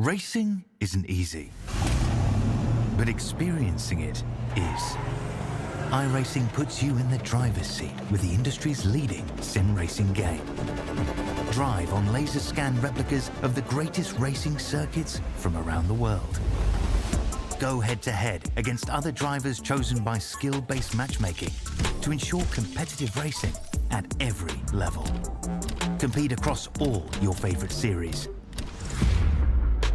Racing isn't easy, but experiencing it is. iRacing puts you in the driver's seat with the industry's leading sim racing game. Drive on laser scan replicas of the greatest racing circuits from around the world. Go head-to-head against other drivers chosen by skill-based matchmaking to ensure competitive racing at every level. Compete across all your favorite series.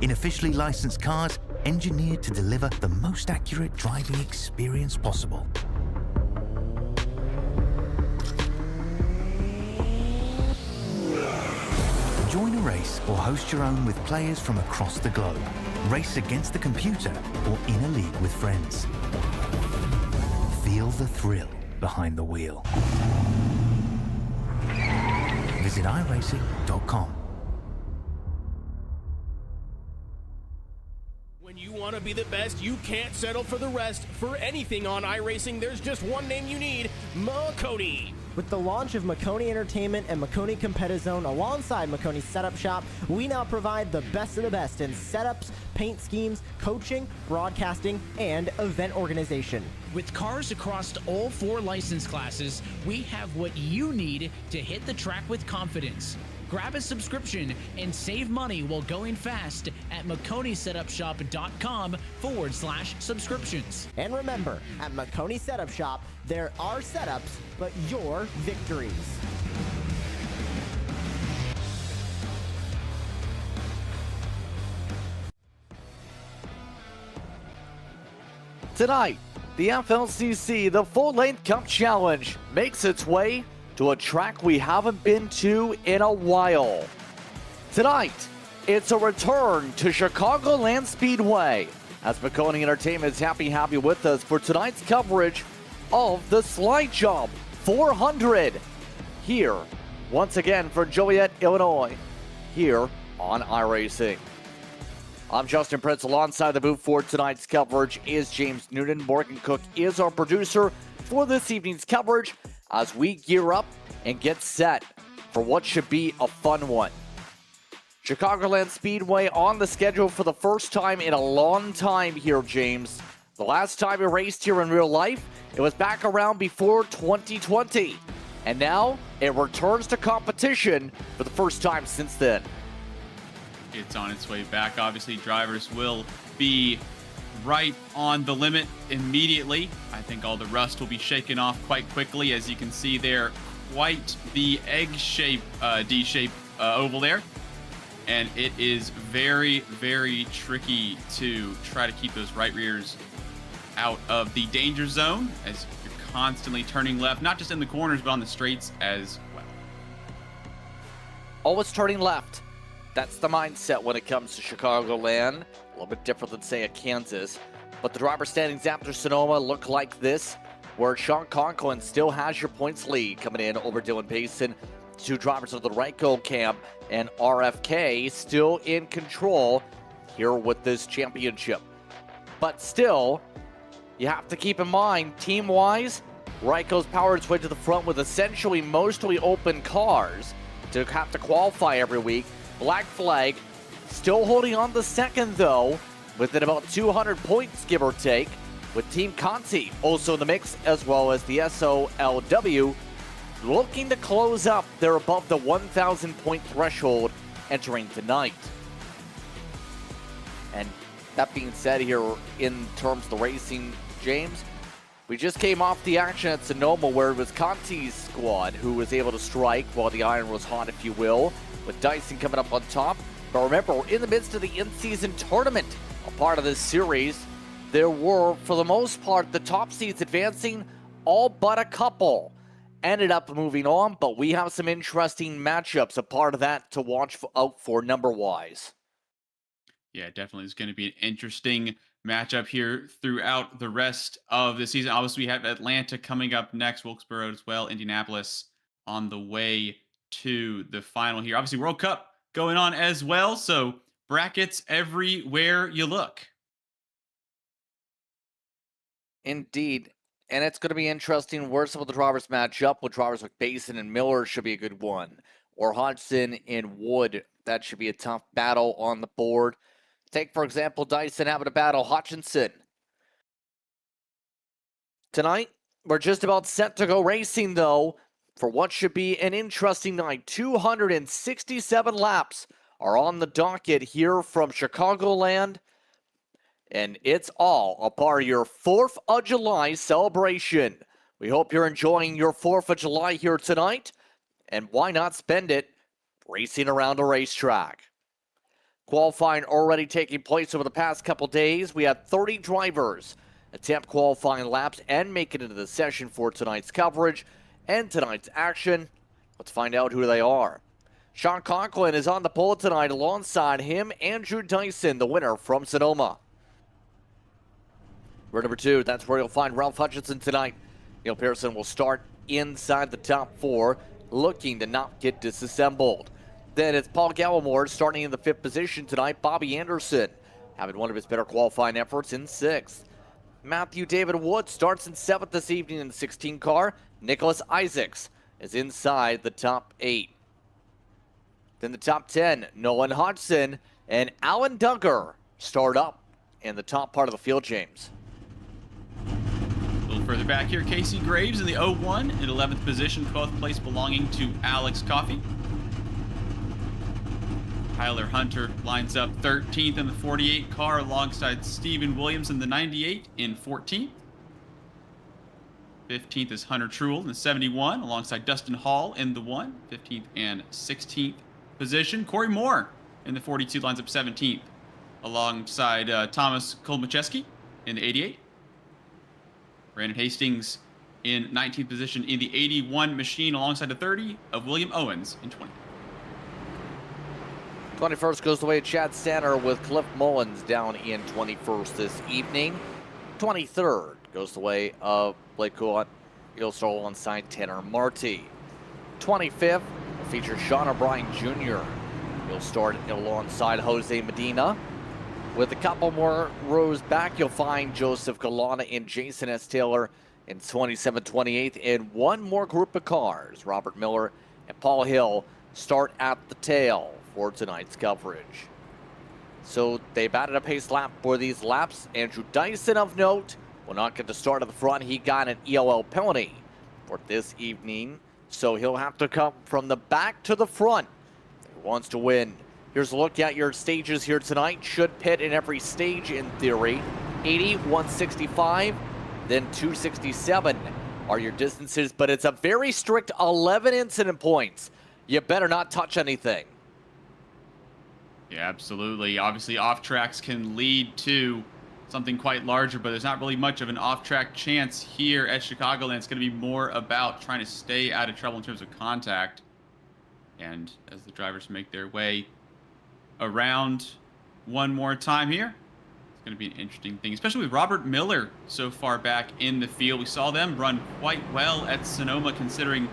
In officially licensed cars, engineered to deliver the most accurate driving experience possible. Join a race or host your own with players from across the globe. Race against the computer or in a league with friends. Feel the thrill behind the wheel. Visit iRacing.com. When you want to be the best, you can't settle for the rest. For anything on iRacing, there's just one name you need: Maconi. With the launch of Maconi Entertainment and Maconi Competizone alongside Maconi Setup Shop, we now provide the best of the best in setups, paint schemes, coaching, broadcasting, and event organization. With cars across all 4 license classes, we have what you need to hit the track with confidence. Grab a subscription and save money while going fast at MaconiSetupShop.com/subscriptions. And remember, at Maconi Setup Shop, there are setups, but your victories. Tonight, the FLCC, the Full Length Cup Challenge, makes its way to a track we haven't been to in a while. Tonight, it's a return to Chicagoland Speedway, as Maconi Entertainment is happy with us for tonight's coverage of the Slide Jump 400. Here, once again, for Joliet, Illinois, here on iRacing. I'm Justin Prince. Alongside the booth for tonight's coverage is James Noonan. Morgan Cook is our producer for this evening's coverage as we gear up and get set for what should be a fun one. Chicagoland Speedway on the schedule for the first time in a long time here, James. The last time we raced here in real life, it was back around before 2020. And now it returns to competition for the first time since then. It's on its way back. Obviously, drivers will be right on the limit immediately. I think all the rust will be shaken off quite quickly. As you can see there, quite the egg-shape, D-shape oval there. And it is very, very tricky to try to keep those right rears out of the danger zone as you're constantly turning left, not just in the corners, but on the straights as well. Always turning left. That's the mindset when it comes to Chicagoland. A little bit different than, say, a Kansas. But the driver standings after Sonoma look like this, where Sean Conklin still has your points lead coming in over Dylan Payson. 2 drivers of the Ryko camp and RFK still in control here with this championship. But still, you have to keep in mind, team-wise, Ryko's powered its way to the front with essentially mostly open cars to have to qualify every week. Black Flag still holding on the second, though, within about 200 points, give or take, with Team Conti also in the mix, as well as the SOLW, looking to close up. They're above the 1,000 point threshold entering tonight. And that being said here, in terms of the racing, James, we just came off the action at Sonoma where it was Conti's squad who was able to strike while the iron was hot, if you will, with Dyson coming up on top. But remember, we're in the midst of the in-season tournament. A part of this series, there were, for the most part, the top seeds advancing, all but a couple ended up moving on, but we have some interesting matchups, a part of that to watch out for number-wise. Yeah, definitely is going to be an interesting matchup here throughout the rest of the season. Obviously, we have Atlanta coming up next, Wilkesboro as well, Indianapolis on the way to the final here. Obviously, World Cup going on as well, so brackets everywhere you look. Indeed. And it's going to be interesting where some of the drivers match up with drivers like Basin and Miller should be a good one. Or Hodgson and Wood. That should be a tough battle on the board. Take, for example, Dyson having to battle Hutchinson. Tonight, we're just about set to go racing, though, for what should be an interesting night. 267 laps are on the docket here from Chicagoland, and it's all a part of your 4th of July celebration. We hope you're enjoying your 4th of July here tonight, and why not spend it racing around a racetrack? Qualifying already taking place over the past couple days. We had 30 drivers attempt qualifying laps and make it into the session for tonight's coverage and tonight's action. Let's find out who they are. Sean Conklin is on the pole tonight. Alongside him, Andrew Dyson, the winner from Sonoma. We're number 2. That's where you'll find Ralph Hutchinson tonight. Neil Pearson will start inside the top 4, looking to not get disassembled. Then it's Paul Gallimore starting in the 5th position tonight. Bobby Anderson having one of his better qualifying efforts in 6th. Matthew David Wood starts in 7th this evening in the 16 car. Nicholas Isaacs is inside the top 8. Then the top 10, Nolan Hodgson and Alan Duggar start up in the top part of the field, James. A little further back here, Casey Graves in the 01 in 11th position, 12th place belonging to Alex Coffey. Tyler Hunter lines up 13th in the 48 car alongside Steven Williams in the 98 in 14th. 15th is Hunter Truel in the 71 alongside Dustin Hall in the 1, 15th and 16th position. Corey Moore in the 42 lines up 17th alongside Thomas Kolmacheski in the 88. Brandon Hastings in 19th position in the 81 machine alongside the 30 of William Owens in 20th. 21st goes the way of Chad Stanner with Cliff Mullins down in 21st this evening. 23rd goes the way of Blake Coolett. He'll start alongside Tanner Marty. 25th will feature Sean O'Brien Jr. He'll start alongside Jose Medina. With a couple more rows back, you'll find Joseph Galana and Jason S. Taylor in 27th, 28th, and one more group of cars. Robert Miller and Paul Hill start at the tail for tonight's coverage. So they've added a pace lap for these laps. Andrew Dyson, of note, will not get the start at the front. He got an EOL penalty for this evening, so he'll have to come from the back to the front if he wants to win. Here's a look at your stages here tonight. Should pit in every stage in theory. 80, 165, then 267 are your distances, but it's a very strict 11 incident points. You better not touch anything. Yeah, absolutely. Obviously, off tracks can lead to something quite larger, but there's not really much of an off-track chance here at Chicagoland. It's going to be more about trying to stay out of trouble in terms of contact. And as the drivers make their way around one more time here, it's going to be an interesting thing, especially with Robert Miller so far back in the field. We saw them run quite well at Sonoma, considering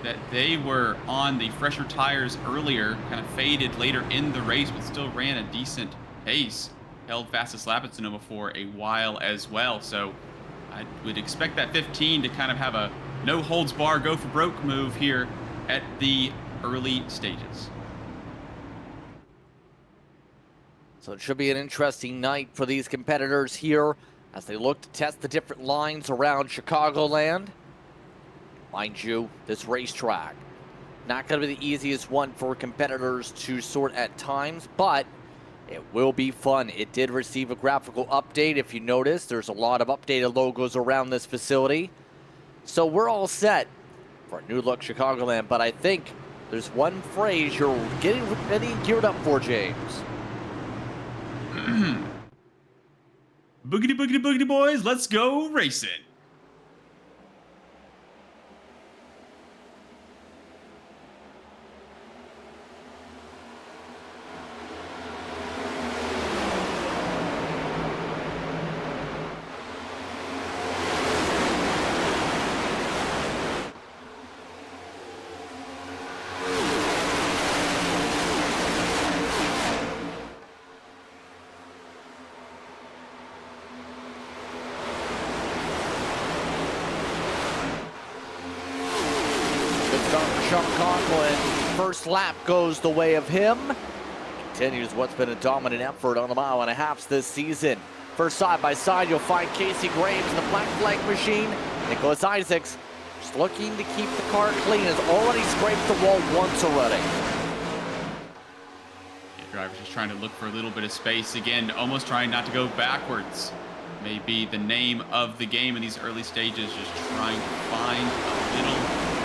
that they were on the fresher tires earlier, kind of faded later in the race, but still ran a decent pace. Held fastest lap at Sonoma for a while as well. So I would expect that 15 to kind of have a no holds bar, go for broke move here at the early stages. So it should be an interesting night for these competitors here as they look to test the different lines around Chicagoland. Mind you, this racetrack, not going to be the easiest one for competitors to sort at times, but it will be fun. It did receive a graphical update. If you notice, there's a lot of updated logos around this facility. So we're all set for a new look Chicagoland, but I think there's one phrase you're getting geared up for, James. Boogity, boogity, boogity, boys, let's go racing. Sean Conklin, first lap goes the way of him. continues what's been a dominant effort on the mile-and-a-halfs this season. First side-by-side, you'll find Casey Graves in the black flag machine. Nicholas Isaacs just looking to keep the car clean, has already scraped the wall once already. Yeah, driver's just trying to look for a little bit of space. Again, almost trying not to go backwards. May be the name of the game in these early stages, just trying to find a little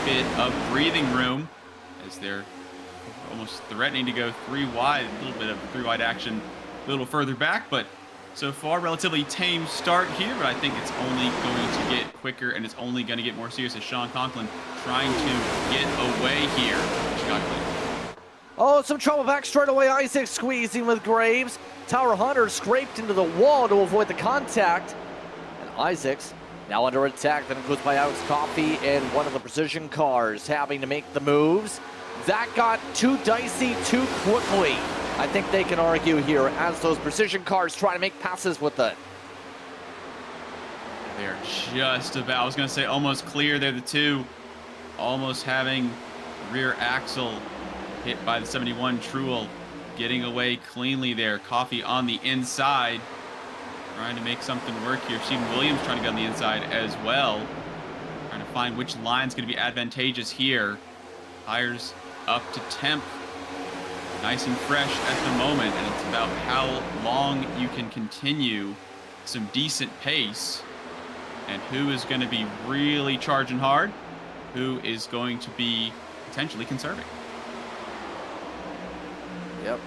bit of breathing room as they're almost threatening to go 3 wide. A little bit of 3 wide action a little further back, but so far relatively tame start here, but I think it's only going to get quicker and it's only going to get more serious as Sean Conklin trying to get away here. Oh, some trouble back straight away. Isaac squeezing with Graves. Tower Hunter scraped into the wall to avoid the contact. And Isaacs now under attack. That includes by Alex Coffey and one of the precision cars having to make the moves. That got too dicey too quickly. I think they can argue here as those precision cars try to make passes with it. They're just about, I was going to say almost clear. They're the two almost having rear axle hit by the 71 Truel, getting away cleanly there. Coffey on the inside, trying to make something work here. Stephen Williams trying to get on the inside as well. Trying to find which line's going to be advantageous here. Tires up to temp. Nice and fresh at the moment, and it's about how long you can continue some decent pace and who is going to be really charging hard, who is going to be potentially conserving. Yep.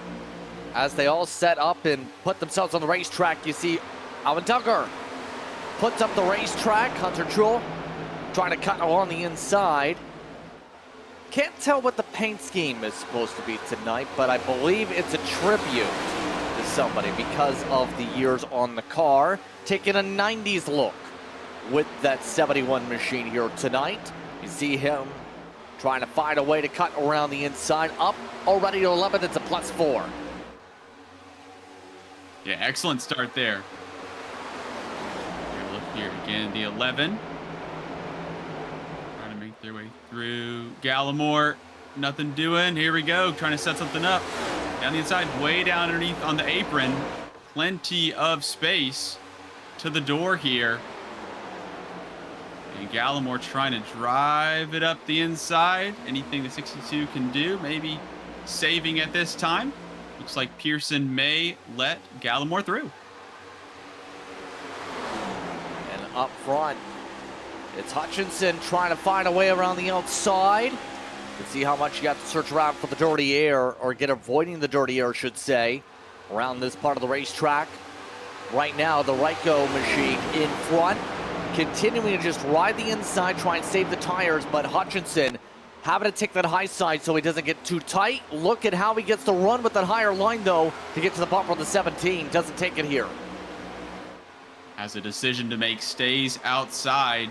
As they all set up and put themselves on the racetrack, you see Alvin Duggar puts up the racetrack. Hunter Truel trying to cut along the inside. Can't tell what the paint scheme is supposed to be tonight, but I believe it's a tribute to somebody because of the years on the car. Taking a 90s look with that 71 machine here tonight. You see him trying to find a way to cut around the inside. Up already to 11th, it's a +4. Yeah, excellent start there. Here, look here again, the 11. Trying to make their way through. Gallimore, nothing doing. Here we go, trying to set something up. Down the inside, way down underneath on the apron. Plenty of space to the door here. And Gallimore trying to drive it up the inside. Anything the 62 can do, maybe saving at this time. Looks like Pearson may let Gallimore through. And up front, it's Hutchinson trying to find a way around the outside. You see how much you have to search around for the dirty air, or get avoiding the dirty air, I should say, around this part of the racetrack. Right now, the Ryko machine in front, continuing to just ride the inside, try and save the tires, but Hutchinson having to take that high side so he doesn't get too tight. Look at how he gets to run with that higher line, though, to get to the bumper of the 17. Doesn't take it here. Has a decision to make, stays outside.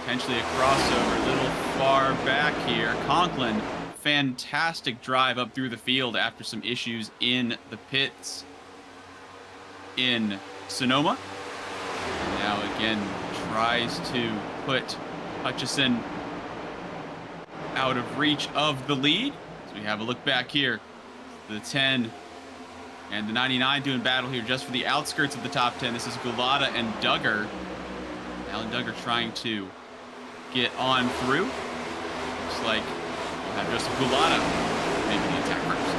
Potentially a crossover, a little far back here. Conklin, fantastic drive up through the field after some issues in the pits in Sonoma. And now again tries to put Hutchison out of reach of the lead. So we have a look back here. The 10 and the 99 doing battle here just for the outskirts of the top 10. This is Gulata and Duggar. Alan Duggar trying to get on through. Looks like we'll have Joseph Gulata maybe the attack first.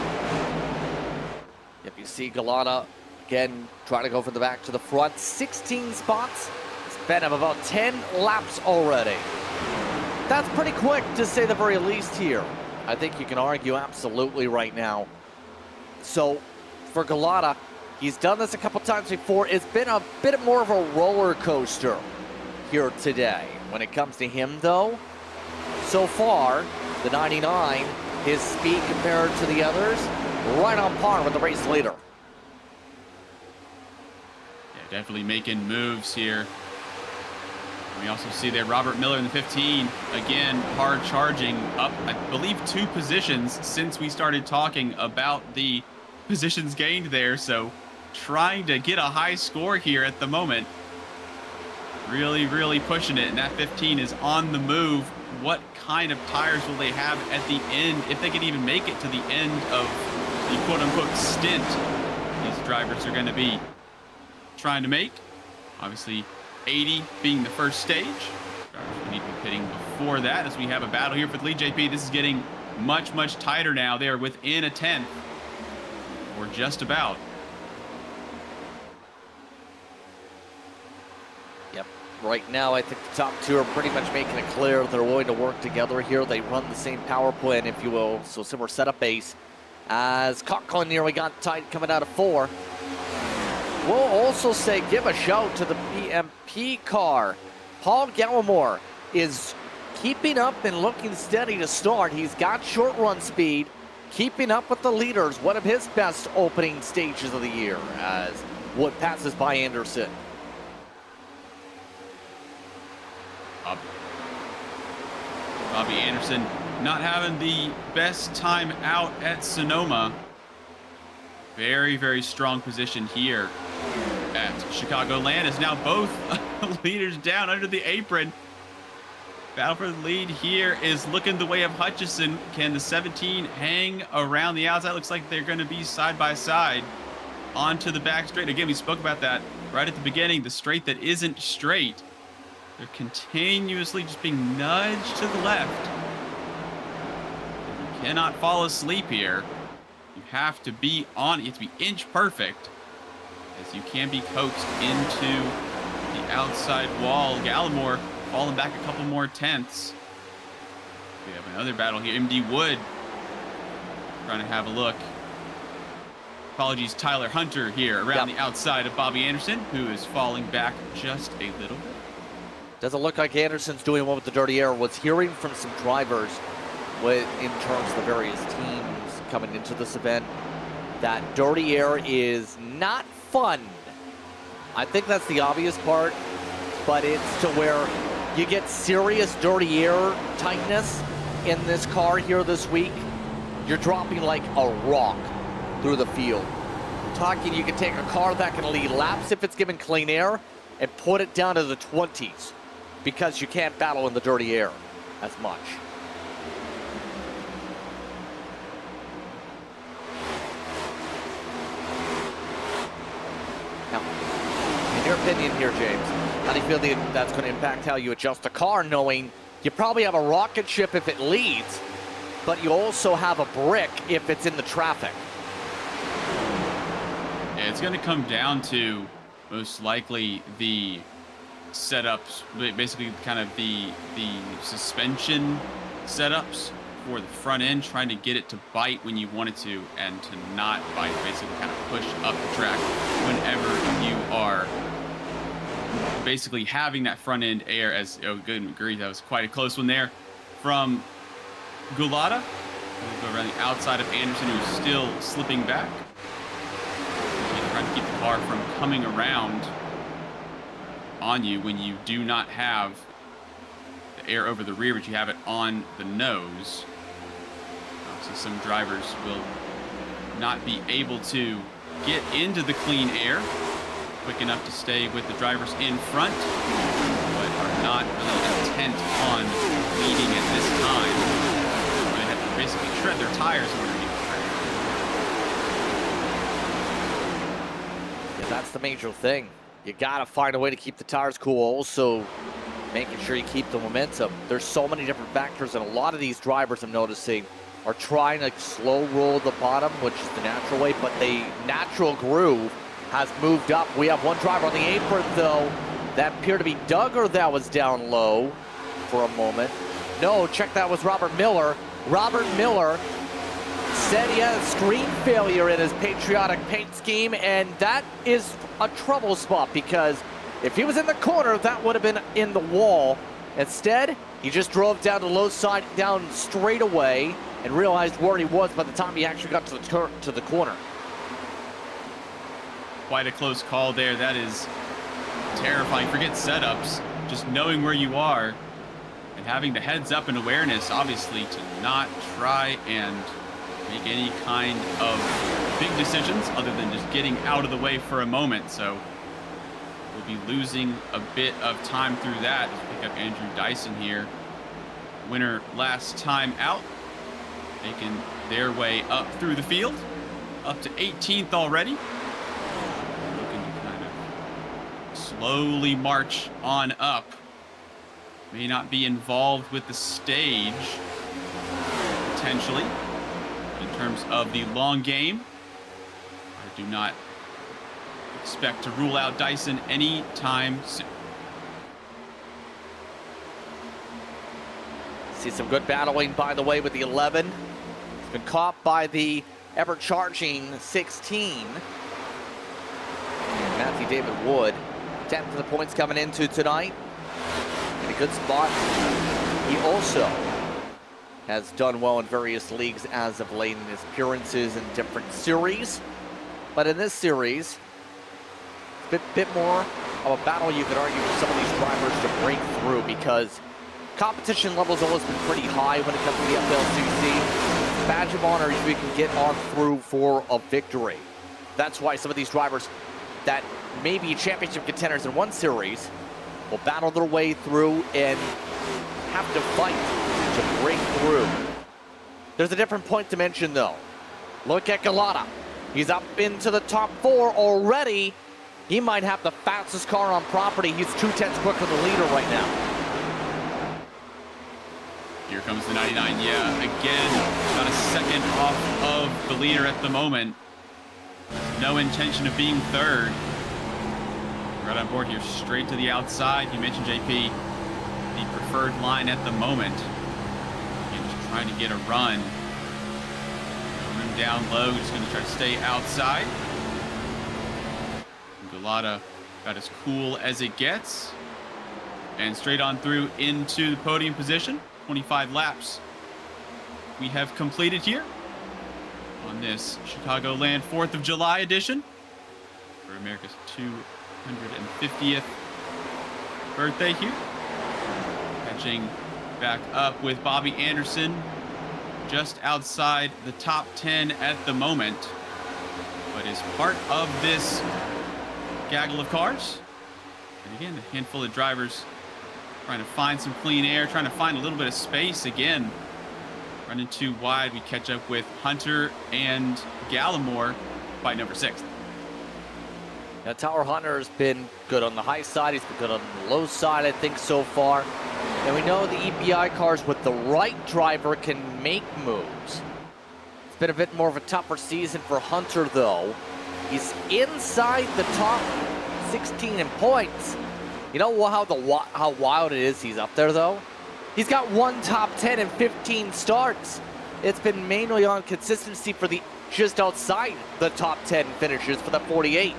If you see Gulata again trying to go from the back to the front, 16 spots. It's been of about 10 laps already. That's pretty quick to say the very least here. I think you can argue absolutely right now. So for Gulata, he's done this a couple times before. It's been a bit more of a roller coaster here today. When it comes to him, though, so far, the 99, his speed compared to the others, right on par with the race leader. Yeah, definitely making moves here. We also see there Robert Miller in the 15, again, hard charging up, I believe, 2 positions since we started talking about the positions gained there. So trying to get a high score here at the moment. Really, really pushing it, and that 15 is on the move. What kind of tires will they have at the end, if they can even make it to the end of the quote-unquote stint these drivers are going to be trying to make. Obviously, 80 being the first stage. Drivers will need to be pitting before that as we have a battle here for the lead. JP, this is getting much, much tighter now. They are within a 10th, or just about. Yep. Right now, I think the top two are pretty much making it clear they're willing to work together here. They run the same power plan, if you will, so similar setup base as Cochran nearly got tight coming out of 4. We'll also say give a shout to the BMP car. Paul Gallimore is keeping up and looking steady to start. He's got short run speed, keeping up with the leaders. One of his best opening stages of the year as Wood passes by Anderson. Bobby Anderson not having the best time out at Sonoma. Very, very strong position here at Chicagoland as now both leaders down under the apron. Battle for the lead here is looking the way of Hutchison. Can the 17 hang around the outside? Looks like they're going to be side by side onto the back straight. Again, we spoke about that right at the beginning, the straight that isn't straight. They're continuously just being nudged to the left. You cannot fall asleep here. You have to be on, you have to be inch perfect as you can be coaxed into the outside wall. Gallimore falling back a couple more tenths. We have another battle here. MD Wood trying to have a look. Apologies, Tyler Hunter here around the outside of Bobby Anderson, who is falling back just a little bit. Doesn't look like Anderson's doing well with the dirty air. Was hearing from some drivers in terms of the various teams coming into this event that dirty air is not fun. I think that's the obvious part, but it's to where you get serious dirty air tightness in this car here this week. You're dropping like a rock through the field. Talking, you can take a car that can lead laps if it's given clean air and put it down to the 20s because you can't battle in the dirty air as much. Now, in your opinion here, James, how do you feel that's going to impact how you adjust the car, knowing you probably have a rocket ship if it leads, but you also have a brick if it's in the traffic? Yeah, it's going to come down to most likely the setups, basically kind of the suspension setups for the front end, trying to get it to bite when you want it to and to not bite, basically kind of push up the track whenever you are basically having that front end air. As oh good grief, that was quite a close one there from Gulata. We'll go around the outside of Anderson, who's still slipping back, trying to keep the car from coming around on you when you do not have the air over the rear, but you have it on the nose. Obviously, some drivers will not be able to get into the clean air quick enough to stay with the drivers in front, but are not really intent on leading at this time. They have to basically shred their tires in order to get the track. Yeah, that's the major thing. You gotta find a way to keep the tires cool. Also, making sure you keep the momentum. There's so many different factors, and a lot of these drivers I'm noticing are trying to slow roll the bottom, which is the natural way, but the natural groove has moved up. We have one driver on the apron, though, that appeared to be Duggar that was down low for a moment. No, check, that was Robert Miller. Robert Miller said he had a screen failure in his patriotic paint scheme, and that is a trouble spot because if he was in the corner, that would have been in the wall. Instead, he just drove down the low side, down straight away, and realized where he was by the time he actually got to the corner. Quite a close call there. That is terrifying. Forget setups, just knowing where you are and having the heads up and awareness, obviously, to not try and make any kind of big decisions other than just getting out of the way for a moment. So we'll be losing a bit of time through that. Let's pick up Andrew Dyson here. Winner last time out, making their way up through the field. up to 18th already. Looking to kind of slowly march on up. May not be involved with the stage, potentially. In terms of the long game, I do not expect to rule out Dyson anytime soon. See some good battling, by the way, with the 11. It's been caught by the ever-charging 16. And Matthew David Wood, 10th of the points coming into tonight. In a good spot. He also has done well in various leagues as of late in his appearances in different series. But in this series, it's a bit more of a battle, you could argue, for some of these drivers to break through, because competition level's always been pretty high when it comes to the FLCC. Badge of honor we can get on through for a victory. That's why some of these drivers that may be championship contenders in one series will battle their way through and have to fight to break through. There's a different point to mention, though. Look at Galata. He's up into the top 4 already. He might have the fastest car on property. He's 2/10 quicker than the leader right now. Here comes the 99. Yeah, again, about a second off of the leader at the moment. No intention of being third. Right on board here, straight to the outside. You mentioned, JP, the preferred line at the moment. Again, just trying to get a run. No room down low, just going to try to stay outside. Galata about as cool as it gets. And straight on through into the podium position. 25 laps we have completed here on this Chicagoland 4th of July edition for America's 250th birthday here. Catching back up with Bobby Anderson just outside the top 10 at the moment, but is part of this gaggle of cars. And again, a handful of drivers trying to find some clean air, trying to find a little bit of space. Again, running too wide. We catch up with Hunter and Gallimore by number 6. Now, Tower Hunter has been good on the high side. He's been good on the low side, I think, so far. And we know the EPI cars with the right driver can make moves. It's been a bit more of a tougher season for Hunter, though. He's inside the top 16 in points. You know how wild it is he's up there, though? He's got 1 top 10 and 15 starts. It's been mainly on consistency for the just outside the top 10 finishes for the 48.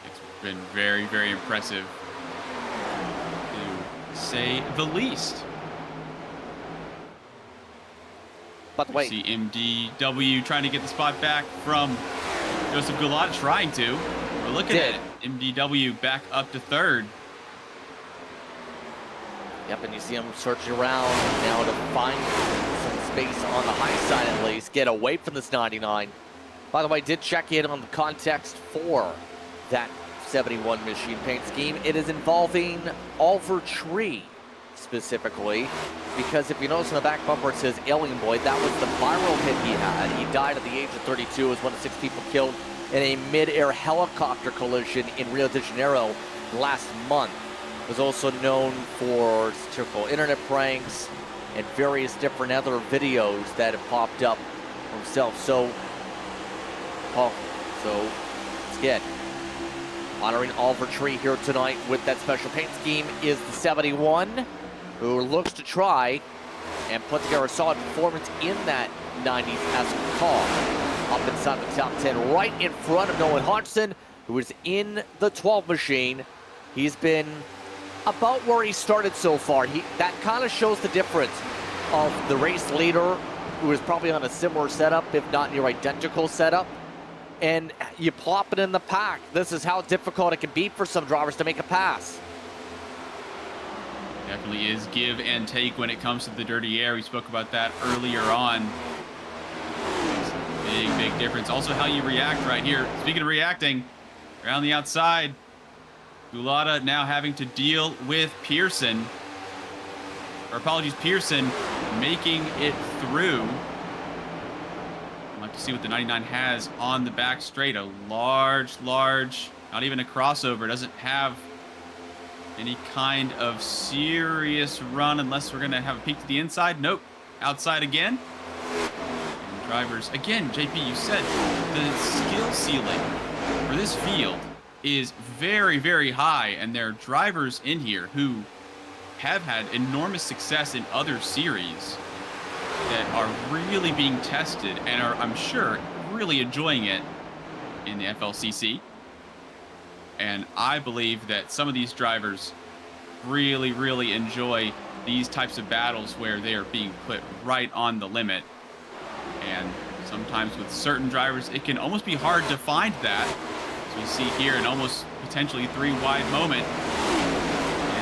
It's been very, very impressive, to say the least. But wait. See MDW trying to get the spot back from Joseph Galata, trying to. We're looking at it. MDW back up to 3rd. Yep, and you see him searching around now to find some space on the high side at least, get away from this 99. By the way, did check in on the context for that 71 machine paint scheme. It is involving Oliver Tree specifically, because if you notice in the back bumper it says Alien Boy. That was the viral hit he had. He died at the age of 32, was one of 6 people killed in a mid-air helicopter collision in Rio de Janeiro last month. Was also known for typical internet pranks and various different other videos that have popped up himself. So let's get honoring Oliver Tree here tonight with that special paint scheme is the 71, who looks to try and put together a solid performance in that 90s-esque car. Up inside the top 10, right in front of Nolan Hodgson, who is in the 12 machine. He's been about where he started so far. That kind of shows the difference of the race leader, who is probably on a similar setup, if not near identical setup, and you plop it in the pack. This is how difficult it can be for some drivers to make a pass. Definitely is give and take when it comes to the dirty air. We spoke about that earlier on. Big difference. Also how you react right here. Speaking of reacting, around the outside, Galata now having to deal with Pearson. Pearson making it through. Like to see what the 99 has on the back straight. A large, not even a crossover. Doesn't have any kind of serious run unless we're going to have a peek to the inside. Nope. Outside again. And drivers, again, JP, you said the skill ceiling for this field is very, very high. And there are drivers in here who have had enormous success in other series that are really being tested and are, I'm sure, really enjoying it in the FLCC. And I believe that some of these drivers really, really enjoy these types of battles where they are being put right on the limit. And sometimes with certain drivers, it can almost be hard to find that. As we see here, an almost potentially 3-wide moment.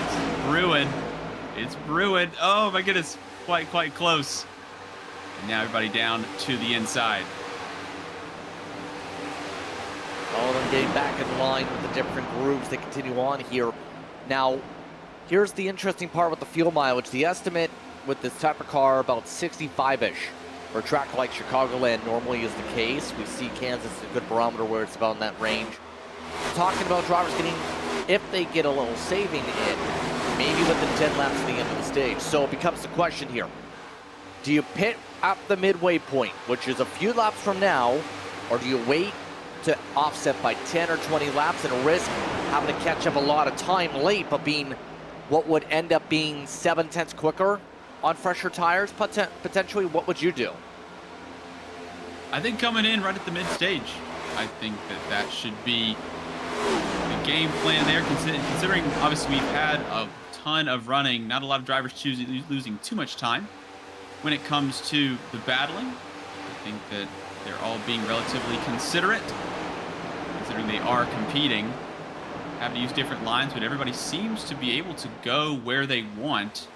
It's brewing. It's brewing. Oh my goodness, quite close. And now everybody down to the inside. All of them getting back in line with the different groups that continue on here. Now, here's the interesting part with the fuel mileage. The estimate with this type of car, about 65-ish. For a track like Chicagoland normally is the case. We see Kansas is a good barometer where it's about in that range. We're talking about drivers getting, if they get a little saving in, maybe within 10 laps at the end of the stage. So it becomes the question here. Do you pit at the midway point, which is a few laps from now, or do you wait to offset by 10 or 20 laps and risk having to catch up a lot of time late, but being what would end up being 7/10 quicker on fresher tires, potentially? What would you do? I think coming in right at the mid-stage, I think that should be the game plan there, considering obviously we've had a ton of running, not a lot of drivers losing too much time. When it comes to the battling, I think that they're all being relatively considerate, considering they are competing, have to use different lines, but everybody seems to be able to go where they want.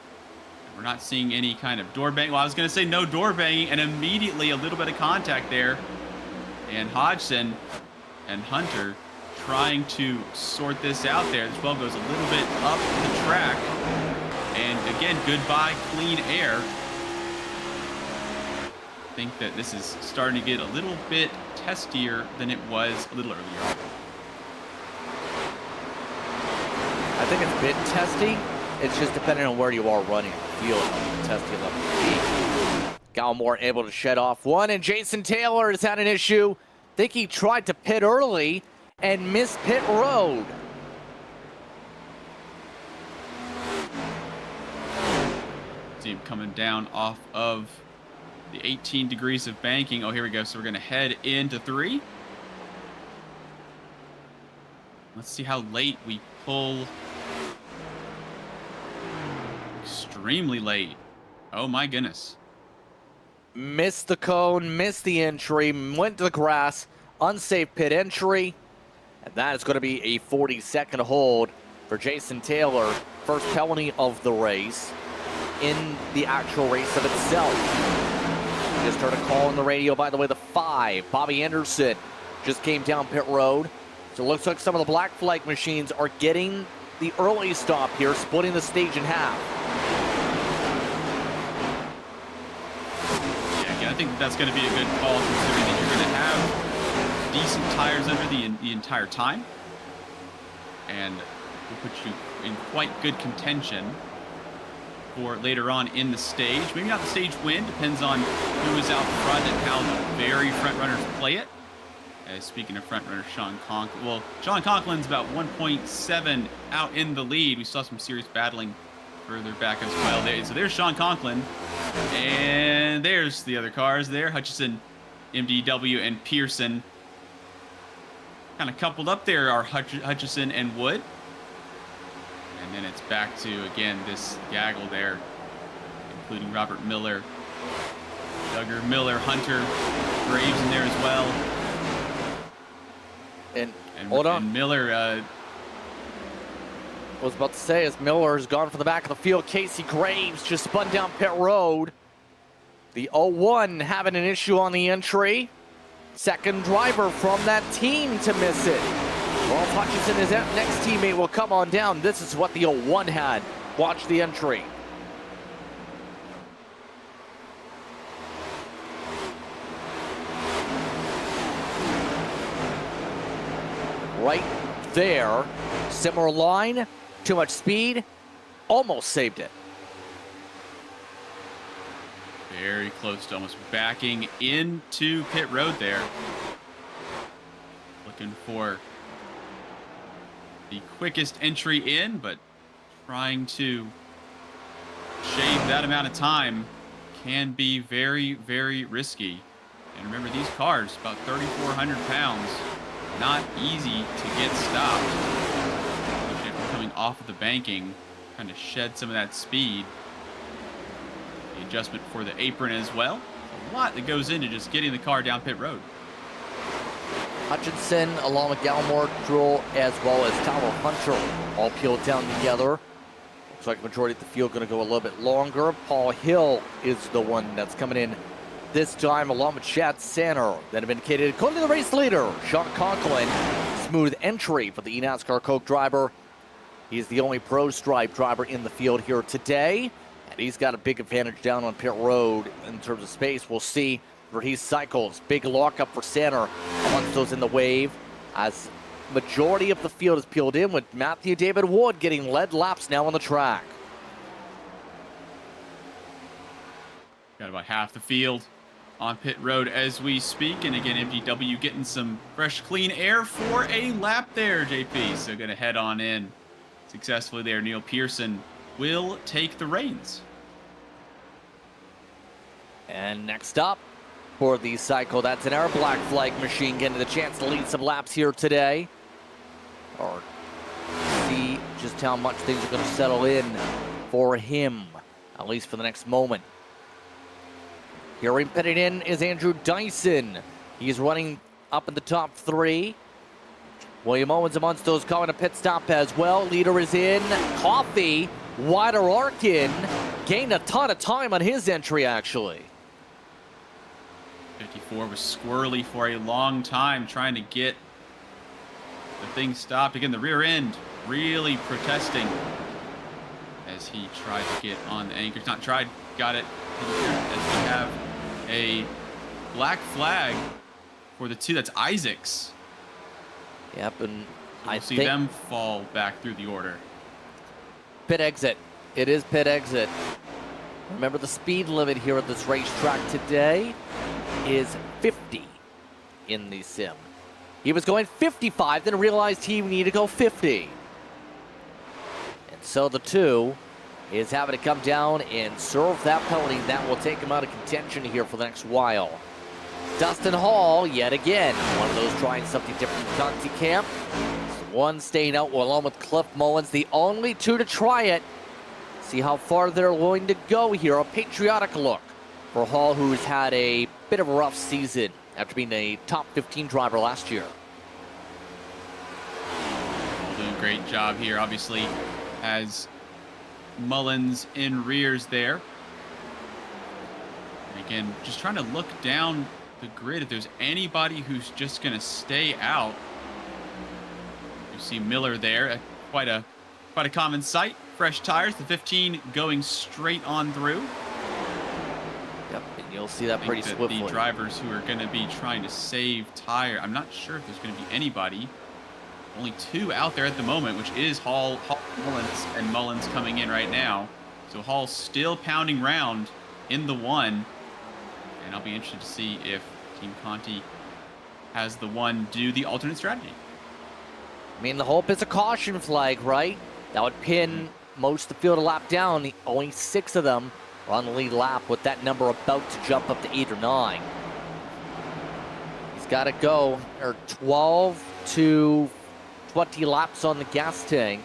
And we're not seeing any kind of door bang. Well, I was going to say no door banging, and immediately a little bit of contact there. And Hodgson and Hunter trying to sort this out there. The 12 goes a little bit up the track. And again, goodbye clean air. I think that this is starting to get a little bit testier than it was a little earlier. I think it's a bit testy. It's just depending on where you are running the field, how testy level. Gallimore able to shed off one, and Jason Taylor has had an issue. I think he tried to pit early and missed pit road. See him coming down off of the 18 degrees of banking. Oh, here we go. So we're going to head into 3. Let's see how late we pull. Extremely late. Oh, my goodness. Missed the cone, missed the entry, went to the grass, unsafe pit entry. And that is going to be a 40-second hold for Jason Taylor. First penalty of the race in the actual race of itself. Just heard a call on the radio, by the way, the 5. Bobby Anderson just came down pit road. So it looks like some of the black flag machines are getting the early stop here, splitting the stage in half. Yeah, again, I think that's going to be a good call, considering that you're going to have decent tires under the entire time. And will put you in quite good contention for later on in the stage. Maybe not the stage win, depends on who is out front and how the very front runners play it. Speaking of front runner, Sean Conklin. Well, Sean Conklin's about 1.7 out in the lead. We saw some serious battling further back as well. So there's Sean Conklin. And there's the other cars there. Hutchison, MDW, and Pearson. Kind of coupled up there are Hutchison and Wood. And then it's back to, again, this gaggle there, including Robert Miller, Duggar Miller, Hunter, Graves in there as well. And hold on. And Miller, I was about to say, as Miller has gone from the back of the field, Casey Graves just spun down pit road. The 01 having an issue on the entry. Second driver from that team to miss it. Rolf Hutchinson, his next teammate, will come on down. This is what the 01 had. Watch the entry. right there. Similar line, too much speed, almost saved it. Very close to almost backing into pit road there. Looking for the quickest entry in, but trying to shave that amount of time can be very, very risky. And remember, these cars, about 3,400 pounds, not easy to get stopped. Especially after coming off of the banking, trying to shed some of that speed. The adjustment for the apron as well. A lot that goes into just getting the car down pit road. Hutchinson, along with Gallimore, Drool, as well as Tower Hunter, all peeled down together. Looks like the majority of the field going to go a little bit longer. Paul Hill is the one that's coming in this time, along with Chad Sanner. That have indicated, according to the race leader, Sean Conklin. Smooth entry for the NASCAR Coke driver. He's the only Pro Stripe driver in the field here today. And he's got a big advantage down on pit road in terms of space. We'll see where he cycles. Big lockup for Sanner amongst those in the wave, as majority of the field is peeled in, with Matthew David Wood getting led laps now on the track. Got about half the field on pit road as we speak. And again, MGW getting some fresh, clean air for a lap there, JP. So going to head on in successfully there. Neil Pearson will take the reins. And next up for the cycle, that's an Air Black Flag machine getting the chance to lead some laps here today. Or see just how much things are going to settle in for him, at least for the next moment. Here in pitting in is Andrew Dyson. He's running up in the top three. William Owens amongst those calling a pit stop as well. Leader is in. Coffey, Wider Arkin, gained a ton of time on his entry, actually. 54 was squirrely for a long time, trying to get the thing stopped. Again, the rear end really protesting as he tried to get on the anchors. Not tried, got it. As we have a black flag for the two. That's Isaacs. Yep, and I see them fall back through the order. Pit exit. It is pit exit. Remember, the speed limit here at this racetrack today is 50 in the sim. He was going 55, then realized he needed to go 50. And so the two is having to come down and serve that penalty. That will take him out of contention here for the next while. Dustin Hall, yet again, one of those trying something different in Conti camp. One staying out along with Cliff Mullins, the only two to try it. See how far they're willing to go here. A patriotic look for Hall, who's had a bit of a rough season after being a top 15 driver last year. Doing a great job here, obviously, has Mullins in rears there. And again, just trying to look down the grid if there's anybody who's just going to stay out. You see Miller there, quite a common sight. Fresh tires, the 15 going straight on through. Yep, and you'll see that pretty swiftly. The drivers who are going to be trying to save tire, I'm not sure if there's going to be anybody. Only two out there at the moment, which is Hall, Mullins, and Mullins coming in right now. So Hall still pounding round in the one. And I'll be interested to see if Team Conti has the one do the alternate strategy. I mean, the hope is a caution flag, right? That would pin most of the field a lap down. Only 6 of them are on the lead lap, with that number about to jump up to 8 or 9. He's got to go 12 to 20 laps on the gas tank.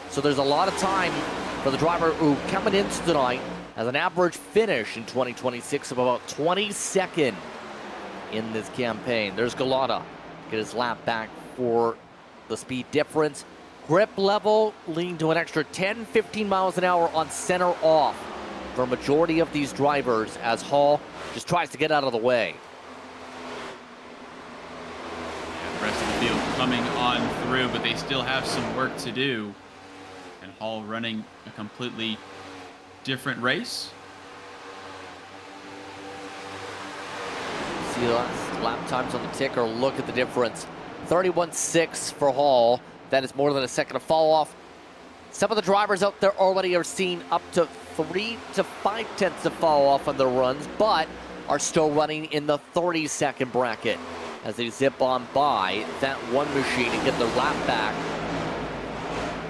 So there's a lot of time for the driver who coming into tonight has an average finish in 2026 of about 22nd in this campaign. There's Galata, get his lap back for the speed difference. Grip level leading to an extra 10-15 miles an hour on center off for a majority of these drivers, as Hall just tries to get out of the way. Yeah, the rest of the field coming on through, but they still have some work to do. And Hall running a completely different race. See the lap times on the ticker. Look at the difference 31.6 for Hall. That is more than a second of fall off. Some of the drivers out there already are seeing up to 3 to 5 tenths of fall off on their runs, but are still running in the 30-second bracket as they zip on by that one machine and get their lap back.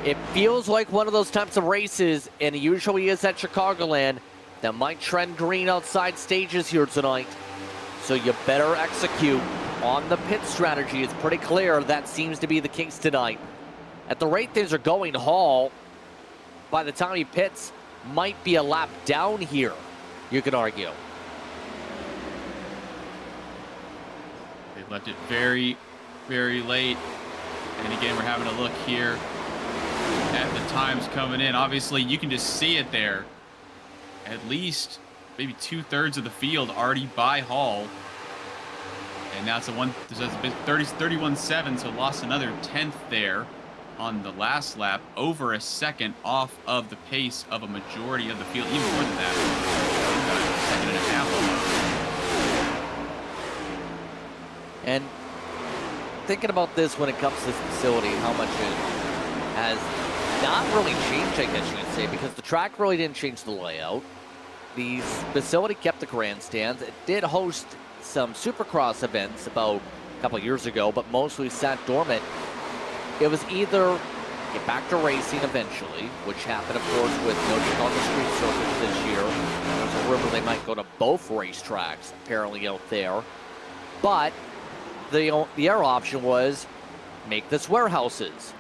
It feels like one of those types of races, and it usually is at Chicagoland, that might trend green outside stages here tonight. So you better execute on the pit strategy. It's pretty clear that seems to be the case tonight. At the rate things are going, Hall, by the time he pits, might be a lap down here, you could argue. They left it very, very late. And again, we're having a look here at the times coming in. Obviously, you can just see it there. At least maybe 2/3 of the field already by Hall. And that's a 31.7, so lost another 1/10 there on the last lap, over a second off of the pace of a majority of the field, even more than that. About a second and a half almost. And thinking about this when it comes to this facility, how much it has not really changed, I guess you could say, because the track really didn't change the layout. The facility kept the grandstands. It did host some Supercross events about a couple of years ago, but mostly sat dormant. It was either get back to racing eventually, which happened, of course, with no Chicago Street Circuit this year. There's a rumor they might go to both racetracks, apparently, out there. But the other option was make this warehouses.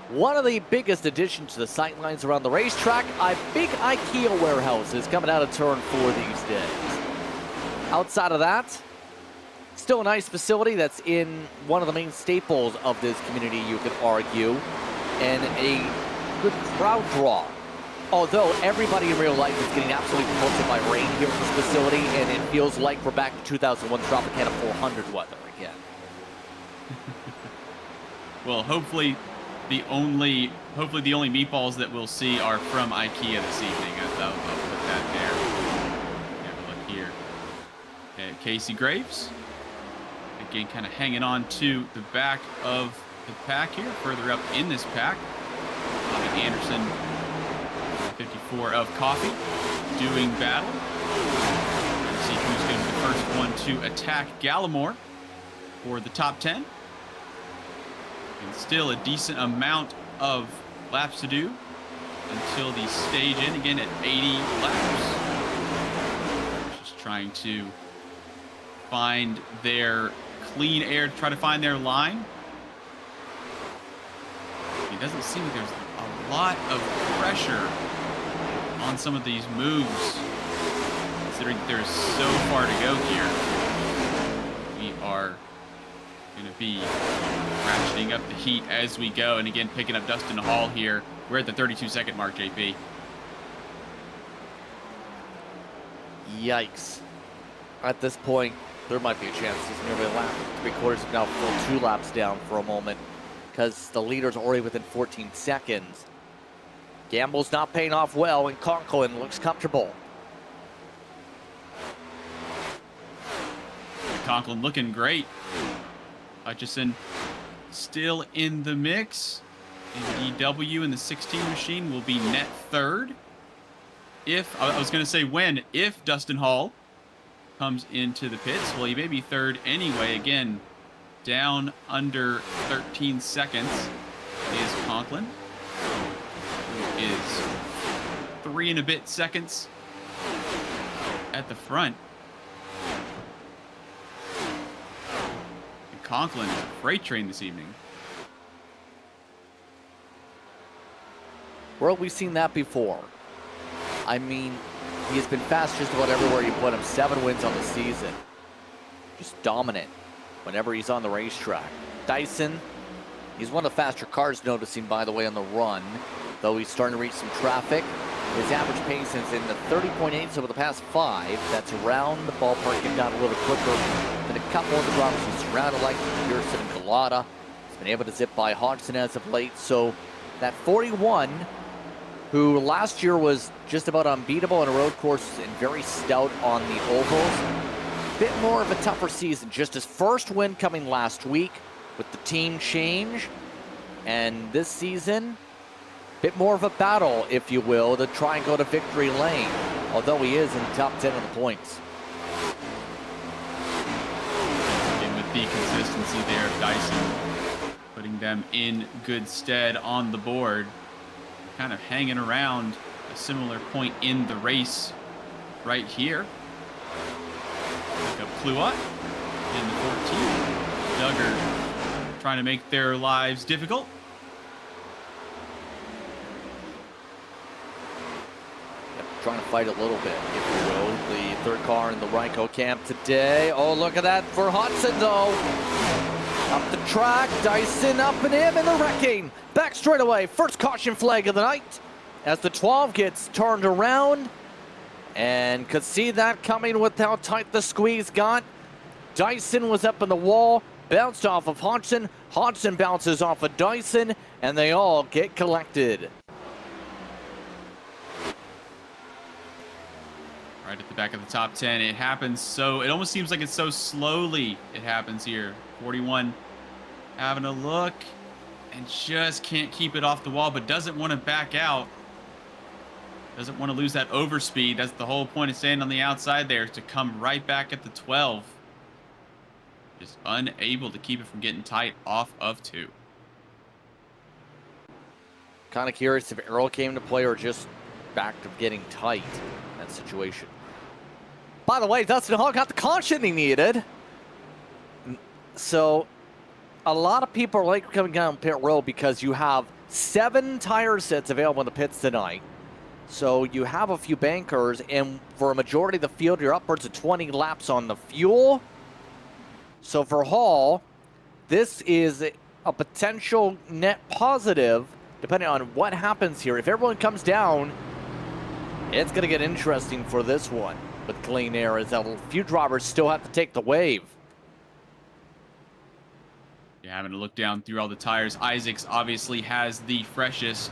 One of the biggest additions to the sightlines around the racetrack, a big IKEA warehouse is coming out of turn 4 these days. Outside of that, still a nice facility that's in one of the main staples of this community, you could argue, and a good crowd draw. Although everybody in real life is getting absolutely pelted by rain here at this facility, and it feels like we're back to 2001 Tropicana 400 weather again. Well, hopefully the only meatballs that we'll see are from IKEA this evening. I'll put that there. Have a look here at Casey Graves. Again, kind of hanging on to the back of the pack here, further up in this pack. Bobby Anderson, 54 of Coffee, doing battle. Let's see who's going to be the first one to attack Gallimore for the top 10. And still a decent amount of laps to do until the stage in, again at 80 laps. Just trying to find their clean air, try to find their line. It doesn't seem like there's a lot of pressure on some of these moves, considering there's so far to go here. We are going to be ratcheting up the heat as we go, and again picking up Dustin Hall here. We're at the 32-second mark, JP. Yikes. At this point, there might be a chance he's nearly a lap. 3/4 is now full 2 laps down for a moment because the leader's already within 14 seconds. Gamble's not paying off well, and Conklin looks comfortable. Conklin looking great. Hutchison still in the mix. And DW in the 16 machine will be net third. If Dustin Hall comes into the pits, well, he may be third anyway. Again, down under 13 seconds is Conklin, who is 3 and a bit seconds at the front. And Conklin is a freight train this evening. Well, we've seen that before. I mean, he's been fast just about everywhere you put him. 7 wins on the season. Just dominant whenever he's on the racetrack. Dyson, he's one of the faster cars, noticing, by the way, on the run. Though he's starting to reach some traffic. His average pace is in the 30.8s over the past 5. That's around the ballpark, getting down a little quicker than a couple of the drivers he's surrounded, like Pearson and Galata. He's been able to zip by Hodgson as of late. So that 41, who last year was just about unbeatable on a road course and very stout on the ovals. Bit more of a tougher season. Just his first win coming last week. with the team change. And this season, a bit more of a battle, if you will, to try and go to victory lane, although he is in the top 10 of the points. And with the consistency there of Dyson, putting them in good stead on the board, kind of hanging around a similar point in the race right here. Pick up Klua in the 14. Duggar trying to make their lives difficult. Trying to fight a little bit, if you will. The third car in the Ryko camp today. Oh, look at that for Hudson, though. Up the track, Dyson up and him in the wrecking. Back straight away. First caution flag of the night as the 12 gets turned around. And could see that coming with how tight the squeeze got. Dyson was up in the wall, bounced off of Hodgson. Hodgson bounces off of Dyson, and they all get collected. Right at the back of the top 10. It happens so, it almost seems like it's so slowly it happens here. 41 having a look and just can't keep it off the wall, but doesn't want to back out. Doesn't want to lose that overspeed. That's the whole point of staying on the outside there, is to come right back at the 12. Just unable to keep it from getting tight off of 2. Kind of curious if Errol came to play or just back to getting tight in that situation. By the way, Dustin Hall got the caution he needed. So a lot of people are like coming down pit road because you have 7 tire sets available in the pits tonight. So you have a few bankers, and for a majority of the field, you're upwards of 20 laps on the fuel. So for Hall, this is a potential net positive, depending on what happens here. If everyone comes down, it's going to get interesting for this one with clean air, as a few drivers still have to take the wave. Yeah, having to look down through all the tires. Isaacs obviously has the freshest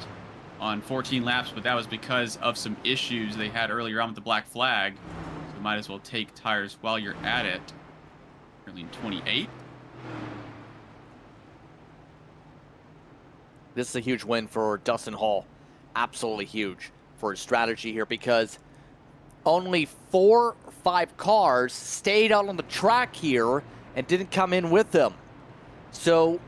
on 14 laps, but that was because of some issues they had earlier on with the black flag. So might as well take tires while you're at it. Currently in 28. This is a huge win for Dustin Hall. Absolutely huge for his strategy here, because only 4 or 5 cars stayed out on the track here and didn't come in with them. So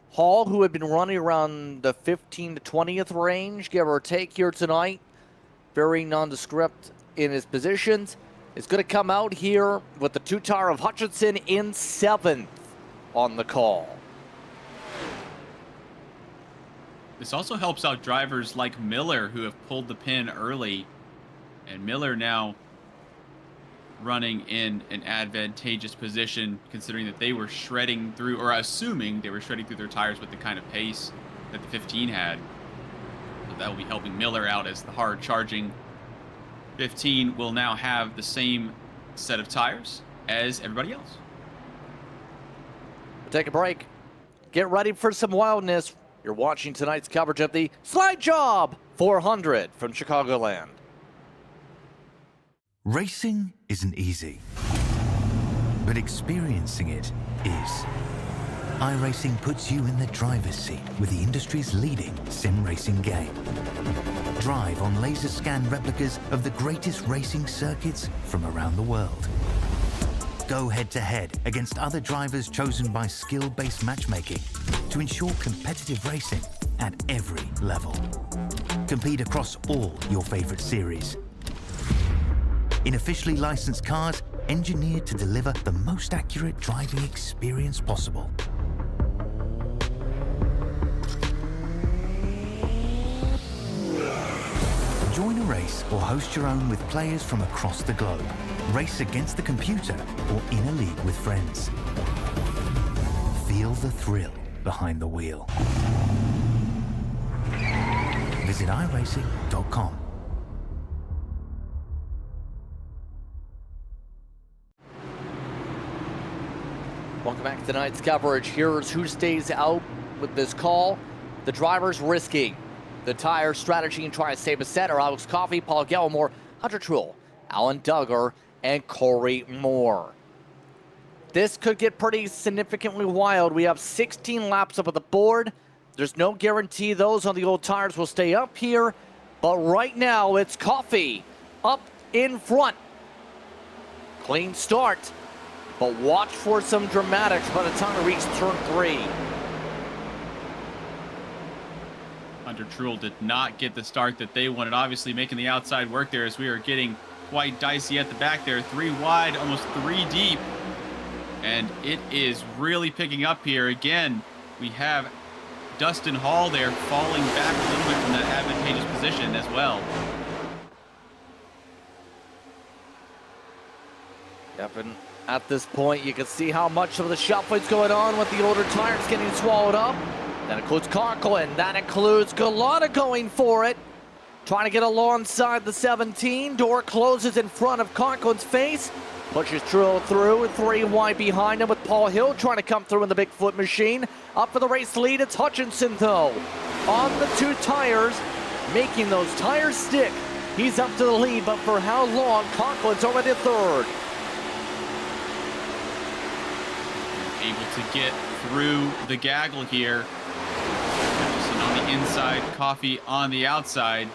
Hall, who had been running around the 15 to 20th range, give or take here tonight, very nondescript in his positions, is going to come out here with the 2 tire of Hutchinson in 7th on the call. This also helps out drivers like Miller, who have pulled the pin early. And Miller now running in an advantageous position, considering that they were shredding through, or assuming they were shredding through their tires with the kind of pace that the 15 had. So that will be helping Miller out, as the hard charging 15 will now have the same set of tires as everybody else. We'll take a break. Get ready for some wildness. You're watching tonight's coverage of the Slide Job 400 from Chicagoland. Racing isn't easy, but experiencing it is. iRacing puts you in the driver's seat with the industry's leading sim racing game. Drive on laser scan replicas of the greatest racing circuits from around the world. Go head-to-head against other drivers chosen by skill-based matchmaking to ensure competitive racing at every level. Compete across all your favorite series. In officially licensed cars, engineered to deliver the most accurate driving experience possible. Join a race or host your own with players from across the globe. Race against the computer or in a league with friends. Feel the thrill behind the wheel. Visit iRacing.com. Welcome back to tonight's coverage. Here's who stays out with this call. The drivers risking the tire strategy and trying to save a set are Alex Coffey, Paul Gallimore, Hunter Truell, Alan Duggar, and Corey Moore. this could get pretty significantly wild. We have 16 laps up at the board. There's no guarantee those on the old tires will stay up here. But right now, it's Coffee up in front. Clean start. But watch for some dramatics by the time we reach turn 3. Hunter Truel did not get the start that they wanted, obviously making the outside work there as we are getting quite dicey at the back there. 3 wide, almost 3 deep. And it is really picking up here. Again, we have Dustin Hall there falling back a little bit from that advantageous position as well. Yep, and at this point, you can see how much of the shuffling's going on with the older tires getting swallowed up. That includes Conklin. That includes Galata going for it. Trying to get alongside the 17. Door closes in front of Conklin's face. Pushes Truel through. 3 wide behind him with Paul Hill trying to come through in the Bigfoot machine. Up for the race lead, it's Hutchinson though. On the 2 tires, making those tires stick. He's up to the lead, but for how long? Conklin's already 3rd. Able to get through the gaggle here. Hutchinson on the inside, Coffee on the outside.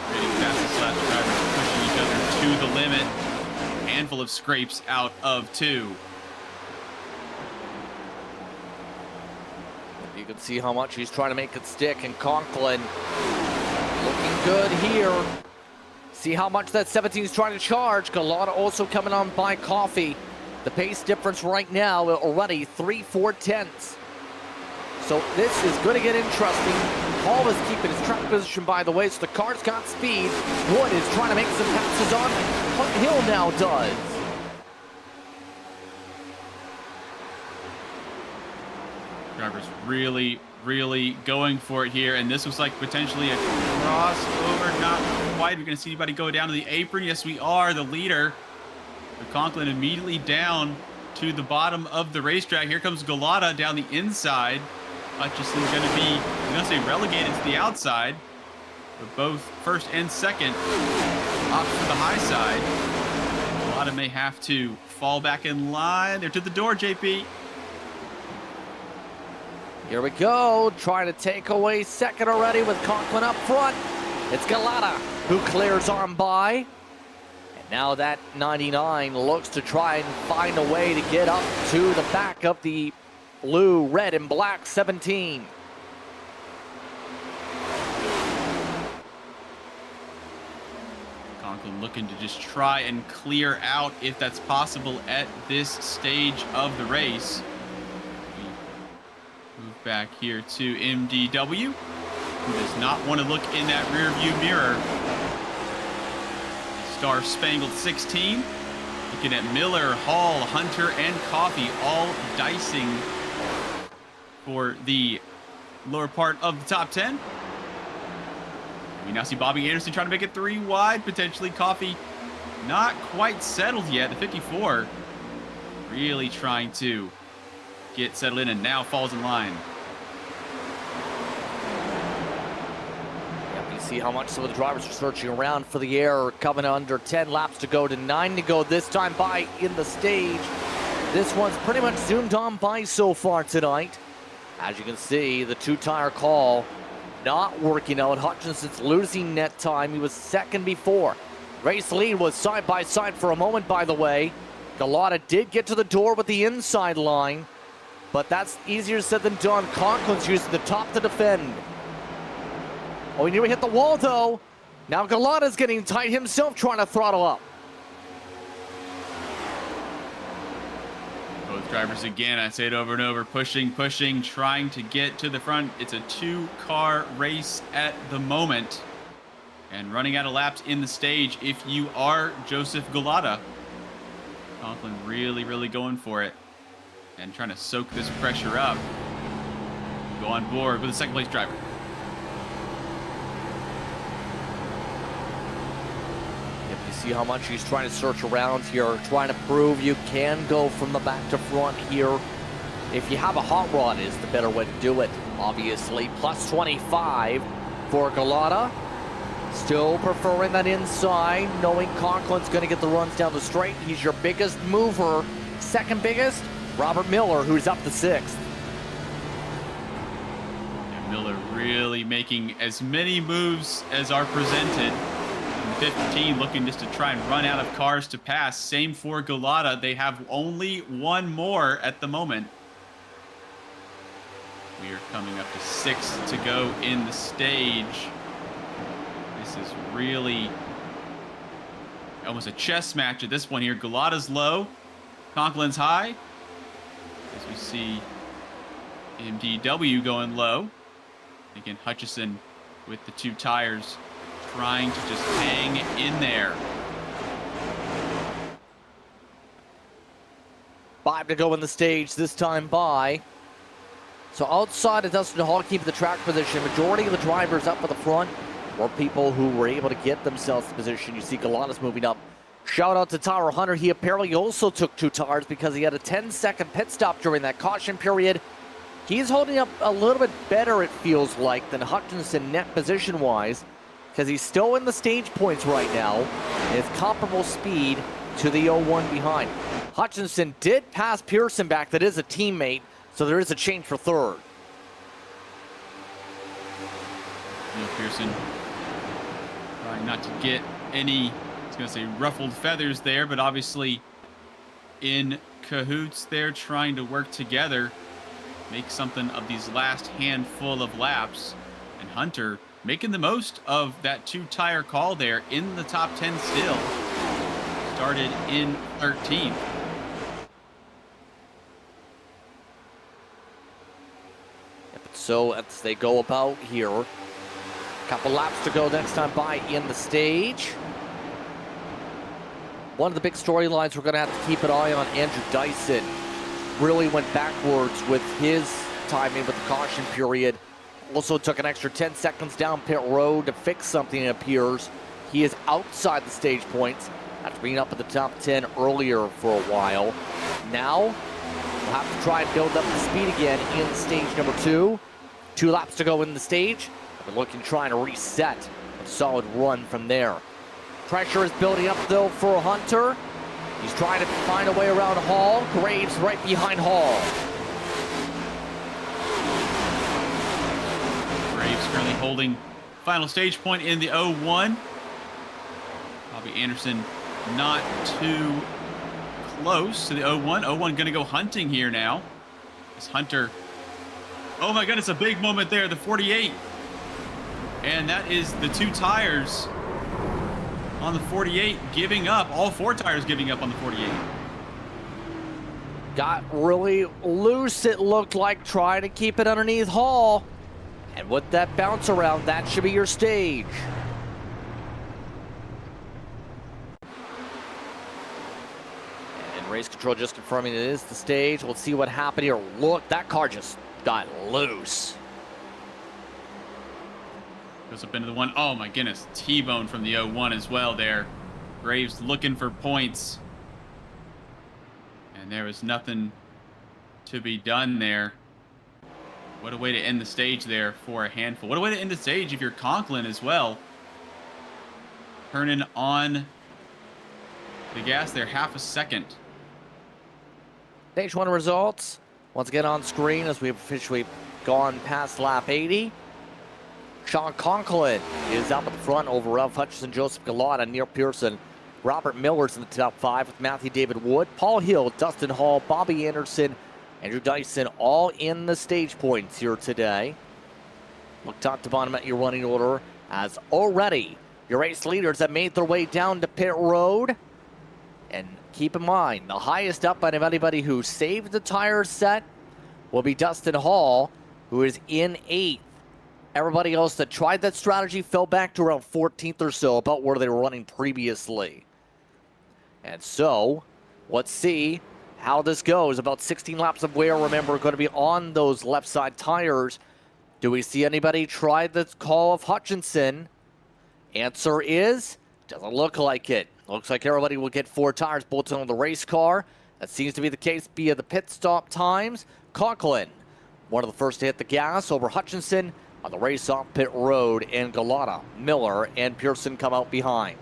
Creating fastest lap drivers pushing each other to the limit. Handful of scrapes out of 2. You can see how much he's trying to make it stick, and Conklin looking good here. See how much that 17 is trying to charge. Galata also coming on by Coffee. The pace difference right now already 3/4. So this is going to get interesting. Paul is keeping his track position, by the way, so the car's got speed. Wood is trying to make some passes on. Hill now does. Drivers really going for it here, and this was like potentially a crossover. Not quite. We're going to see anybody go down to the apron. Yes, we are. The leader, Conklin, immediately down to the bottom of the racetrack. Here comes Galata down the inside. Hutchinson's going to be, I'm going to say, relegated to the outside. But both first and second opt for the high side. Galata may have to fall back in line. They're to the door, JP. Here we go, trying to take away second already with Conklin up front. It's Galata who clears on by. And now that 99 looks to try and find a way to get up to the back of the blue, red, and black 17. Conklin looking to just try and clear out if that's possible at this stage of the race. We move back here to MDW, who does not want to look in that rear view mirror. Star Spangled 16. Looking at Miller, Hall, Hunter, and Coffee all dicing for the lower part of the top 10. We now see Bobby Anderson trying to make it 3 wide, potentially. Coffee not quite settled yet. The 54 really trying to get settled in and now falls in line. Yep, you see how much some of the drivers are searching around for the air. Coming under 10 laps to go to 9 to go this time by in the stage. This one's pretty much zoomed on by so far tonight. As you can see, the 2-tire call not working out. Hutchinson's losing net time. He was second before. Race lead was side by side for a moment, by the way. Galata did get to the door with the inside line, but that's easier said than done. Conklin's using the top to defend. Oh, he nearly hit the wall, though. Now Galata's getting tight himself, trying to throttle up. Both drivers again, I say it over and over, pushing, trying to get to the front. It's a 2-car race at the moment. And running out of laps in the stage if you are Joseph Galata. Conklin really going for it. And trying to soak this pressure up. Go on board with the second place driver. See how much he's trying to search around here, trying to prove you can go from the back to front here. If you have a hot rod, is the better way to do it, obviously. Plus 25 for Galata. Still preferring that inside, knowing Conklin's going to get the runs down the straight. He's your biggest mover, Second biggest, Robert Miller, who's up to 6th. And Miller really making as many moves as are presented. 15 looking just to try and run out of cars to pass. Same for Galata. They have only one more at the moment. We are coming up to 6 to go in the stage. This is really almost a chess match at this point here. Galata's low, Conklin's high. As we see MDW going low. Again, Hutchison with the 2 tires trying to just hang in there. 5 to go in the stage, this time by. So outside of Dustin Hall keeping the track position, majority of the drivers up at the front were people who were able to get themselves to position. You see Galata's moving up. Shout out to Tyler Hunter. He apparently also took 2 tires because he had a 10-second pit stop during that caution period. He's holding up a little bit better, it feels like, than Hutchinson net position-wise, because he's still in the stage points right now. It's comparable speed to the 01 behind. Hutchinson did pass Pearson back. That is a teammate, so there is a change for 3rd. Neil Pearson trying not to get any, I was going to say ruffled feathers there, but obviously in cahoots there, trying to work together, make something of these last handful of laps. And Hunter making the most of that 2-tire call there in the top 10 still. Started in 13th. So as they go about here, a couple laps to go next time by in the stage. One of the big storylines we're going to have to keep an eye on, Andrew Dyson really went backwards with his timing with the caution period. Also took an extra 10 seconds down pit road to fix something, it appears. He is outside the stage points after being up at the top 10 earlier for a while. Now, we'll have to try and build up the speed again in stage number 2. 2 laps to go in the stage. We're looking to try and reset a solid run from there. Pressure is building up though for Hunter. He's trying to find a way around Hall. Graves right behind Hall. Graves currently holding final stage point in the 01. Bobby Anderson not too close to the 01. 01 going to go hunting here now. As Hunter, oh my goodness, a big moment there, the 48. And that is the 2 tires on the 48 giving up, all 4 tires giving up on the 48. Got really loose, it looked like, trying to keep it underneath Hall. And with that bounce around, that should be your stage. And race control just confirming it is the stage. We'll see what happened here. Look, that car just got loose. Goes up into the 1. Oh my goodness, T-bone from the 01 as well there. Graves looking for points. And there was nothing to be done there. What a way to end the stage there for a handful. What a way to end the stage if you're Conklin as well. Turning on the gas there, half a second. Stage 1 results, once again on screen as we've officially gone past lap 80. Sean Conklin is up at the front over Ralph Hutchison, Joseph Galata, Neil Pearson. Robert Miller's in the top 5 with Matthew David Wood, Paul Hill, Dustin Hall, Bobby Anderson, Andrew Dyson, all in the stage points here today. Look top to bottom at your running order as already your race leaders have made their way down to pit road. And keep in mind, the highest up out of anybody who saved the tire set will be Dustin Hall, who is in 8th. Everybody else that tried that strategy fell back to around 14th or so, about where they were running previously. And so, let's see how this goes. About 16 laps of wear, remember, going to be on those left side tires. Do we see anybody try the call of Hutchinson? Answer is, doesn't look like it. Looks like everybody will get 4 tires bolted on the race car. That seems to be the case via the pit stop times. Conklin, one of the first to hit the gas over Hutchinson on the race off pit road, and Galata, Miller, and Pearson come out behind.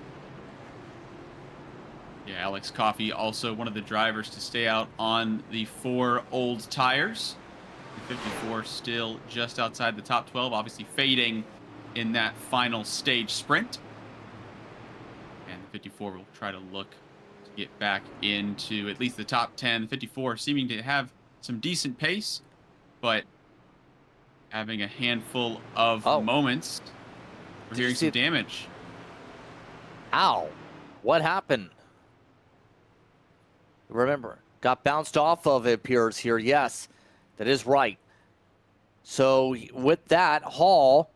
Yeah, Alex Coffey, also one of the drivers to stay out on the 4 old tires. The 54 still just outside the top 12, obviously fading in that final stage sprint. And the 54 will try to look to get back into at least the top 10. The 54 seeming to have some decent pace, but having a handful of moments. We're hearing some damage. Ow. What happened? Remember, got bounced off of, it appears here. Yes, that is right. So with that, Hall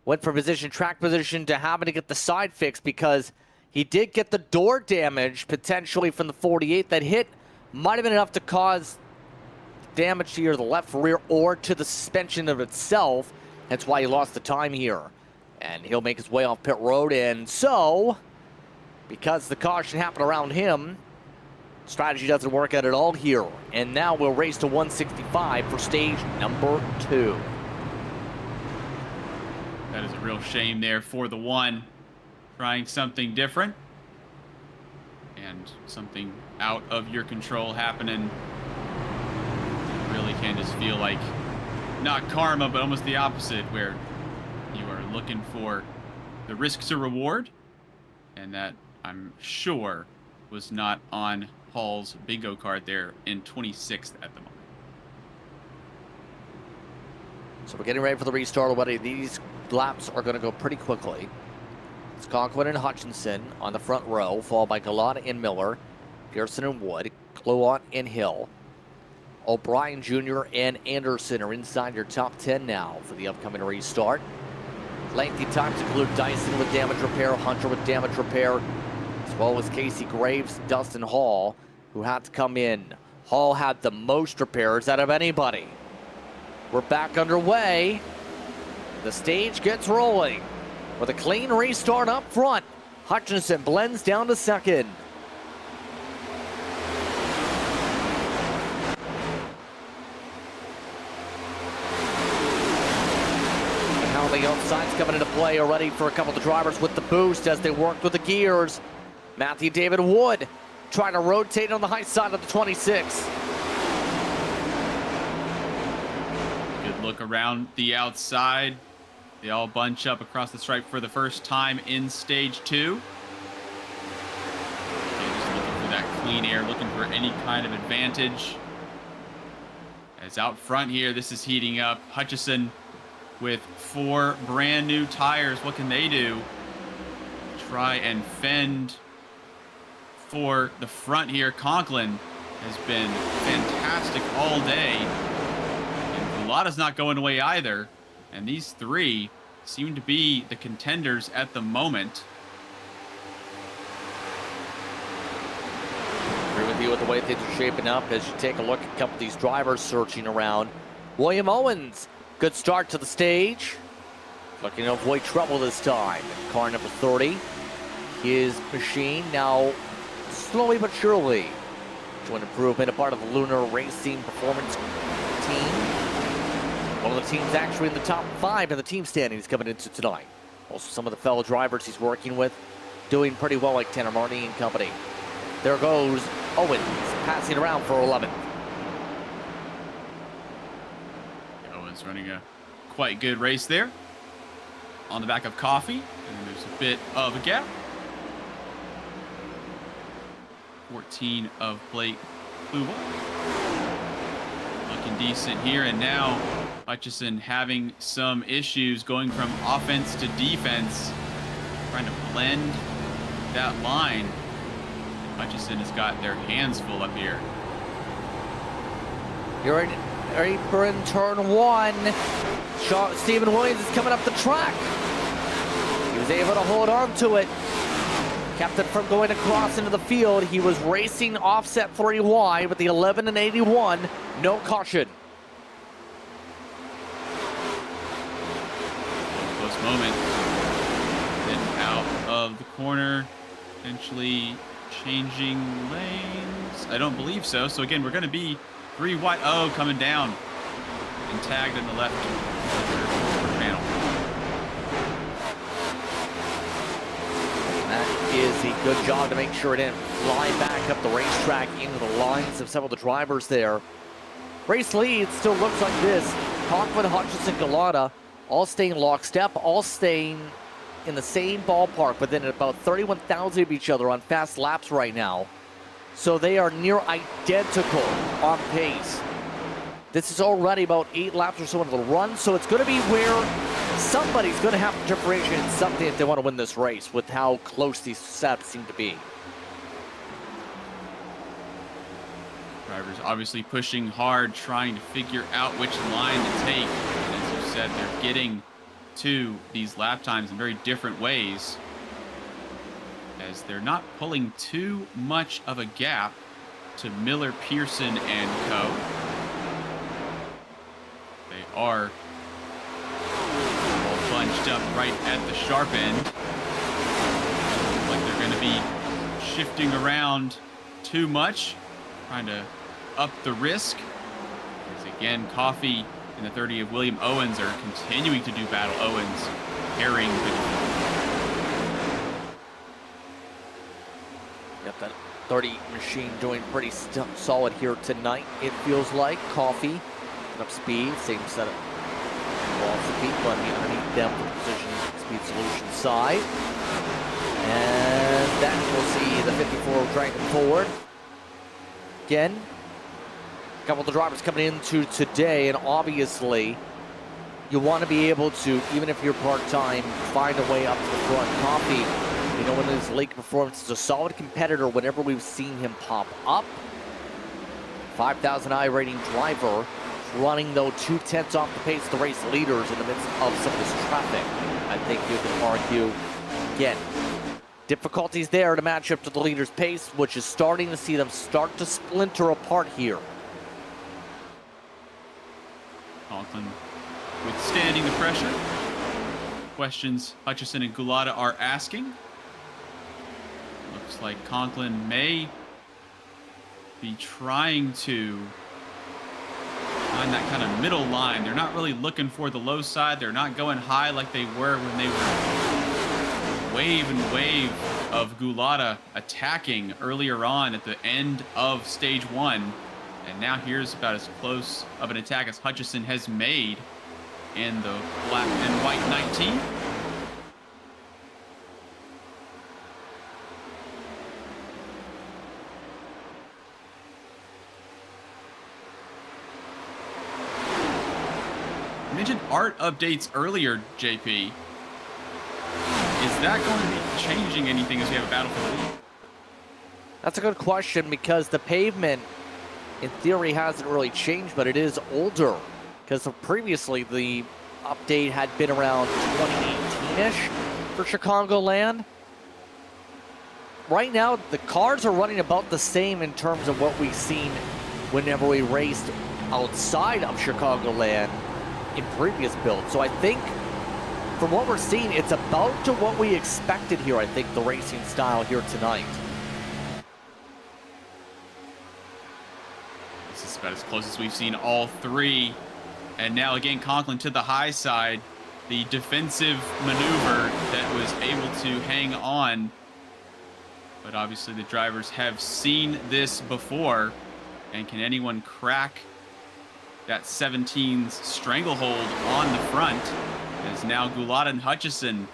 went from track position to having to get the side fixed because he did get the door damage potentially from the 48. That hit might have been enough to cause damage to either the left rear or to the suspension of itself. That's why he lost the time here. And he'll make his way off pit road. And so, because the caution happened around him, strategy doesn't work out at all here. And now we'll race to 165 for stage number 2. That is a real shame there for the 1. Trying something different. And something out of your control happening. You really can just feel like, not karma, but almost the opposite, where you are looking for the risk to reward. And that, I'm sure, was not on Hall's bingo card there in 26th at the moment. So we're getting ready for the restart already. These laps are going to go pretty quickly. It's Conklin and Hutchinson on the front row, followed by Galata and Miller, Pearson and Wood, Kluot and Hill. O'Brien Jr. and Anderson are inside your top 10 now for the upcoming restart. Lengthy times include Dyson with damage repair, Hunter with damage repair, as well as Casey Graves, Dustin Hall, who had to come in. Hall had the most repairs out of anybody. We're back underway. The stage gets rolling with a clean restart up front. Hutchinson blends down to second. And now the outside's coming into play already for a couple of the drivers with the boost as they worked with the gears. Matthew David Wood trying to rotate on the high side of the 26. Good look around the outside. They all bunch up across the stripe for the first time in stage 2. Just looking for that clean air, looking for any kind of advantage. As out front here, this is heating up. Hutchison with 4 brand new tires. What can they do? Try and fend for the front here. Conklin has been fantastic all day. And Galata's not going away either. And these 3 seem to be the contenders at the moment. Agree with you with the way things are shaping up as you take a look at a couple of these drivers searching around. William Owens, good start to the stage. Looking to avoid trouble this time. Car number 30. His machine now slowly but surely to an improvement, a part of the Lunar Racing Performance team. One of the teams actually in the top 5 in the team standings coming into tonight. Also some of the fellow drivers he's working with doing pretty well, like Tanner Marty and company. There goes Owens, passing around for 11th. Owens running a quite good race there. On the back of Coffey, and there's a bit of a gap. 14 of Blake Kluba. Looking decent here, and now Hutchison having some issues going from offense to defense, trying to blend that line. Hutchison has got their hands full up here. You're in apron turn 1. Stephen Williams is coming up the track. He was able to hold on to it. Kept it from going across into the field. He was racing offset 3 wide with the 11 and 81. No caution. Close moment. Then out of the corner, potentially changing lanes. I don't believe so. So again, we're going to be 3 wide. Oh, coming down and tagged in the left panel. That is a good job to make sure it didn't fly back up the racetrack into the lines of several of the drivers there. Race lead still looks like this. Conklin, Hutchison, Galata all staying lockstep, all staying in the same ballpark, but then at about 31,000 of each other on fast laps right now. So they are near identical on pace. This is already about 8 laps or so into the run, so it's going to be where somebody's going to have to differentiate something if they want to win this race with how close these setups seem to be. Drivers obviously pushing hard, trying to figure out which line to take. And as you said, they're getting to these lap times in very different ways, as they're not pulling too much of a gap to Miller, Pearson, and co. They are all bunched up right at the sharp end. Like they're going to be shifting around too much, trying to up the risk. As again, Coffee and the 30 of William Owens are continuing to do battle. Owens carrying the... Yep, that 30 machine doing pretty solid here tonight. It feels like Coffee up speed, same setup. Off the feet, but underneath them for the position speed solution side. And then we'll see the 54 dragging forward. Again, a couple of the drivers coming into today, and obviously you want to be able to, even if you're part-time, find a way up to the front. Coffee, you know, in his late performance, is a solid competitor whenever we've seen him pop up. 5,000 I rating driver, running though 2/10 off the pace of the race leaders in the midst of some of this traffic. I think you can argue, again, difficulties there to match up to the leader's pace, which is starting to see them start to splinter apart here. Conklin withstanding the pressure. Questions Hutchison and Gulata are asking. Looks like Conklin may be trying to find that kind of middle line. They're not really looking for the low side. They're not going high like they were when they were wave and wave of Gulata attacking earlier on at the end of stage 1. And now here's about as close of an attack as Hutchison has made in the black and white 19. You mentioned art updates earlier, JP. Is that going to be changing anything as we have a battle for the lead? That's a good question, because the pavement, in theory, hasn't really changed, but it is older. Because previously, the update had been around 2018-ish for Chicagoland. Right now, the cars are running about the same in terms of what we've seen whenever we raced outside of Chicagoland in previous builds. So I think, from what we're seeing, it's about to what we expected here, I think, the racing style here tonight. This is about as close as we've seen all three. And now again, Conklin to the high side. The defensive maneuver that was able to hang on. But obviously the drivers have seen this before. And can anyone crack that 17's stranglehold on the front? As now Gulata and Hutchison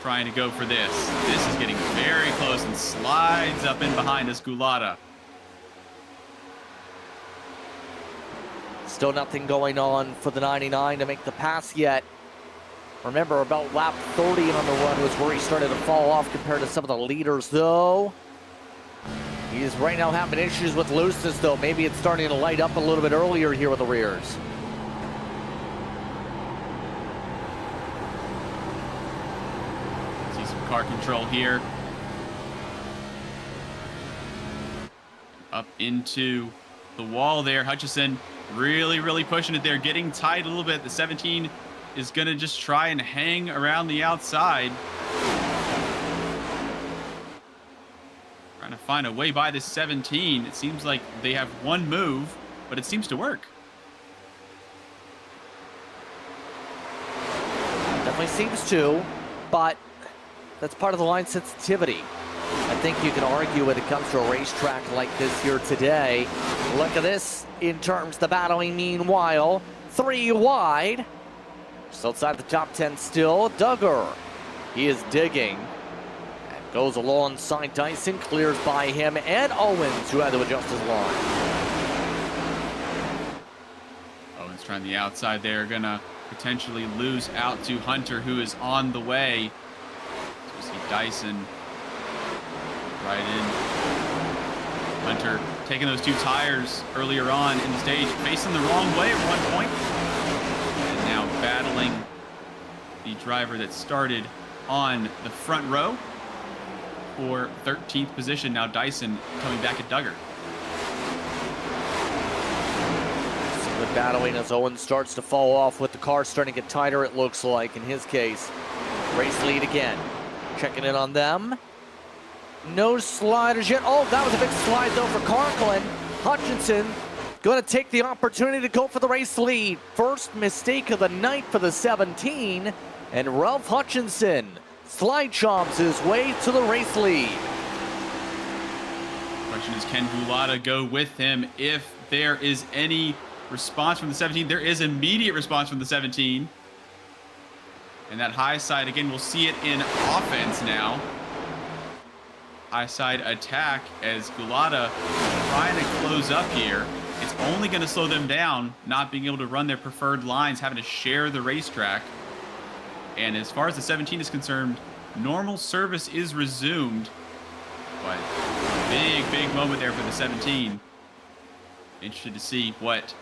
trying to go for this. This is getting very close and slides up in behind us, Gulata. Still nothing going on for the 99 to make the pass yet. Remember, about lap 30 on the run was where he started to fall off compared to some of the leaders, though. He's right now having issues with looseness, though. Maybe it's starting to light up a little bit earlier here with the rears. See some car control here. Up into the wall there. Hutchison really pushing it there, getting tight a little bit. The 17 is going to just try and hang around the outside. Trying to find a way by this 17. It seems like they have one move, but it seems to work. Definitely seems to, but that's part of the line sensitivity. I think you can argue when it comes to a racetrack like this here today. Look at this in terms of the battling. Meanwhile, 3 wide. Just outside the top 10 still. Duggar, he is digging. And goes alongside Dyson, clears by him and Owens, who had to adjust his line. Owens trying the outside there, gonna potentially lose out to Hunter, who is on the way. So we see Dyson right in. Hunter taking those 2 tires earlier on in the stage, facing the wrong way at one point. And now battling the driver that started on the front row for 13th position. Now Dyson coming back at Duggar. Some good battling as Owens starts to fall off with the car starting to get tighter, it looks like, in his case. Race lead again. Checking in on them. No sliders yet. Oh, that was a big slide though for Conklin. Hutchinson going to take the opportunity to go for the race lead. First mistake of the night for the 17. And Ralph Hutchinson slide chomps his way to the race lead. Question is, can Gulata go with him if there is any response from the 17? There is immediate response from the 17. And that high side, again, we'll see it in offense now. High side attack as Gulata trying to close up here. It's only going to slow them down, not being able to run their preferred lines, having to share the racetrack. And as far as the 17 is concerned, normal service is resumed. But big moment there for the 17. Interested to see what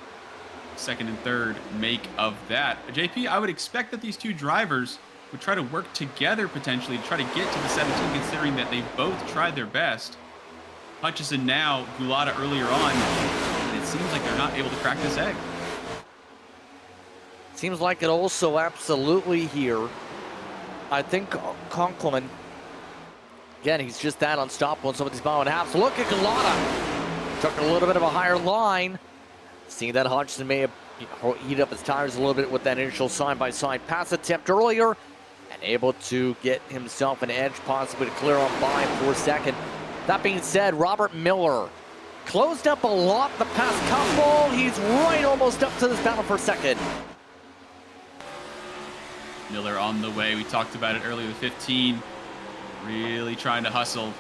second and third make of that. JP, I would expect that these 2 drivers would try to work together potentially to try to get to the 17, considering that they both tried their best. Hutchison now, Gulata earlier on, and it seems like they're not able to crack this egg. Seems like it also absolutely here. I think Conklin, again, he's just that unstoppable in some of these mile and a halves. Look at Gulata. Took a little bit of a higher line. Seeing that Hutchinson may have heated up his tires a little bit with that initial side-by-side pass attempt earlier. And able to get himself an edge, possibly to clear on by for second. That being said, Robert Miller closed up a lot the past couple. He's right almost up to this battle for second. Miller on the way. We talked about it earlier with 15. Really trying to hustle.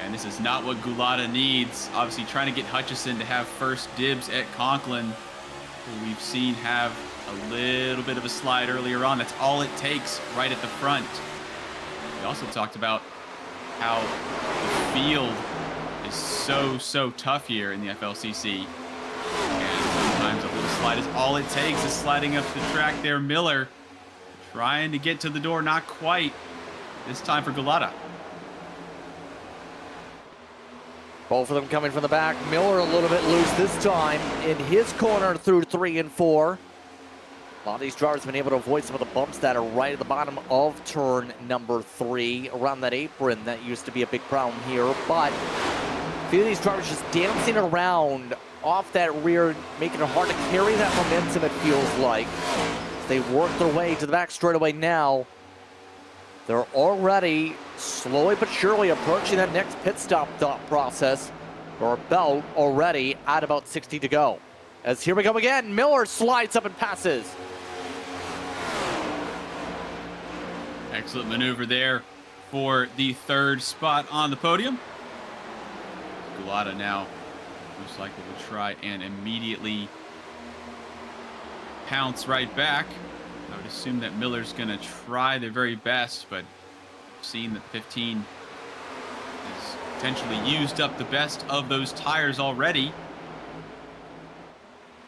And this is not what Gulata needs. Obviously trying to get Hutchison to have first dibs at Conklin, who we've seen have a little bit of a slide earlier on. That's all it takes right at the front. We also talked about how the field is so tough here in the FLCC. And sometimes a little slide is all it takes. Is sliding up the track there. Miller trying to get to the door, not quite. This time for Gulata. Both of them coming from the back. Miller a little bit loose this time in his corner through 3 and 4. A lot of these drivers have been able to avoid some of the bumps that are right at the bottom of turn number 3 around that apron. That used to be a big problem here, but a few of these drivers just dancing around off that rear, making it hard to carry that momentum, it feels like. As they work their way to the back straightaway now. They're already slowly but surely approaching that next pit stop thought process. Or about already at about 60 to go. As here we go again, Miller slides up and passes. Excellent maneuver there for the 3rd spot on the podium. Gulata now most likely will try and immediately pounce right back. I would assume that Miller's going to try their very best, but seeing that 15 has potentially used up the best of those tires already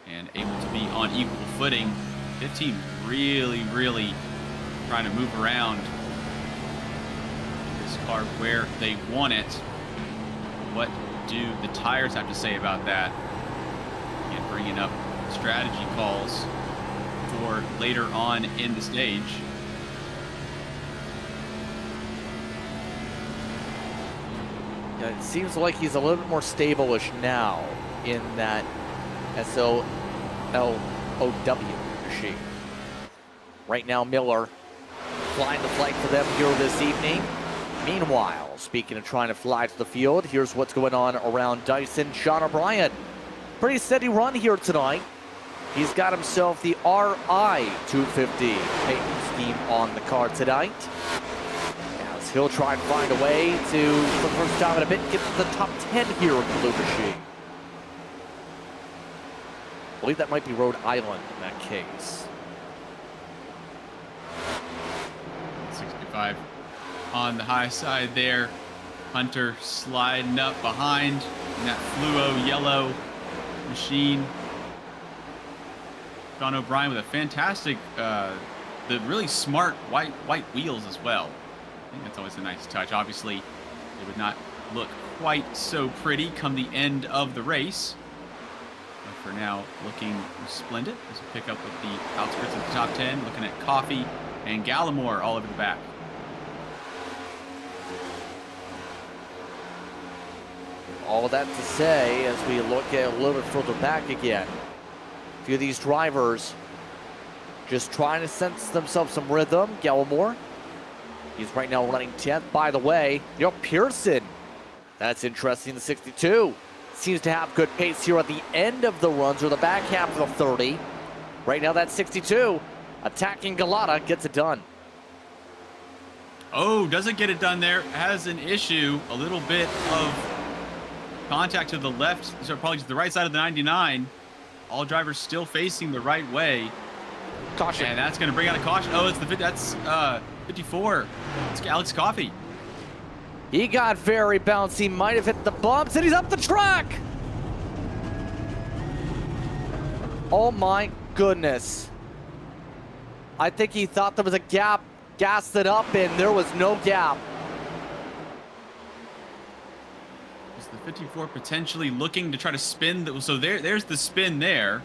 and able to be on equal footing. 15 really trying to move around this car where they want it. What do the tires have to say about that? And bringing up strategy calls for later on in the stage. Yeah, it seems like he's a little bit more stable-ish now in that SOLOW machine. Right now, Miller flying the flag for them here this evening. Meanwhile, speaking of trying to fly to the field, here's what's going on around Dyson. Sean O'Brien, pretty steady run here tonight. He's got himself the RI 250 paint scheme on the car tonight. As he'll try and find a way to, for the first time in a bit, get to the top 10 here in the blue machine. I believe that might be Rhode Island in that case. 65 on the high side there. Hunter sliding up behind in that fluo yellow machine. Sean O'Brien with a fantastic, the really smart white wheels as well. I think that's always a nice touch. Obviously, it would not look quite so pretty come the end of the race. But for now, looking splendid as we pick up with the outskirts of the top 10, looking at Coffey and Gallimore all over the back. All of that to say as we look at a little bit further back again. A few of these drivers just trying to sense themselves some rhythm. Gallimore, he's right now running 10th. By the way, Pearson, that's interesting. The 62 seems to have good pace here at the end of the runs or the back half of the 30. Right now, that 62 attacking Galata gets it done. Oh, doesn't get it done there. Has an issue. A little bit of contact to the left, so probably to the right side of the 99. All drivers still facing the right way. Caution. And that's going to bring out a caution. Oh, it's that's 54. It's Alex Coffey. He got very bouncy, might have hit the bumps, and he's up the track. Oh my goodness. I think he thought there was a gap, gassed it up, and there was no gap. Is the 54 potentially looking to try to spin? So there's the spin there.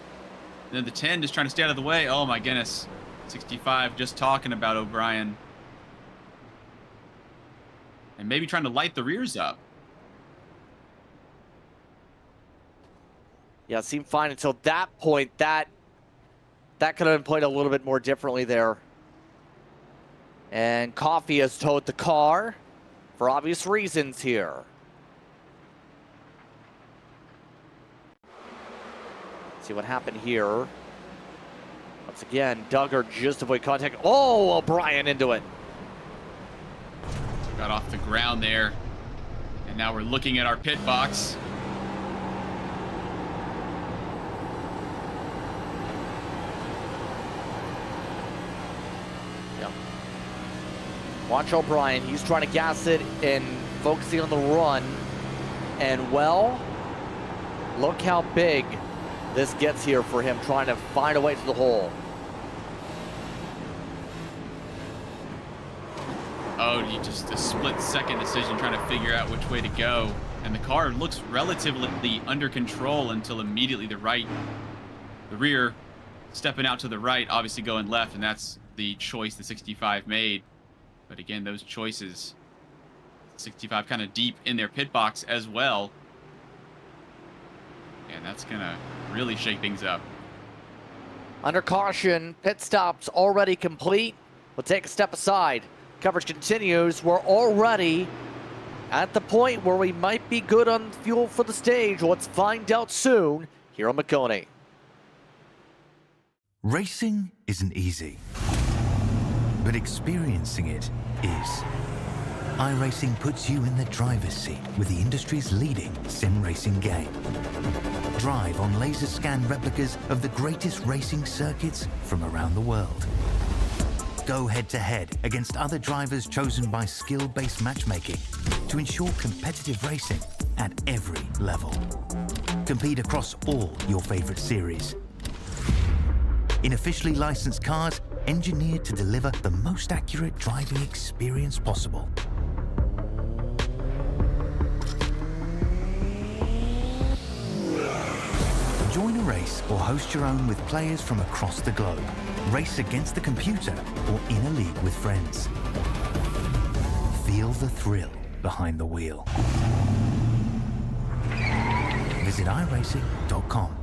And then the 10 just trying to stay out of the way. Oh my goodness. 65 just talking about O'Brien. And maybe trying to light the rears up. Yeah, it seemed fine until that point. That could have been played a little bit more differently there. And Coffey has towed the car for obvious reasons here. See what happened here. Once again, Duggar just avoid contact. Oh, O'Brien into it. Got off the ground there. And now we're looking at our pit box. Yeah. Watch O'Brien. He's trying to gas it and focusing on the run. And well, look how big this gets here for him, trying to find a way to the hole. Oh, he just a split-second decision trying to figure out which way to go. And the car looks relatively under control until immediately the rear stepping out to the right, obviously going left, and that's the choice the 65 made. But again, those choices, 65 kind of deep in their pit box as well. And that's going to really shake things up. Under caution, pit stops already complete. We'll take a step aside. Coverage continues. We're already at the point where we might be good on fuel for the stage. Let's find out soon here on Maconi. Racing isn't easy, but experiencing it is. iRacing puts you in the driver's seat with the industry's leading sim racing game. Drive on laser scan replicas of the greatest racing circuits from around the world. Go head-to-head against other drivers chosen by skill-based matchmaking to ensure competitive racing at every level. Compete across all your favorite series. In officially licensed cars, engineered to deliver the most accurate driving experience possible. Join a race or host your own with players from across the globe. Race against the computer or in a league with friends. Feel the thrill behind the wheel. Visit iRacing.com.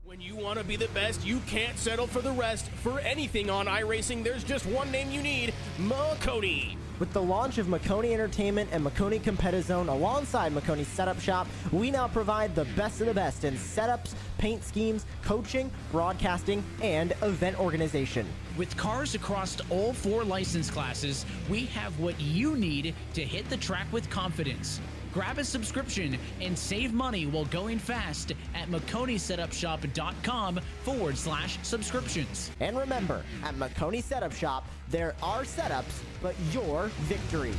When you want to be the best, you can't settle for the rest. For anything on iRacing, there's just one name you need, Maconi. With the launch of Maconi Entertainment and Maconi Competizone alongside Maconi Setup Shop, we now provide the best of the best in setups, paint schemes, coaching, broadcasting, and event organization. With cars across all 4 license classes, we have what you need to hit the track with confidence. Grab a subscription and save money while going fast at MaconiSetupShop.com/subscriptions. And remember, at Maconi Setup Shop, there are setups, but your victories.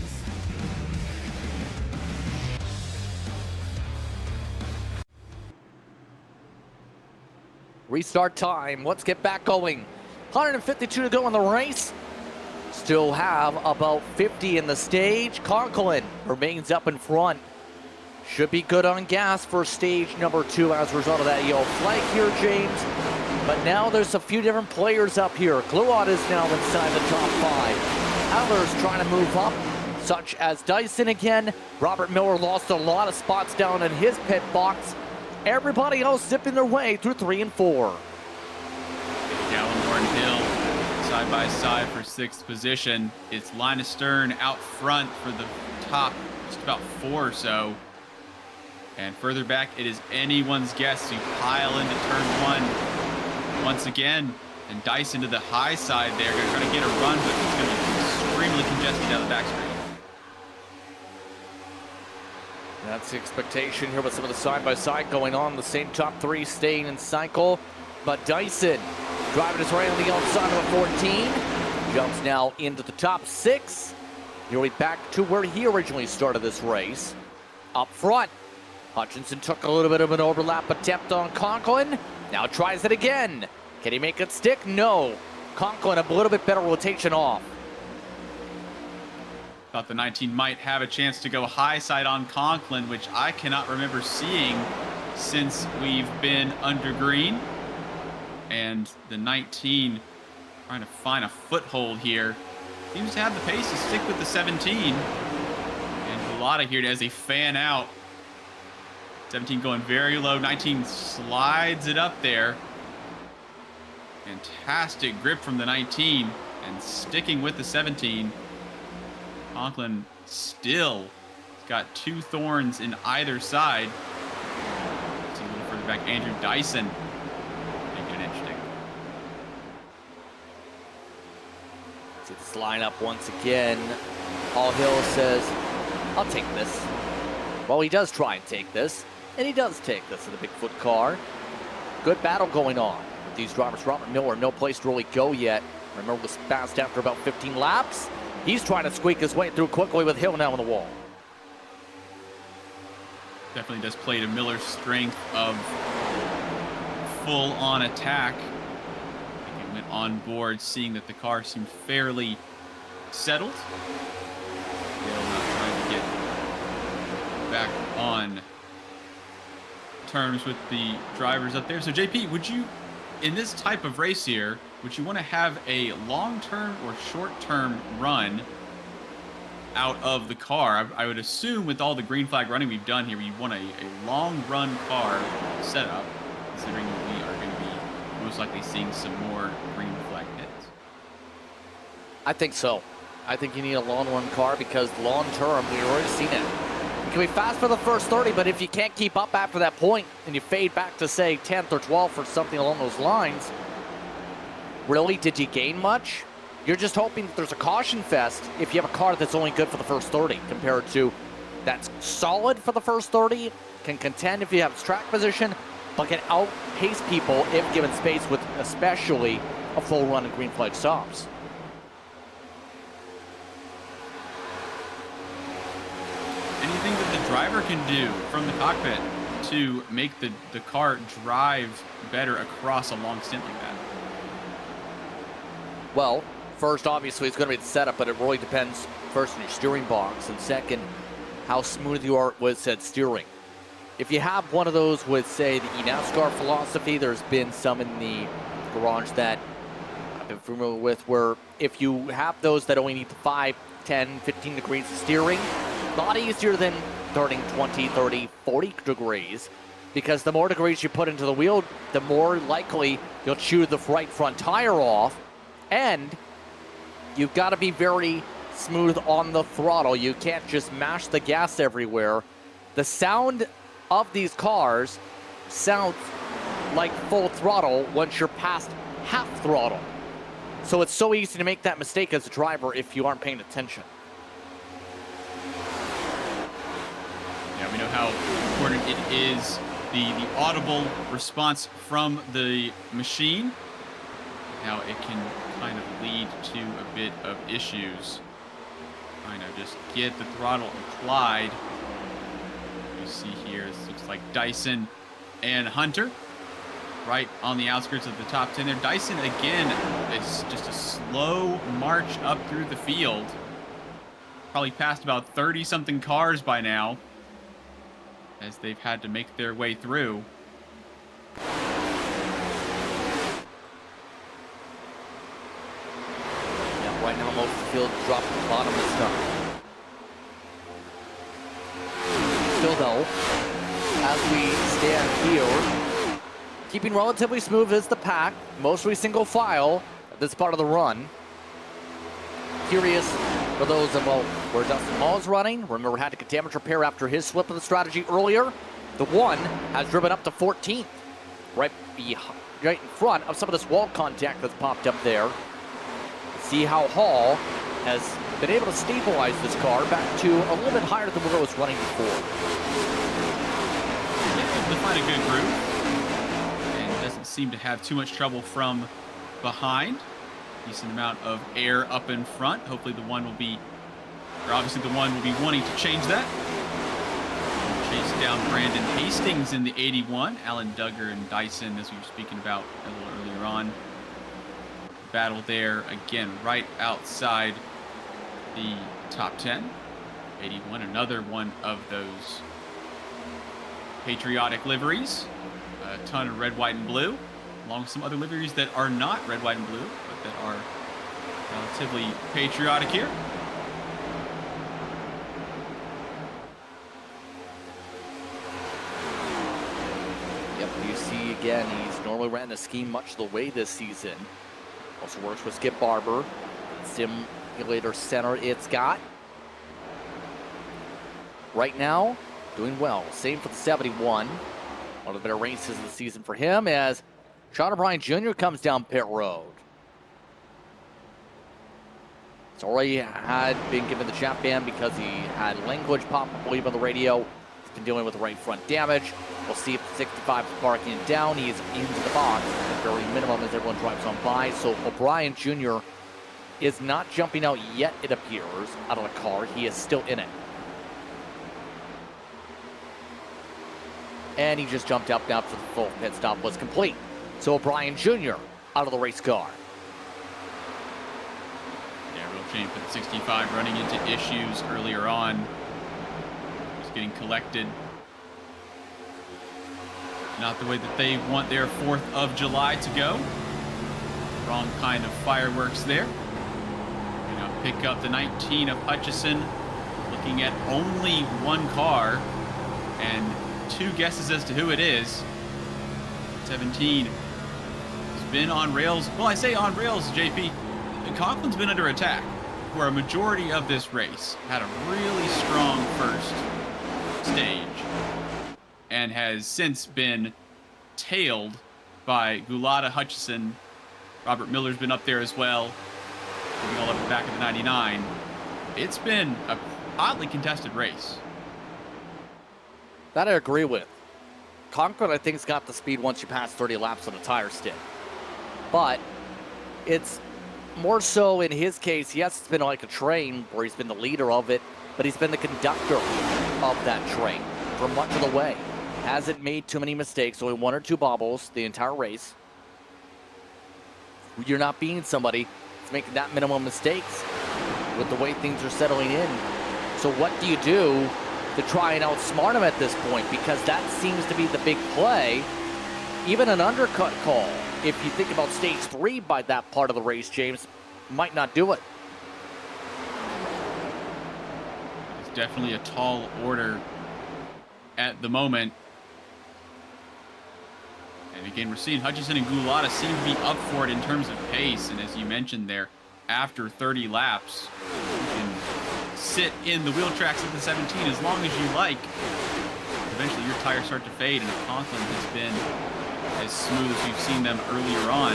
Restart time. Let's get back going. 152 to go in the race. Still have about 50 in the stage. Conklin remains up in front. Should be good on gas for stage number 2 as a result of that yellow flag here, James. But now there's a few different players up here. Gluot is now inside the top 5. Others trying to move up, such as Dyson again. Robert Miller lost a lot of spots down in his pit box. Everybody else zipping their way through 3 and 4. Gallimore and Hill side by side for 6th position. It's Linus Stern out front for the top just about 4 or so. And further back, it is anyone's guess to pile into turn 1 once again. And Dyson to the high side there, going to try to get a run, but it's going to be extremely congested down the backstreet. That's the expectation here with some of the side-by-side going on. The same top 3 staying in cycle. But Dyson driving his way on the outside of a 14. Jumps now into the top 6. Nearly back to where he originally started this race. Up front, Hutchinson took a little bit of an overlap attempt on Conklin. Now tries it again. Can he make it stick? No. Conklin a little bit better rotation off. Thought the 19 might have a chance to go high side on Conklin, which I cannot remember seeing since we've been under green. And the 19 trying to find a foothold here. Seems to have the pace to stick with the 17. And Gulata here as they fan out. 17 going very low. 19 slides it up there. Fantastic grip from the 19 and sticking with the 17. Conklin still got 2 thorns in either side. See a little further back, Andrew Dyson making it interesting. See this lineup once again. All Hill says, I'll take this. Well, he does try and take this, and he does take this in the Bigfoot car. Good battle going on with these drivers. Robert Miller, no place to really go yet. Remember, was fast after about 15 laps. He's trying to squeak his way through quickly with Hill now on the wall. Definitely does play to Miller's strength of full-on attack. I think he went on board, seeing that the car seemed fairly settled. Hill not trying to get back on terms with the drivers up there. So JP, would you, in this type of race here, would you want to have a long-term or short-term run out of the car? I would assume with all the green flag running we've done here, you want a long-run car setup, considering we are going to be most likely seeing some more green flag hits. I think so. I think you need a long-run car because long-term, we've already seen it. You can be fast for the first 30, but if you can't keep up after that point and you fade back to, say, 10th or 12th or something along those lines, really, did you gain much? You're just hoping that there's a caution fest if you have a car that's only good for the first 30 compared to that's solid for the first 30, can contend if you have track position, but can outpace people if given space with especially a full run of green flag stops. Anything that the driver can do from the cockpit to make the car drive better across a long stint like that? Well, first, obviously, it's going to be the setup, but it really depends, first, on your steering box, and second, how smooth you are with said steering. If you have one of those with, say, the NASCAR philosophy, there's been some in the garage that I've been familiar with, where if you have those that only need the 5, 10, 15 degrees of steering, a lot easier than 30, 20, 30, 40 degrees. because the more degrees you put into the wheel, the more likely you'll chew the right front tire off, and you've got to be very smooth on the throttle. You can't just mash the gas everywhere. The sound of these cars sounds like full throttle once you're past half throttle. So it's so easy to make that mistake as a driver if you aren't paying attention. Yeah, we know how important it is, the audible response from the machine. How it can kind of lead to a bit of issues. Trying to just get the throttle applied. You see here, it looks like Dyson and Hunter right on the outskirts of the top 10 there. Dyson, again, is just a slow march up through the field. Probably passed about 30-something cars by now as they've had to make their way through. Yeah, right now most of the field dropped to the bottom this time. Still though, as we stand here, keeping relatively smooth is the pack, mostly single file at this part of the run. Curious for those of where Dustin Hall is running. Remember, had to get damage repair after his slip of the strategy earlier. The one has driven up to 14th, right in front of some of this wall contact that's popped up there. See how Hall has been able to stabilize this car back to a little bit higher than where it was running before. Able to find a good groove, and doesn't seem to have too much trouble from behind. Decent amount of air up in front. Hopefully the one will be, or obviously the one will be wanting to change that. Chase down Brandon Hastings in the 81. Alan Duggar and Dyson, as we were speaking about a little earlier on. Battle there again, right outside the top 10. 81, another one of those patriotic liveries. A ton of red, white, and blue, along with some other liveries that are not red, white, and blue, but that are relatively patriotic here. Yep, you see again, he's normally ran the scheme much the way this season. Also works with Skip Barber. Simulator center it's got. Right now, doing well. Same for the 71. One of the better races of the season for him as Sean O'Brien Jr. comes down pit road. It's already had been given the chat ban because he had language pop, I believe, on the radio. He's been dealing with right front damage. We'll see if the 65 is barking it down. He is into the box at the very minimum as everyone drives on by. So O'Brien Jr. is not jumping out yet, it appears, out of the car. He is still in it. And he just jumped up now after the full pit stop was complete. So O'Brien Jr. out of the race car. Yeah, real shame for the 65 running into issues earlier on. Just getting collected. Not the way that they want their 4th of July to go. Wrong kind of fireworks there. You know, pick up the 19 of Hutchison. Looking at only one car and 2 guesses as to who it is. 17 has been on rails. Well, I say on rails, JP. Conklin's been under attack for a majority of this race. Had a really strong first stage and has since been tailed by Gulata, Hutchison. Robert Miller's been up there as well, moving all up the back of the 99. It's been a oddly contested race. That I agree with. Conklin, I think, has got the speed once you pass 30 laps on a tire stick. But it's more so in his case, yes, it's been like a train where he's been the leader of it, but he's been the conductor of that train for much of the way. Hasn't made too many mistakes, only 1 or 2 bobbles the entire race. You're not being somebody that's making that minimum mistakes with the way things are settling in. So what do you do to try and outsmart him at this point? Because that seems to be the big play. Even an undercut call, if you think about stage 3 by that part of the race, James, might not do it. It's definitely a tall order at the moment. Again, we're seeing Hutchison and Gulata seem to be up for it in terms of pace. And as you mentioned there, after 30 laps, you can sit in the wheel tracks at the 17 as long as you like. Eventually, your tires start to fade, and if Conklin has been as smooth as we've seen them earlier on,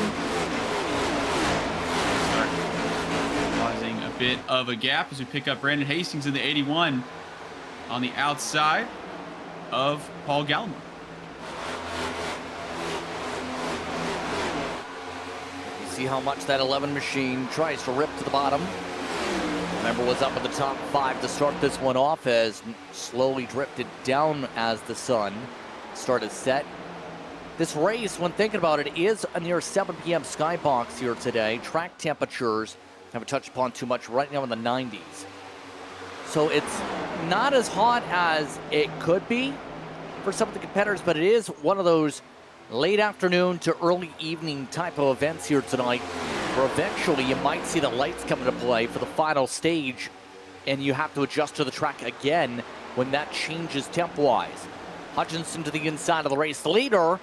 start causing a bit of a gap as we pick up Brandon Hastings in the 81 on the outside of Paul Gallimore. See how much that 11 machine tries to rip to the bottom. Remember, was up in the top 5 to start this one off, as slowly drifted down as the sun started set. This race, when thinking about it, is a near 7 p.m. skybox here today. Track temperatures haven't touched upon too much, right now in the 90s. So it's not as hot as it could be for some of the competitors, but it is one of those late afternoon to early evening type of events here tonight, where eventually you might see the lights come into play for the final stage, and you have to adjust to the track again when that changes temp-wise. Hutchinson to the inside of the race leader,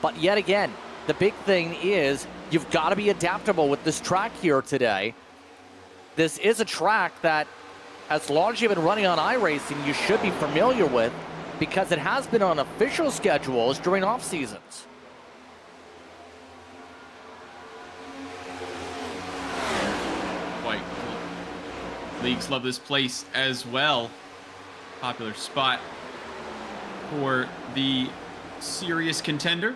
but yet again, the big thing is you've got to be adaptable with this track here today. This is a track that, as long as you've been running on iRacing, you should be familiar with, because it has been on official schedules during off seasons. Quite cool. Leagues love this place as well. Popular spot for the serious contender,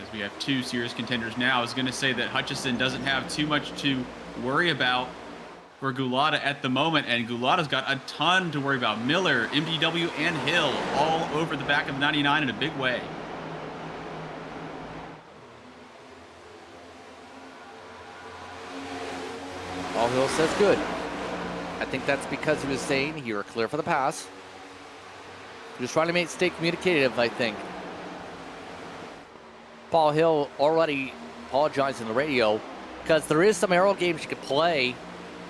as we have 2 serious contenders now. I was going to say that Hutchison doesn't have too much to worry about for Gulata at the moment, and Gulata's got a ton to worry about. Miller, MDW, and Hill all over the back of the 99 in a big way. All Hill says good. I think that's because he was saying you're clear for the pass. He was trying to stay communicative, I think. Paul Hill already apologized on the radio, because there is some aero games you can play.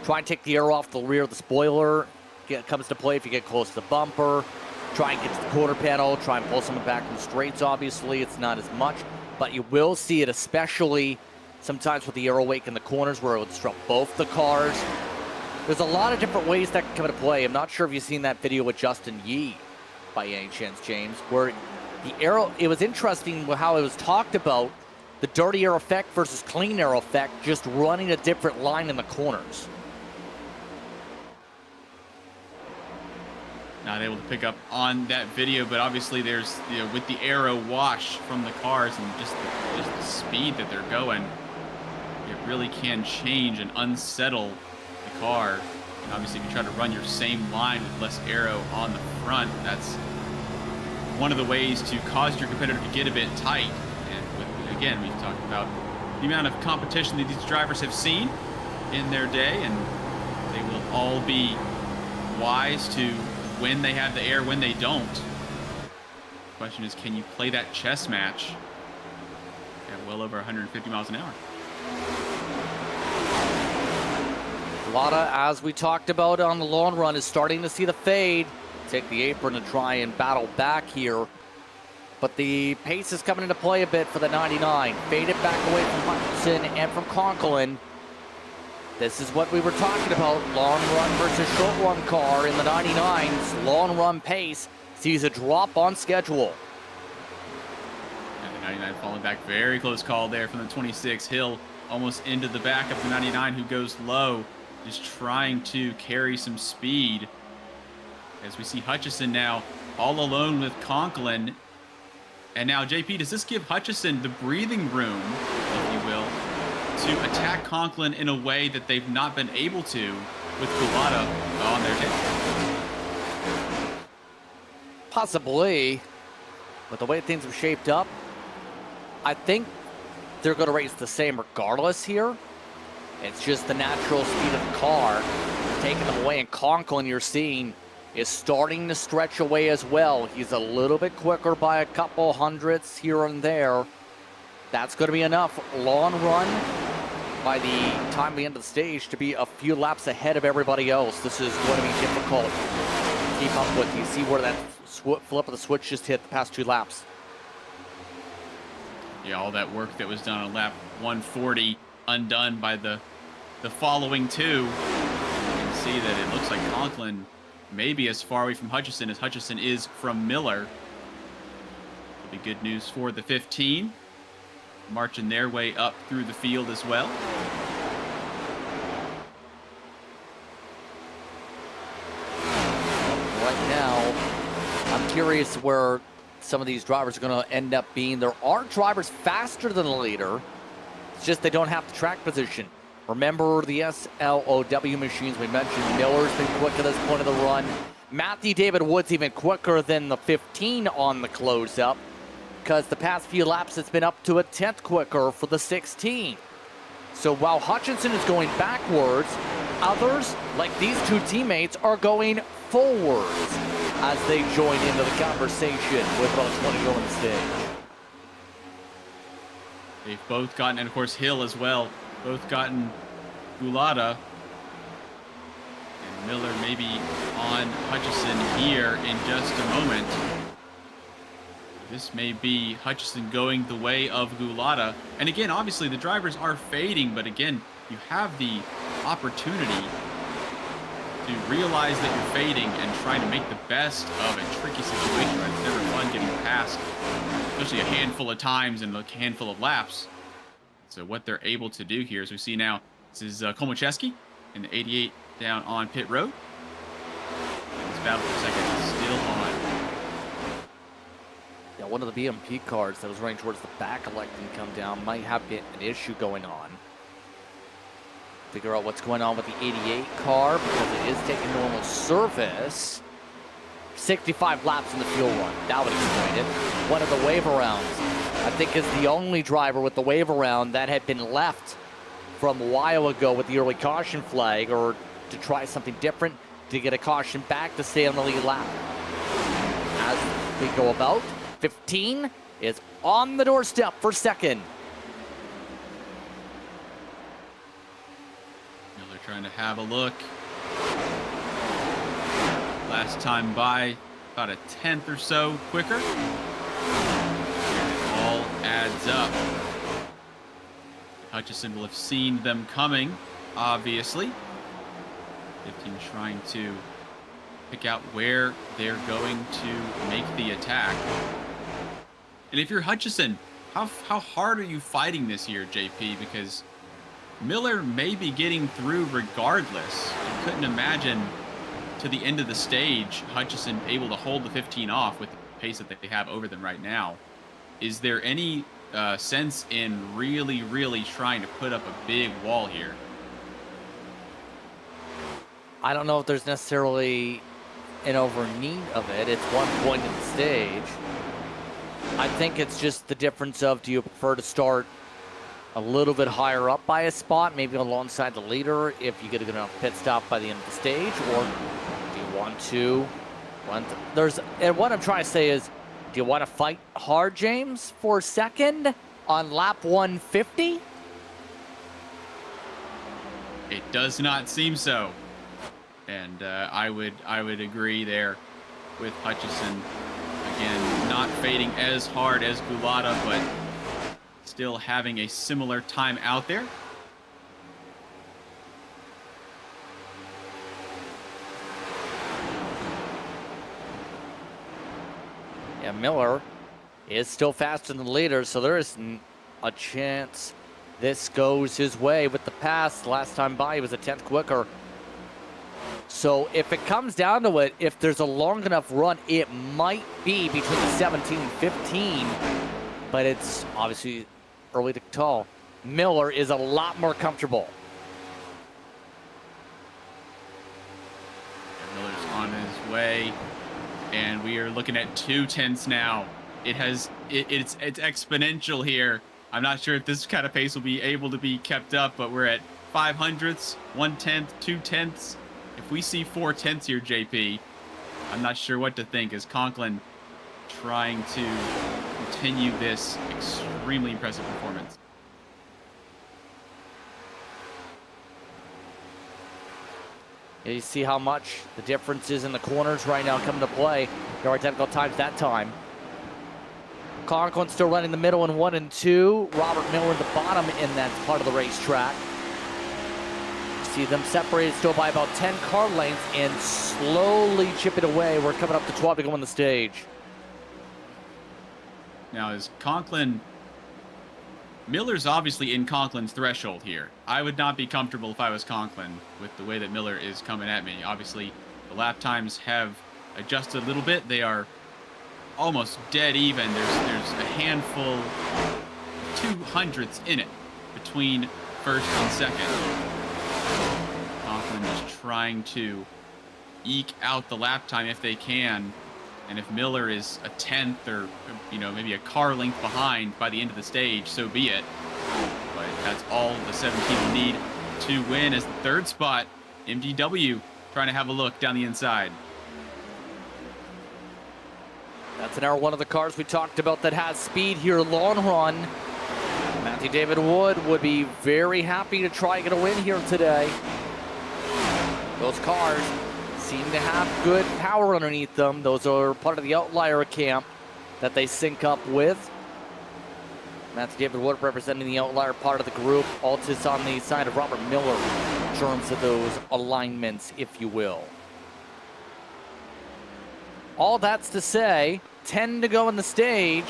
Try and take the air off the rear of the spoiler. It comes to play if you get close to the bumper. Try and get to the quarter panel. Try and pull someone back from the straights, obviously. It's not as much, but you will see it, especially sometimes with the aero wake in the corners where it would disrupt both the cars. There's a lot of different ways that can come into play. I'm not sure if you've seen that video with Justin Yee by any chance, James, where the aero, it was interesting how it was talked about, the dirty air effect versus clean air effect, just running a different line in the corners. Not able to pick up on that video, but obviously there's, with the aero wash from the cars and just the speed that they're going, it really can change and unsettle the car. And obviously if you try to run your same line with less aero on the front, that's one of the ways to cause your competitor to get a bit tight. And again, we've talked about the amount of competition that these drivers have seen in their day, and they will all be wise to when they have the air, when they don't. The question is, can you play that chess match at well over 150 miles an hour? Gulata, as we talked about on the long run, is starting to see the fade. Take the apron to try and battle back here. But the pace is coming into play a bit for the 99. Faded back away from Hutchinson and from Conklin. This is what we were talking about. Long run versus short run car in the 99's long run pace sees a drop on schedule. And the 99 falling back. Very close call there from the 26. Hill almost into the back of the 99, who goes low, just trying to carry some speed. As we see Hutchison now all alone with Conklin. And now, JP, does this give Hutchison the breathing room, if you will, to attack Conklin in a way that they've not been able to with Gulata on their day? Possibly. But the way things have shaped up, I think they're going to race the same regardless here. It's just the natural speed of the car taking them away. And Conklin, you're seeing, is starting to stretch away as well. He's a little bit quicker by a couple hundredths here and there. That's going to be enough long run by the time we end of the stage to be a few laps ahead of everybody else. This is going to be difficult to keep up with. You see where that flip of the switch just hit the past 2 laps. Yeah, all that work that was done on lap 140 undone by the following two. You can see that it looks like Conklin may be as far away from Hutchison as Hutchison is from Miller. It'll be good news for the 15. Marching their way up through the field as well. Right now, I'm curious where some of these drivers are going to end up being. There are drivers faster than the leader. It's just they don't have the track position. Remember the SLOW machines we mentioned. Miller's been quick at this point of the run. Matthew David Wood's even quicker than the 15 on the close-up, because the past few laps it's been up to a 10th quicker for the 16. So while Hutchinson is going backwards, others, like these two teammates, are going forwards as they join into the conversation with about 20 to go on the stage. They've both gotten, and of course Hill as well, both gotten Gulata. And Miller maybe on Hutchison here in just a moment. This may be Hutchison going the way of Gulata. And again, obviously the drivers are fading, but again, you have the opportunity to realize that you're fading and trying to make the best of a tricky situation. Right? It's never fun getting past, especially a handful of times in a handful of laps. So what they're able to do here, as we see now, this is Komacheski in the 88 down on pit road. And this battle for second is still on. Yeah, one of the BMP cars that was running towards the back electing to come down might have an issue going on. Figure out what's going on with the 88 car, because it is taking normal service. 65 laps in the fuel run. That would explain it. One of the wave arounds, I think, is the only driver with the wave around that had been left from a while ago with the early caution flag, or to try something different, to get a caution back to stay on the lead lap. As we go about, 15 is on the doorstep for second. Miller trying to have a look. Last time by, about a 10th or so quicker. And it all adds up. Hutchison will have seen them coming, obviously. 15 trying to pick out where they're going to make the attack. And if you're Hutchison, how hard are you fighting this year, JP? Because Miller may be getting through regardless. I couldn't imagine to the end of the stage Hutchison able to hold the 15 off with the pace that they have over them right now. Is there any sense in really trying to put up a big wall here? I don't know if there's necessarily an over need of it. It's one point in the stage. I think it's just the difference of, do you prefer to start a little bit higher up by a spot, maybe alongside the leader if you get a good enough pit stop by the end of the stage, or do you want to run? And what I'm trying to say is, do you want to fight hard, James, for second on lap 150? It does not seem so. And I would agree there with Hutchison. Again, not fading as hard as Gulata, but still having a similar time out there. Yeah, Miller is still faster than the leader, so there is a chance this goes his way with the pass. Last time by, he was a 10th quicker. So if it comes down to it, if there's a long enough run, it might be between 17 and 15, but it's obviously early to tell. Miller is a lot more comfortable. Miller's on his way, and we are looking at 2/10 now. It's exponential here. I'm not sure if this kind of pace will be able to be kept up, but we're at 500ths, 1/10, 2/10. If we see 4/10 here, JP, I'm not sure what to think, as Conklin trying to continue this extremely impressive performance. Yeah, you see how much the difference is in the corners right now coming to play. There are technical times that time. Conklin still running the middle in 1 and 2. Robert Miller in the bottom in that part of the racetrack. See them separated still by about 10 car lengths and slowly chip it away. We're coming up to 12 to go on the stage. Now, is Conklin... Miller's obviously in Conklin's threshold here. I would not be comfortable if I was Conklin with the way that Miller is coming at me. Obviously, the lap times have adjusted a little bit. They are almost dead even. There's a handful, 200ths in it between first and second. Conklin is trying to eke out the lap time if they can. And if Miller is a 10th or, maybe a car length behind by the end of the stage, so be it. But that's all the 7 people need to win as the third spot. MGW trying to have a look down the inside. That's now one of the cars we talked about that has speed here long run. Matthew David Wood would be very happy to try and get a win here today. Those cars seem to have good power underneath them. Those are part of the outlier camp that they sync up with. Matthew David Wood representing the outlier part of the group. Altus on the side of Robert Miller in terms of those alignments, if you will. All that's to say, 10 to go in the stage.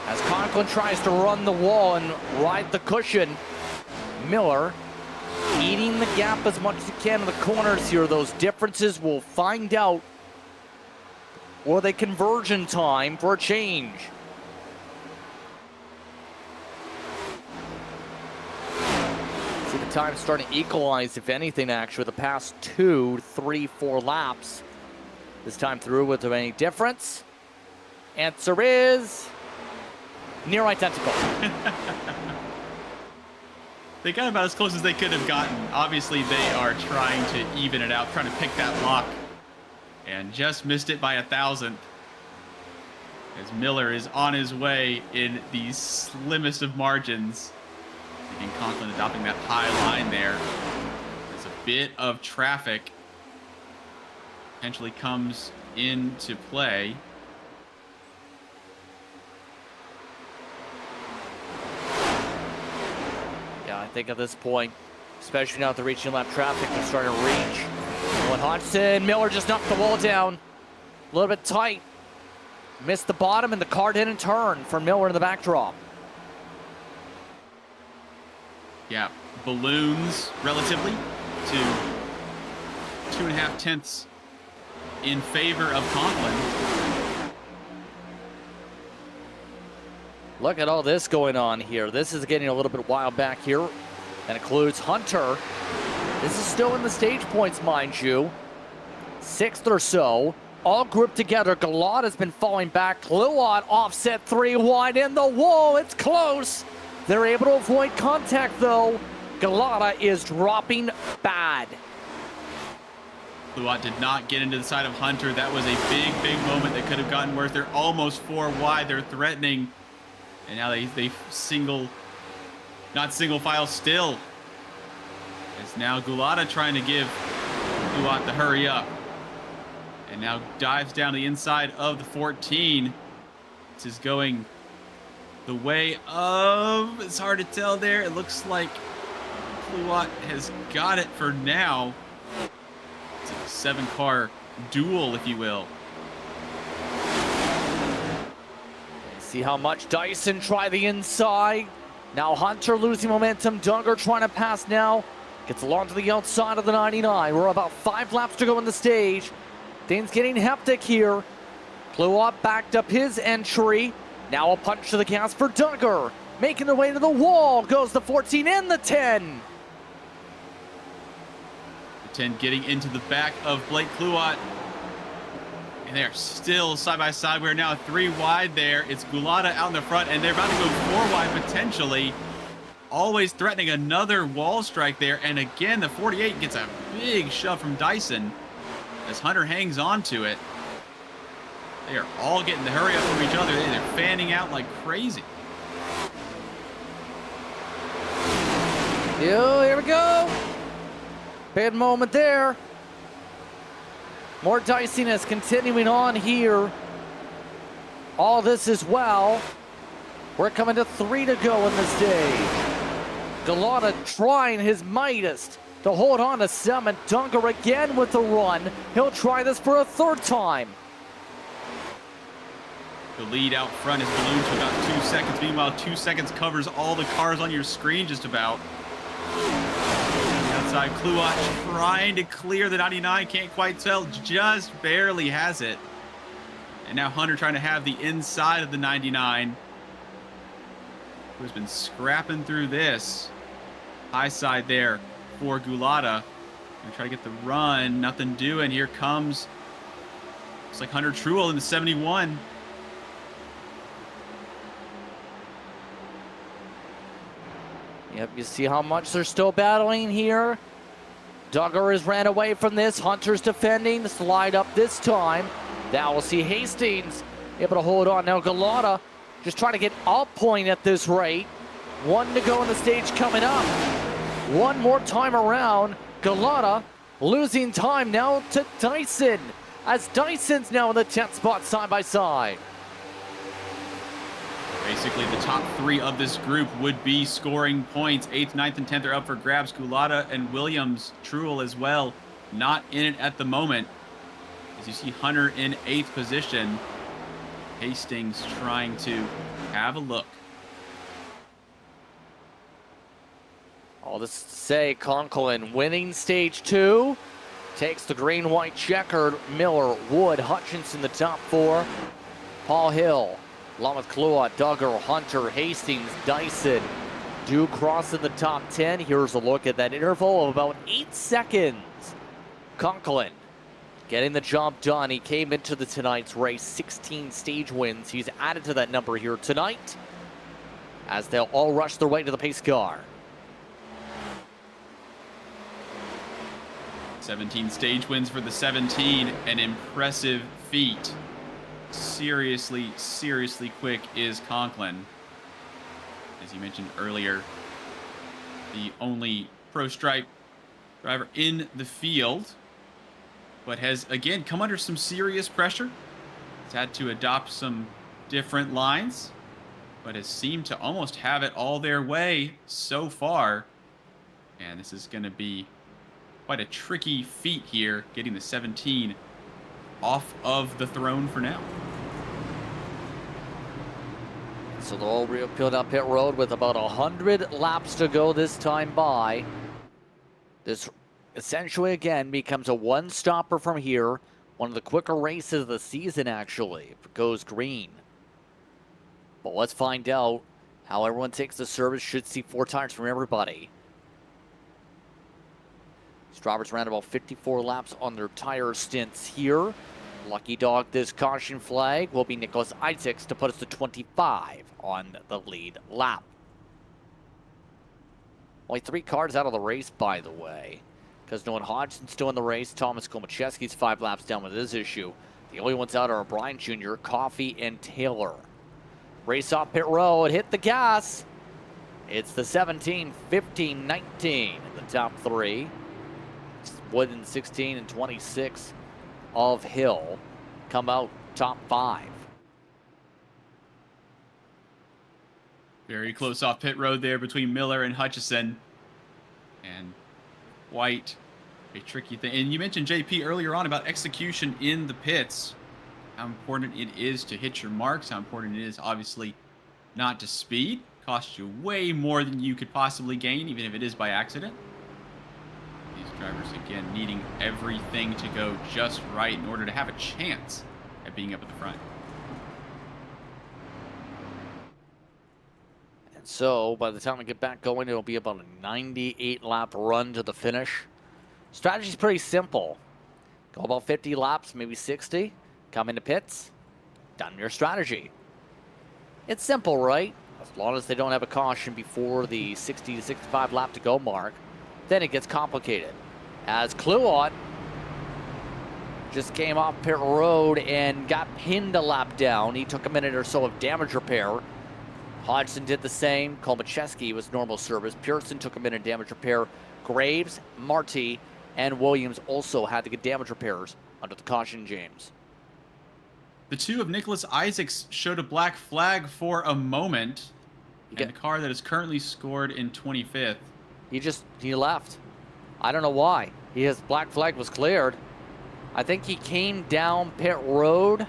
As Conklin tries to run the wall and ride the cushion, Miller eating the gap as much as he can in the corners here. Those differences we'll find out. Or they converge in time for a change. See the time starting to equalize, if anything, actually, the past 2, 3, 4 laps. This time through, was there any difference? Answer is near identical. They got about as close as they could have gotten. Obviously, they are trying to even it out, trying to pick that lock, and just missed it by 1,000th. As Miller is on his way in the slimmest of margins. And Conklin adopting that high line there. There's a bit of traffic potentially comes into play. Yeah, I think at this point, especially now that the reaching lap traffic, they're starting to reach. Owen Hodgson, Miller just knocked the wall down. A little bit tight. Missed the bottom and the car didn't turn for Miller in the backdrop. Yeah, balloons relatively to 2.5 tenths in favor of Conklin. Look at all this going on here. This is getting a little bit wild back here. That includes Hunter. This is still in the stage points, mind you. 6th or so. All grouped together. Galad has been falling back. Kluot offset 3 wide in the wall. It's close. They're able to avoid contact, though. Galata is dropping bad. Kluot did not get into the side of Hunter. That was a big, big moment that could have gotten worse. They're almost 4 wide. They're threatening. And now they not single file still. It's now Gulata trying to give Kluot the hurry up. And now dives down the inside of the 14. This is going the way of, it's hard to tell there. It looks like Kluot has got it for now. It's a 7-car duel, if you will. See how much Dyson try the inside. Now Hunter losing momentum. Duggar trying to pass now. Gets along to the outside of the 99. We're about 5 laps to go in the stage. Things getting hectic here. Kluot backed up his entry. Now a punch to the gas for Duggar. Making the way to the wall goes the 14 and the 10. The 10 getting into the back of Blake Kluot. And they are still side by side. We're now 3 wide there. It's Gulata out in the front, and they're about to go 4 wide potentially. Always threatening another wall strike there. And again, the 48 gets a big shove from Dyson as Hunter hangs on to it. They are all getting the hurry up from each other. They're fanning out like crazy. Yo, here we go. Bad moment there. More diciness continuing on here. all this as well. We're coming to 3 to go in the stage. Galata trying his mightest to hold on to Sam. Dunker again with the run. He'll try this for a 3rd time. The lead out front is ballooned to about 2 seconds. Meanwhile, 2 seconds covers all the cars on your screen just about. Outside, Kluot trying to clear the 99. Can't quite tell. Just barely has it. And now Hunter trying to have the inside of the 99. Who's been scrapping through this. High side there for Gulata. Gonna try to get the run. Nothing doing. Here comes. Looks like Hunter Truel in the 71. Yep, you see how much they're still battling here. Duggar has ran away from this. Hunter's defending. Slide up this time. Now we'll see Hastings able to hold on. Now Galata just trying to get up point at this rate. 1 to go in the stage coming up. One more time around. Galata losing time now to Dyson, as Dyson's now in the 10th spot side by side. Basically, the top 3 of this group would be scoring points. 8th, 9th, and 10th are up for grabs. Gulata and Williams, Truel as well, not in it at the moment. As you see Hunter in 8th position. Hastings trying to have a look. All this to say, Conklin winning stage 2. Takes the green-white checkered. Miller, Wood, Hutchinson the top 4. Paul Hill, along with Kluot, Duggar, Hunter, Hastings, Dyson, do cross in the top 10. Here's a look at that interval of about 8 seconds. Conklin getting the job done. He came into tonight's race 16 stage wins. He's added to that number here tonight as they'll all rush their way to the pace car. 17 stage wins for the 17. An impressive feat. Seriously quick is Conklin. As you mentioned earlier, the only Pro Stripe driver in the field, but has again come under some serious pressure. He's had to adopt some different lines, but has seemed to almost have it all their way so far. And this is going to be quite a tricky feat here, getting the 17 off of the throne for now. So they'll reappeal down pit road with about 100 laps to go this time by. This essentially again becomes a one-stopper from here. One of the quicker races of the season, actually, if it goes green. But let's find out how everyone takes the service. Should see 4 tires from everybody. These drivers ran about 54 laps on their tire stints here. Lucky dog, this caution flag will be Nicholas Isaacs to put us to 25 on the lead lap. Only 3 cars out of the race, by the way, because Nolan Hodgson's still in the race. Thomas Komacheski's 5 laps down with his issue. The only ones out are Brian Jr., Coffey, and Taylor. Race off pit road, hit the gas. It's the 17, 15, 19 in the top 3. Wood in 16 and 26 of Hill come out top 5. Very close off pit road there between Miller and Hutchison. And White, a tricky thing. And you mentioned, JP, earlier on about execution in the pits. How important it is to hit your marks. How important it is, obviously, not to speed. Costs you way more than you could possibly gain, even if it is by accident. These drivers, again, needing everything to go just right in order to have a chance at being up at the front. And so, by the time we get back going, it'll be about a 98-lap run to the finish. Strategy's pretty simple. Go about 50 laps, maybe 60. Come into pits. Done your strategy. It's simple, right? As long as they don't have a caution before the 60 to 65 lap to go mark. Then it gets complicated. As Kluot just came off pit road and got pinned a lap down. He took a minute or so of damage repair. Hodgson did the same. Kolmacheski was normal service. Pearson took a minute of damage repair. Graves, Marty, and Williams also had to get damage repairs under the caution, James. The two of Nicholas Isaacs showed a black flag for a moment. And the car that is currently scored in 25th. He left. I don't know why. His black flag was cleared. I think he came down pit road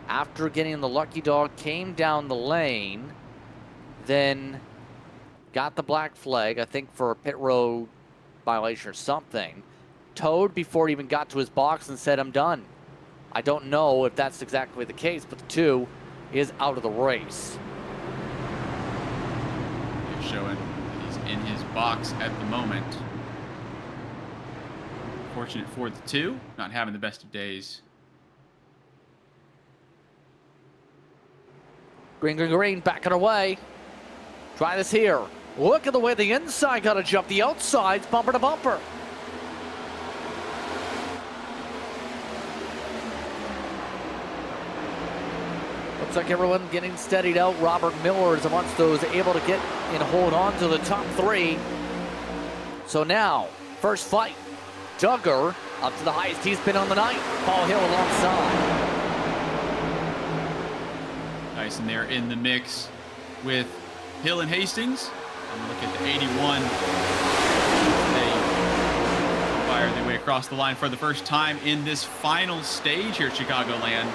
after getting the lucky dog, came down the lane, then got the black flag, I think for a pit road violation or something. Towed before he even got to his box and said, I'm done. I don't know if that's exactly the case, but the 2 is out of the race. He's showing that he's in his box at the moment. Fortunate for the 2, not having the best of days. Green, backing away. Try this here. Look at the way the inside got to jump. The outside's bumper to bumper. Looks like everyone getting steadied out. Robert Miller is amongst those able to get and hold on to the top 3. So now, first fight. Duggar up to the highest he's been on the night. Paul Hill alongside. Dyson there in the mix with Hill and Hastings. And look at the 81. They fire their way across the line for the first time in this final stage here at Chicagoland.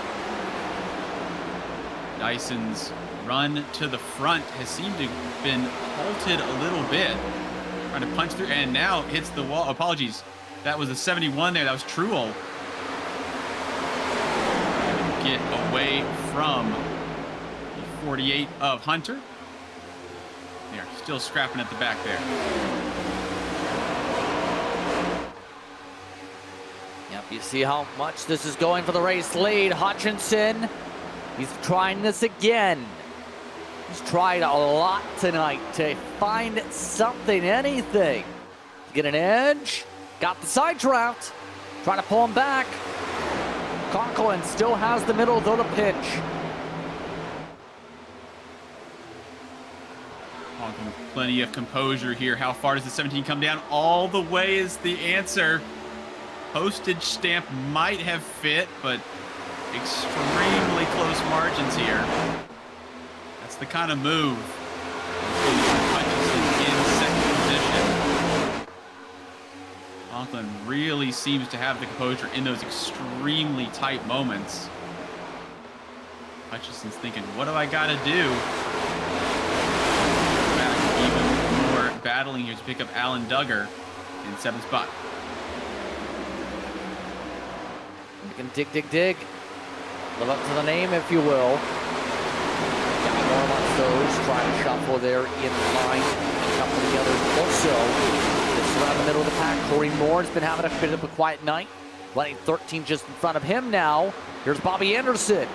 Dyson's run to the front has seemed to have been halted a little bit. Trying to punch through and now hits the wall. Apologies. That was a 71 there. That was Truel. Get away from the 48 of Hunter. They're still scrapping at the back there. Yep, you see how much this is going for the race lead. Hutchinson, he's trying this again. He's tried a lot tonight to find something, anything. To get an edge. Got the side draft. Trying to pull him back. Conklin still has the middle, though, to pinch. Conklin with plenty of composure here. How far does the 17 come down? All the way is the answer. Postage stamp might have fit, but extremely close margins here. That's the kind of move. Hutchinson in second position. Conklin really seems to have the composure in those extremely tight moments. Hutchinson's thinking, what do I got to do? Back even more battling here to pick up Alan Duggar in 7th spot. You can dig. Live up to the name, if you will. Got more amongst those. Trying to shuffle there in line. A couple of the others also. Around the middle of the pack. Corey Moore's been having a bit of a quiet night. Running 13 just in front of him now. Here's Bobby Anderson.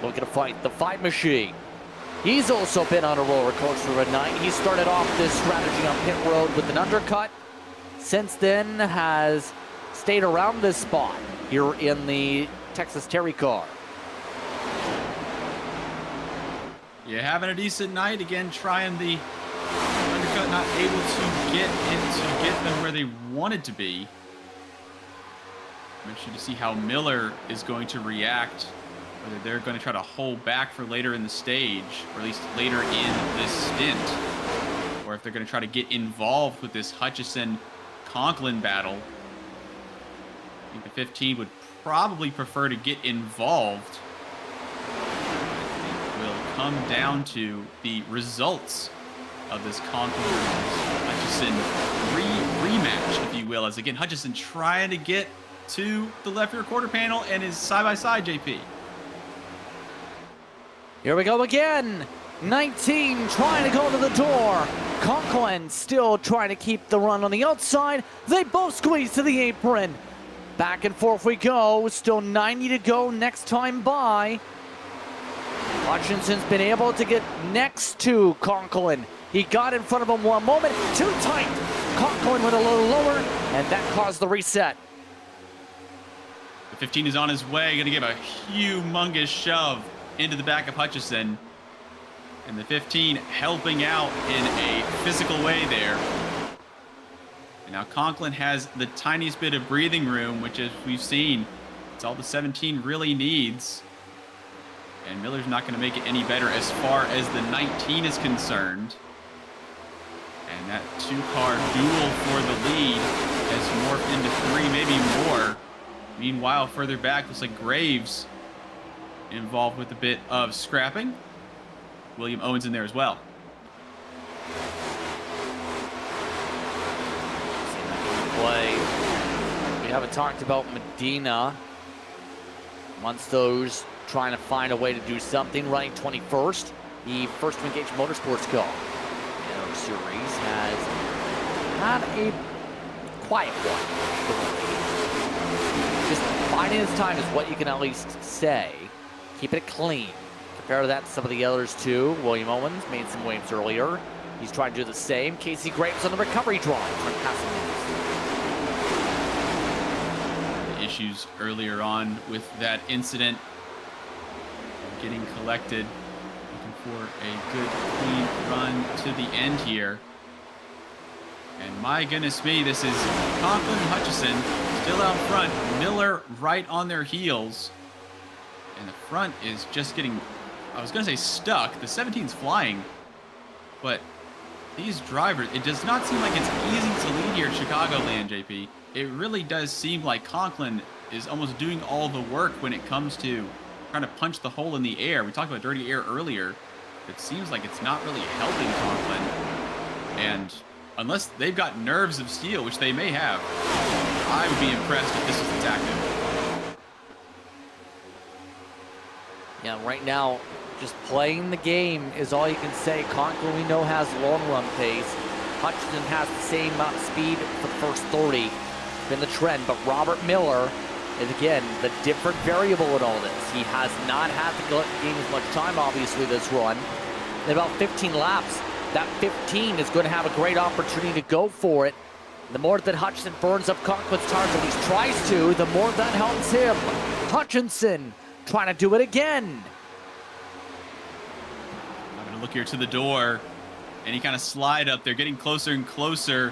Looking to fight the fight machine. He's also been on a roller coaster of a night. He started off this strategy on pit road with an undercut. Since then has stayed around this spot here in the Texas Terry car. Yeah, having a decent night. Again, trying the undercut, not able to get them where they wanted to be. I'm interested to see how Miller is going to react, whether they're going to try to hold back for later in the stage, or at least later in this stint, or if they're going to try to get involved with this Hutchison-Conklin battle. I think the 15 would probably prefer to get involved. It will come down to the results of this Conklin-Hutchison rematch, if you will, as again Hutchison trying to get to the left rear quarter panel and is side by side, JP. Here we go again. 19 trying to go to the door. Conklin still trying to keep the run on the outside. They both squeeze to the apron. Back and forth we go. Still 90 to go next time by. Hutchinson's been able to get next to Conklin. He got in front of him one moment. Too tight. Conklin went a little lower, and that caused the reset. The 15 is on his way. Going to give a humongous shove into the back of Hutchison. And the 15 helping out in a physical way there. And now Conklin has the tiniest bit of breathing room, which, as we've seen, it's all the 17 really needs. And Miller's not going to make it any better as far as the 19 is concerned. And that two-car duel for the lead has morphed into 3, maybe more. Meanwhile, further back, looks like Graves involved with a bit of scrapping. William Owens in there as well. Play. We haven't talked about Medina. Munsto's trying to find a way to do something. Running 21st, the first to engage Motorsports Cup in our series, has had a quiet one. Just finding his time is what you can at least say. Keeping it clean. Compare that to some of the others too. William Owens made some waves earlier. He's trying to do the same. Casey Graves on the recovery drive from passing. Issues earlier on with that incident, getting collected, looking for a good clean run to the end here. And my goodness me, this is Conklin and Hutchison still out front, Miller right on their heels, and the front is just getting, I was gonna say stuck. The 17's flying, but these drivers, it does not seem like it's easy to lead here at Chicagoland, JP. It really does seem like Conklin is almost doing all the work when it comes to trying to punch the hole in the air. We talked about dirty air earlier. It seems like it's not really helping Conklin. And unless they've got nerves of steel, which they may have, I would be impressed if this is its active. Yeah, right now, just playing the game is all you can say. Conklin, we know, has long run pace. Hutchinson has the same amount of speed for the first 30. Been the trend, but Robert Miller is, again, the different variable in all this. He has not had to gain as much time, obviously, this run. In about 15 laps, that 15 is going to have a great opportunity to go for it. The more that Hutchinson burns up Conklin's tires, at least tries to, the more that helps him. Hutchinson trying to do it again. I'm going to look here to the door, and he kind of slide up there, getting closer and closer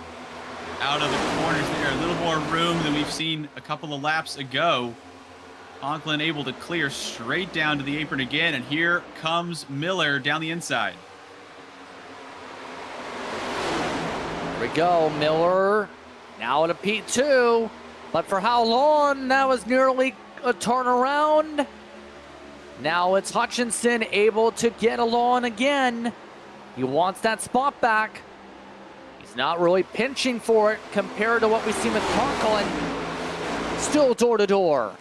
out of the corners there. A little more room than we've seen a couple of laps ago. Conklin able to clear straight down to the apron again, and here comes Miller down the inside. Here we go, Miller now at a P2, but for how long? That was nearly a turnaround. Now it's Hutchinson able to get along again. He wants that spot back. He's not really pinching for it compared to what we've seen with Conklin. Still door to door.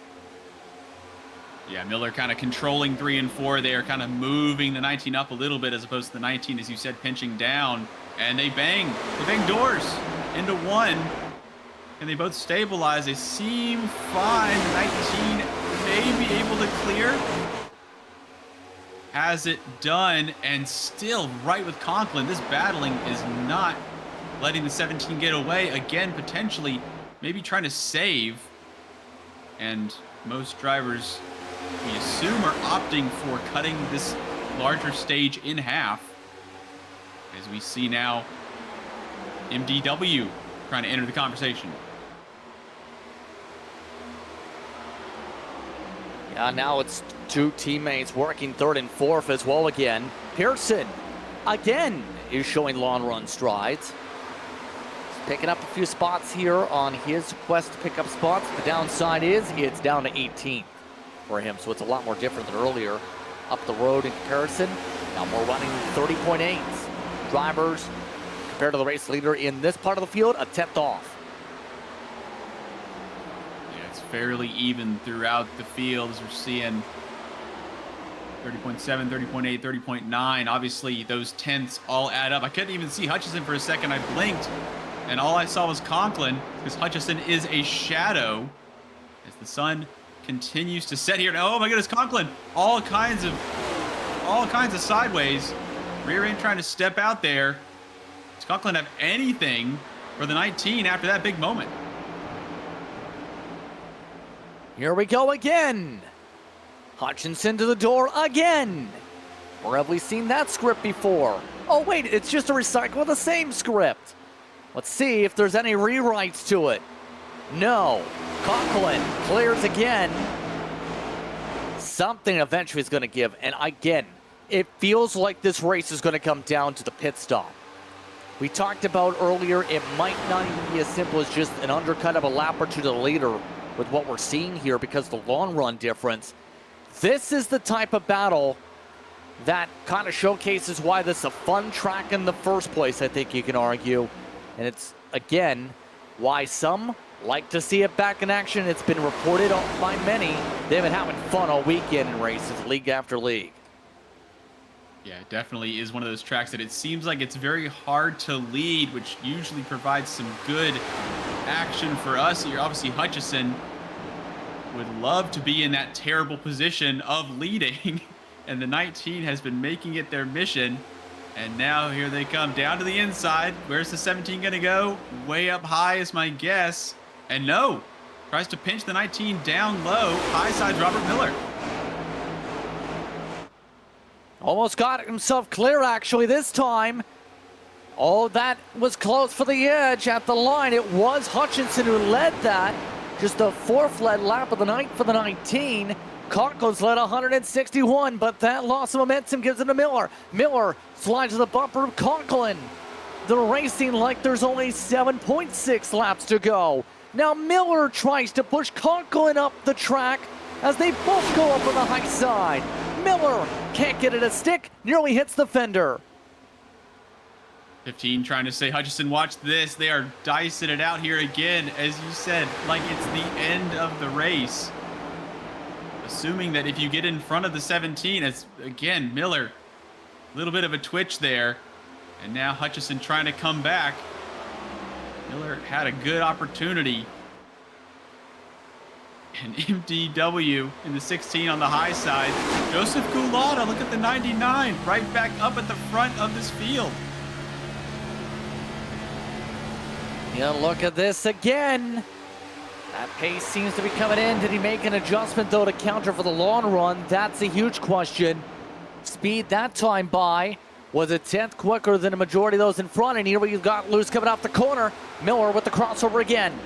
Yeah, Miller kind of controlling 3 and 4 there, kind of moving the 19 up a little bit as opposed to the 19, as you said, pinching down. And they bang doors into 1. And they both stabilize. They seem fine. The 19 may be able to clear. Has it done, and still right with Conklin. This battling is not letting the 17 get away. Again, potentially, maybe trying to save. And most drivers, we assume, are opting for cutting this larger stage in half. As we see now, MDW trying to enter the conversation. Yeah, now it's two teammates working 3rd and 4th as well again. Pearson, again, is showing long run strides. He's picking up a few spots here on his quest to pick up spots. The downside is it's down to 18th for him, so it's a lot more different than earlier. Up the road in comparison, now more running 30.8s. Drivers, compared to the race leader in this part of the field, a 10th off. Yeah, it's fairly even throughout the field as we're seeing 30.7, 30.8, 30.9. Obviously, those tenths all add up. I couldn't even see Hutchison for a second. I blinked, and all I saw was Conklin, because Hutchison is a shadow as the sun continues to set here. Oh my goodness, Conklin! All kinds of sideways. Rear end trying to step out there. Does Conklin have anything for the 19 after that big moment? Here we go again. Hutchinson to the door again. Where have we seen that script before? Oh wait, it's just a recycle of the same script. Let's see if there's any rewrites to it. No. Conklin clears again. something eventually is going to give. And again, it feels like this race is going to come down to the pit stop. We talked about earlier, it might not even be as simple as just an undercut of a lap or two to the leader with what we're seeing here because the long run difference. This is the type of battle that kind of showcases why this is a fun track in the first place, I think you can argue. And it's, again, why some like to see it back in action. It's been reported by many. They've been having fun all weekend in races, league after league. Yeah, it definitely is one of those tracks that it seems like it's very hard to lead, which usually provides some good action for us here. Obviously, Hutchison would love to be in that terrible position of leading, and the 19 has been making it their mission. And now here they come down to the inside. Where's the 17 going to go? Way up high is my guess. And no, tries to pinch the 19 down low. High side's Robert Miller. Almost got himself clear, actually, this time. Oh, that was close for the edge at the line. It was Hutchinson who led that. Just the fourth led lap of the night for the 19. Conklin's led 161, but that loss of momentum gives it to Miller. Miller slides to the bumper of Conklin. They're racing like there's only 7.6 laps to go. Now Miller tries to push Conklin up the track as they both go up on the high side. Miller can't get it a stick, nearly hits the fender. 15 trying to say, Hutchison, watch this. They are dicing it out here again, as you said, like it's the end of the race. Assuming that if you get in front of the 17, it's, again, Miller, a little bit of a twitch there. And now Hutchison trying to come back. Miller had a good opportunity. And MDW in the 16 on the high side. Joseph Goulada, look at the 99, right back up at the front of this field. Yeah, look at this again. That pace seems to be coming in. Did he make an adjustment, though, to counter for the long run? That's a huge question. Speed that time by was a 10th quicker than a majority of those in front. And here we've got loose coming off the corner. Miller with the crossover again.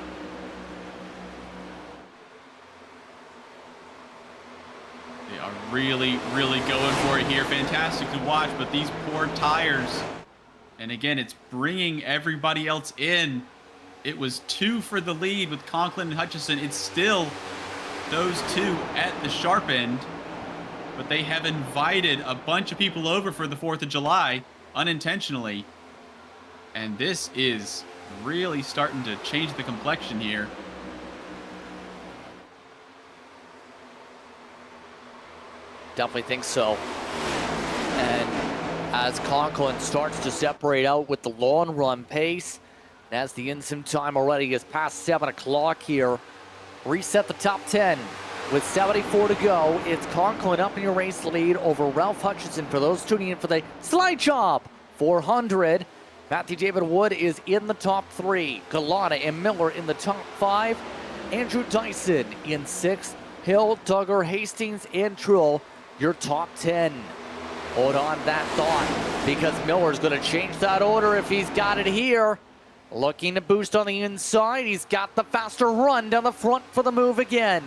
They are really, really going for it here. Fantastic to watch, but these poor tires. And again, it's bringing everybody else in. It was 2 for the lead with Conklin and Hutchison. It's still those two at the sharp end, but they have invited a bunch of people over for the 4th of July unintentionally. And this is really starting to change the complexion here. Definitely think so. And as Conklin starts to separate out with the long run pace, and as the in-sim time already is past 7 o'clock here, reset the top 10 with 74 to go. It's Conklin up in your race lead over Ralph Hutchinson for those tuning in for the slide job 400. Matthew David Wood is in the top 3. Galana and Miller in the top 5. Andrew Dyson in 6th. Hill, Duggar, Hastings, and Trull, your top 10. Hold on that thought, because Miller's going to change that order if he's got it here. Looking to boost on the inside. He's got the faster run down the front for the move again.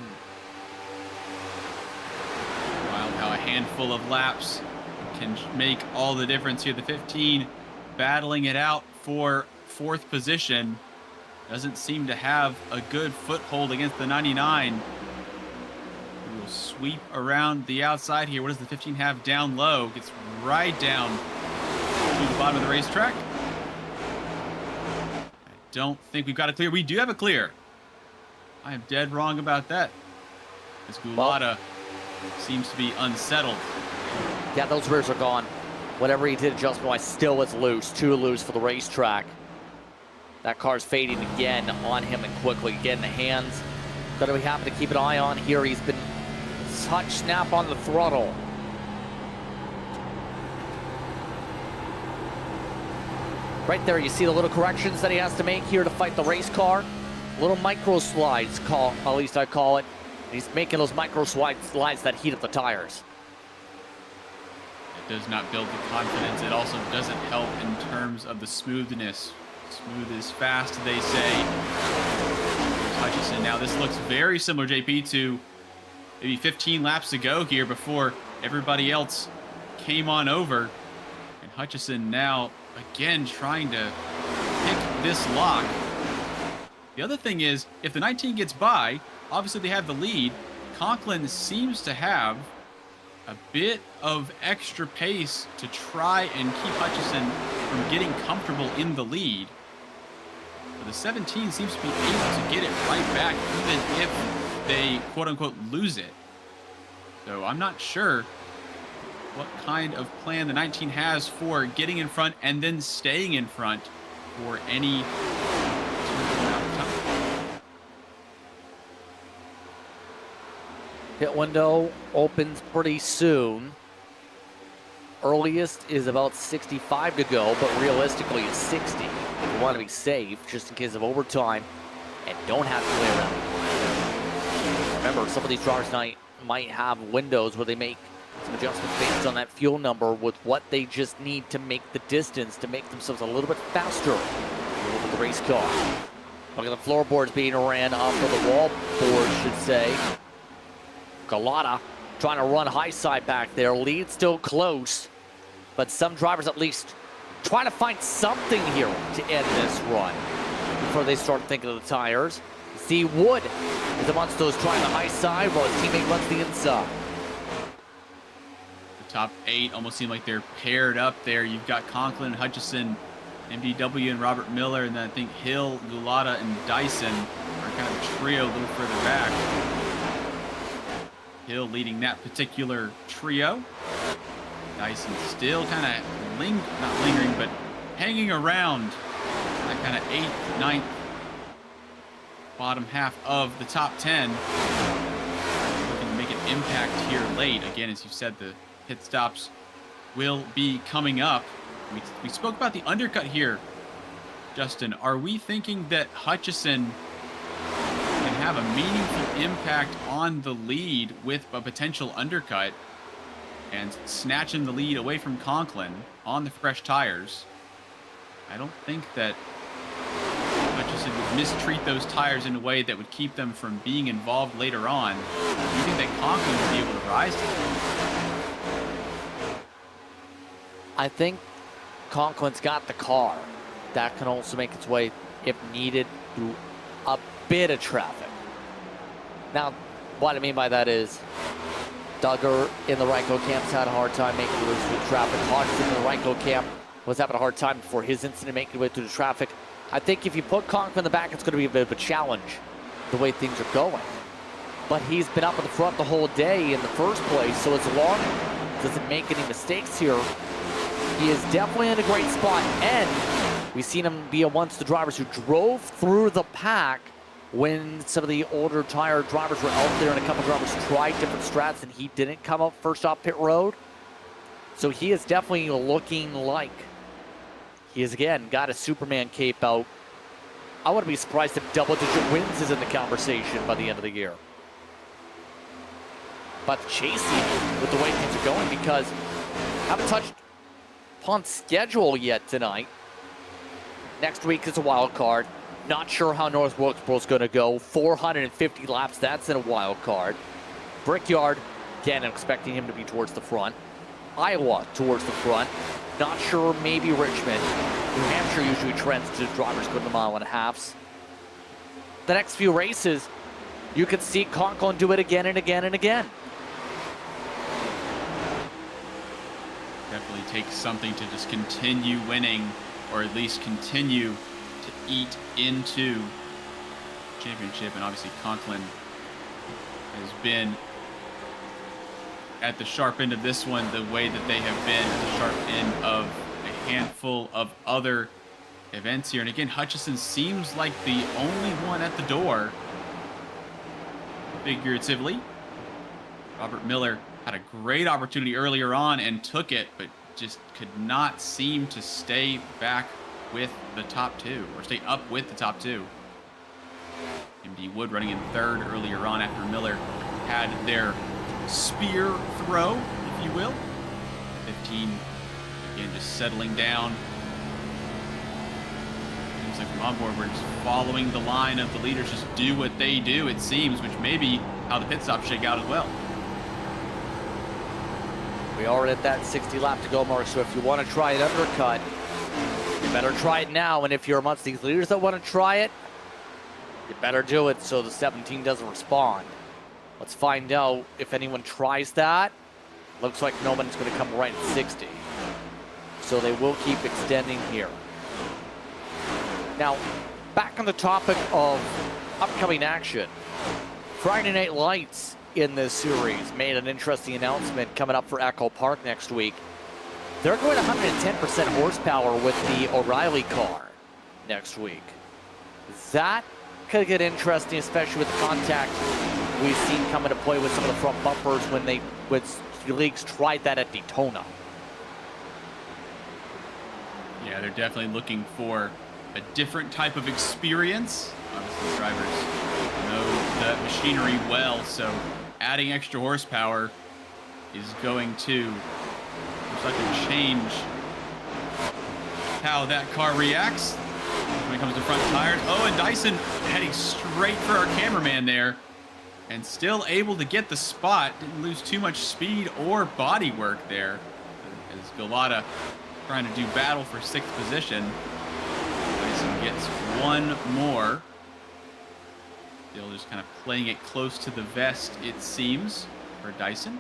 Wild how a handful of laps can make all the difference here. The 15 battling it out for 4th position. Doesn't seem to have a good foothold against the 99. We will sweep around the outside here. What does the 15 have down low? Gets right down to the bottom of the racetrack. I don't think we've got a clear. We do have a clear. I am dead wrong about that. As Goulada seems to be unsettled. Yeah, those rears are gone. Whatever he did adjustment-wise still was loose. Too loose for the racetrack. That car's fading again on him and quickly. Again, the hands that we happen to keep an eye on here. He's been touch snap on the throttle. Right there, you see the little corrections that he has to make here to fight the race car. Little micro slides, at least I call it. He's making those micro slides that heat up the tires. It does not build the confidence. It also doesn't help in terms of the smoothness. Smooth is fast, they say. Hutchison. Now this looks very similar, JP, to maybe 15 laps to go here before everybody else came on over. And Hutchison now again trying to pick this lock. The other thing is, if the 19 gets by, obviously they have the lead. Conklin seems to have a bit of extra pace to try and keep Hutchison from getting comfortable in the lead. But the 17 seems to be able to get it right back, even if they quote-unquote lose it. So I'm not sure what kind of plan the 19 has for getting in front and then staying in front for any amount of time. Pit window opens pretty soon. Earliest is about 65 to go, but realistically it's 60. If you want to be safe, just in case of overtime, and don't have to play around. Remember, some of these drivers might have windows where they make some adjustments based on that fuel number with what they just need to make the distance to make themselves a little bit faster with the race car. Look at the floorboards being ran off of the wall board, should say. Galata trying to run high side back there. Lead still close, but some drivers at least trying to find something here to end this run before they start thinking of the tires. See Wood is amongst those trying the high side while his teammate runs the inside. The top 8 almost seem like they're paired up there. You've got Conklin, Hutchison, MDW, and Robert Miller, and then I think Hill, Gulata, and Dyson are kind of a trio a little further back. Hill leading that particular trio. Dyson still kind of not lingering, but hanging around that kind of 8th, 9th, bottom half of the top 10. Looking to make an impact here late. Again, as you said, the pit stops will be coming up. We spoke about the undercut here. Justin, are we thinking that Hutchison can have a meaningful impact on the lead with a potential undercut and snatching the lead away from Conklin on the fresh tires? I don't think that Hutchison would mistreat those tires in a way that would keep them from being involved later on. Do you think that Conklin would be able to rise to that? I think Conklin's got the car that can also make its way, if needed, through a bit of traffic. Now, what I mean by that is Duggar in the Ryko camp's had a hard time making it through the traffic. Hodgson in the Ryko camp was having a hard time before his incident making his way through the traffic. I think if you put Conklin in the back, it's going to be a bit of a challenge the way things are going. But he's been up in the front the whole day in the first place, so as long as he doesn't make any mistakes here, he is definitely in a great spot. And we've seen him be amongst the drivers who drove through the pack when some of the older tire drivers were out there and a couple drivers tried different strats and he didn't come up first off pit road. So he is definitely looking like he has, again, got a Superman cape out. I wouldn't be surprised if double-digit wins is in the conversation by the end of the year. But chasing with the way things are going, because haven't touched upon schedule yet tonight. Next week is a wild card. Not sure how North Wilkesboro's going to go. 450 laps, that's in a wild card. Brickyard, again, I'm expecting him to be towards the front. Iowa towards the front. Not sure, maybe Richmond. New Hampshire usually trends to drivers going the mile and a halves. The next few races, you could see Conklin do it again and again and again. Definitely takes something to just continue winning, or at least continue to eat into championship. And obviously Conklin has been at the sharp end of this one the way that they have been at the sharp end of a handful of other events here. And again, Hutchison seems like the only one at the door, figuratively. Robert Miller had a great opportunity earlier on and took it, but just could not seem to stay back with the top two, or stay up with the top two. MD Wood running in third earlier on after Miller had their spear throw, if you will. 15, again, just settling down. Seems like from on board, we're just following the line of the leaders, just do what they do, it seems, which maybe how the pit stops shake out as well. We are at that 60 lap to go mark, so if you want to try an undercut, you better try it now. And if you're amongst these leaders that want to try it, you better do it so the 17 doesn't respond. Let's find out if anyone tries that. Looks like no one's going to come right at 60. So they will keep extending here. Now, back on the topic of upcoming action, Friday Night Lights in this series made an interesting announcement coming up for Echo Park next week. They're going 110% horsepower with the O'Reilly car next week. That could get interesting, especially with the contact we've seen come into play with some of the front bumpers when leagues tried that at Daytona. Yeah, they're definitely looking for a different type of experience. Obviously, drivers know the machinery well, so adding extra horsepower is going to looks like to change how that car reacts when it comes to front tires. Oh, and Dyson heading straight for our cameraman there, and still able to get the spot. Didn't lose too much speed or body work there. As Galata trying to do battle for 6th position. Dyson gets one more. Still just kind of playing it close to the vest, it seems, for Dyson.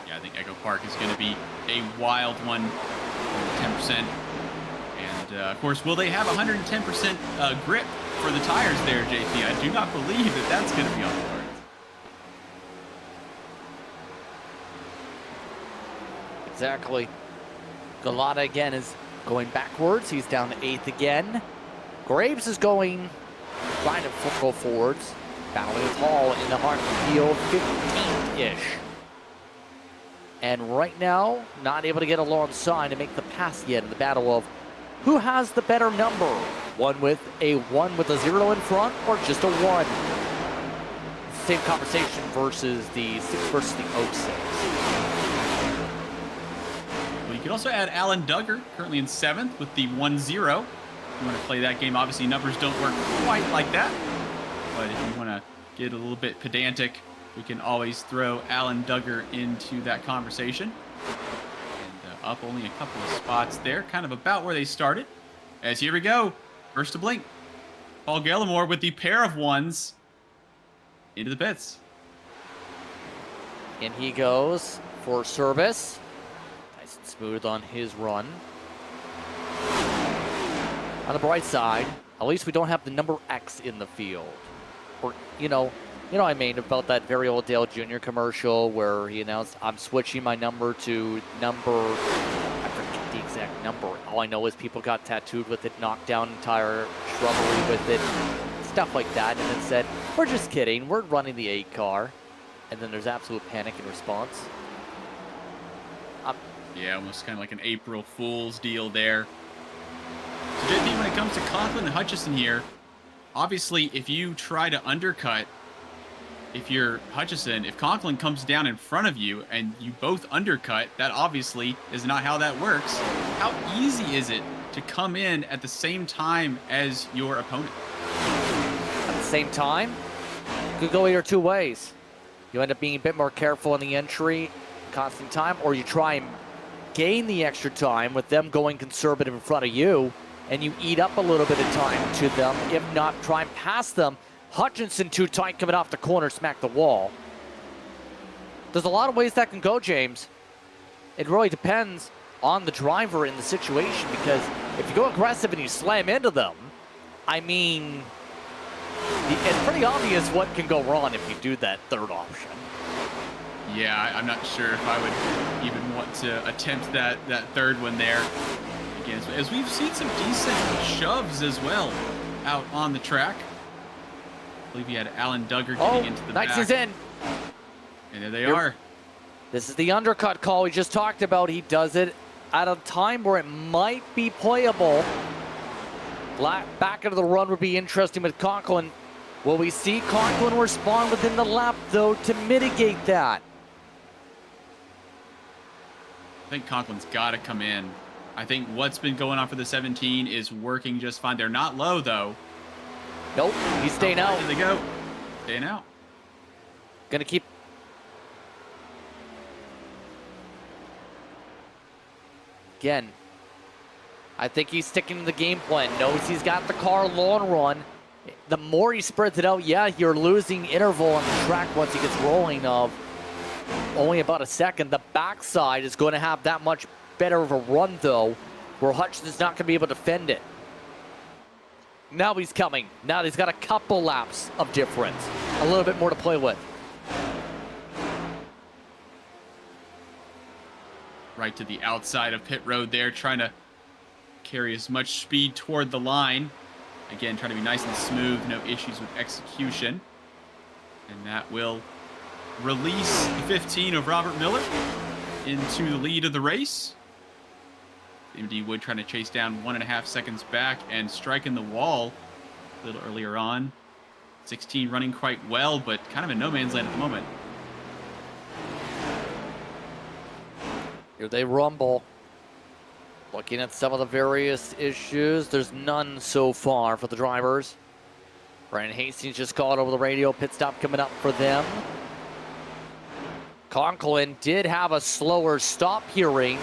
Yeah, I think Echo Park is going to be a wild one, 10%. And, of course, will they have 110% grip for the tires there, JP? I do not believe that that's going to be on the cards. Exactly. Galata again is going backwards. He's down to 8th again. Graves is trying to go forwards. Battling with Hall in the heart of the field, 15th-ish. And right now, not able to get alongside to make the pass yet in the battle of who has the better number. One with a 0 in front, or just a 1? Same conversation versus the 6 versus the 06. Well, you could also add Alan Duggar, currently in 7th with the 1-0. If you want to play that game, obviously numbers don't work quite like that. But if you want to get a little bit pedantic, we can always throw Alan Duggar into that conversation. And up only a couple of spots there, kind of about where they started. As here we go, first to blink. Paul Gallimore with the pair of 1s into the pits. And he goes for service. Nice and smooth on his run. On the bright side, at least we don't have the number X in the field. Or, you know what I mean about that very old Dale Jr. commercial where he announced, I'm switching my number to number, I forget the exact number. All I know is people got tattooed with it, knocked down entire shrubbery with it, stuff like that. And then said, we're just kidding, we're running the 8 car. And then there's absolute panic in response. Yeah, almost kind of like an April Fool's deal there. So JP, when it comes to Conklin and Hutchison here, obviously if you try to undercut, if you're Hutchison, if Conklin comes down in front of you and you both undercut, that obviously is not how that works. How easy is it to come in at the same time as your opponent? At the same time, could go either 2 ways. You end up being a bit more careful in the entry, constant time, or you try and gain the extra time with them going conservative in front of you, and you eat up a little bit of time to them. If not, try and pass them. Hutchinson too tight coming off the corner, smack the wall. There's a lot of ways that can go, James. It really depends on the driver in the situation, because if you go aggressive and you slam into them, I mean, it's pretty obvious what can go wrong if you do that third option. Yeah, I'm not sure if I would even want to attempt that third one there. Again, as we've seen some decent shoves as well out on the track. I believe you had Alan Duggar getting into the back. Nice is in. And there they are. This is the undercut call we just talked about. He does it at a time where it might be playable. Back into the run would be interesting with Conklin. Will we see Conklin respond within the lap, though, to mitigate that? I think Conklin's got to come in. I think what's been going on for the 17 is working just fine. They're not low, though. Nope, he's staying out. There they go. Staying out. Gonna keep. Again, I think he's sticking to the game plan. Knows he's got the car long run. The more he spreads it out, yeah, you're losing interval on the track once he gets rolling of only about a second. The backside is going to have that much better of a run, though, where Hutchinson's not going to be able to defend it. Now he's coming. Now he's got a couple laps of difference. A little bit more to play with. Right to the outside of pit road there, trying to carry as much speed toward the line. Again, trying to be nice and smooth, no issues with execution. And that will release the 15 of Robert Miller into the lead of the race. MD Wood trying to chase down 1.5 seconds back and striking the wall a little earlier on. 16 running quite well, but kind of in no man's land at the moment. Here they rumble. Looking at some of the various issues, there's none so far for the drivers. Brian Hastings just called over the radio. Pit stop coming up for them. Conklin did have a slower stop hearing.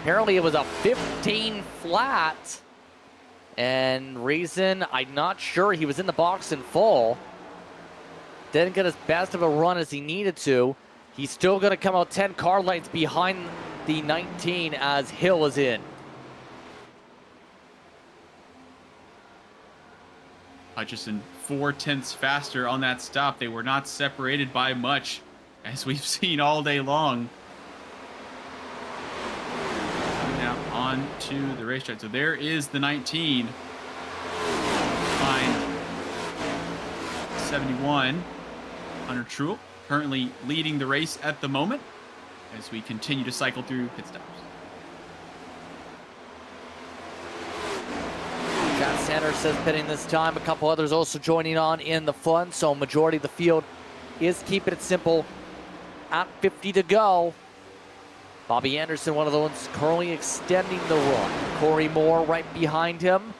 Apparently it was a 15 flat. And reason, I'm not sure. He was in the box in full. Didn't get as best of a run as he needed to. He's still going to come out 10 car lengths behind the 19 as Hill is in. Hutchison 4/10 faster on that stop. They were not separated by much, as we've seen all day long. Now on to the racetrack. So there is the 19. Behind 71, Hunter Truex, currently leading the race at the moment as we continue to cycle through pit stops. John Sanders says pitting this time. A couple others also joining on in the fun. So majority of the field is keeping it simple at 50 to go. Bobby Anderson, one of the ones currently extending the run. Corey Moore right behind him.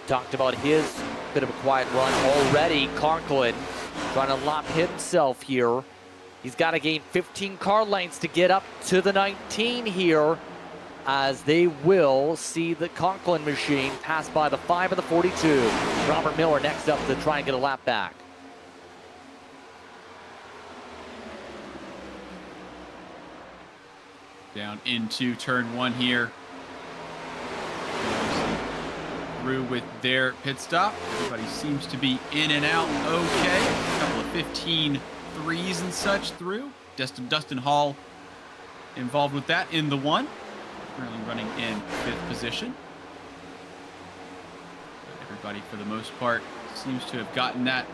Talked about his bit of a quiet run already. Conklin trying to lap himself here. He's got to gain 15 car lengths to get up to the 19 here, as they will see the Conklin machine pass by the 5 and the 42. Robert Miller next up to try and get a lap back. Down into turn 1 here. Through with their pit stop. Everybody seems to be in and out okay. A couple of 15 threes and such through. Dustin Hall involved with that in the 1. Currently running in 5th position. Everybody, for the most part, seems to have gotten that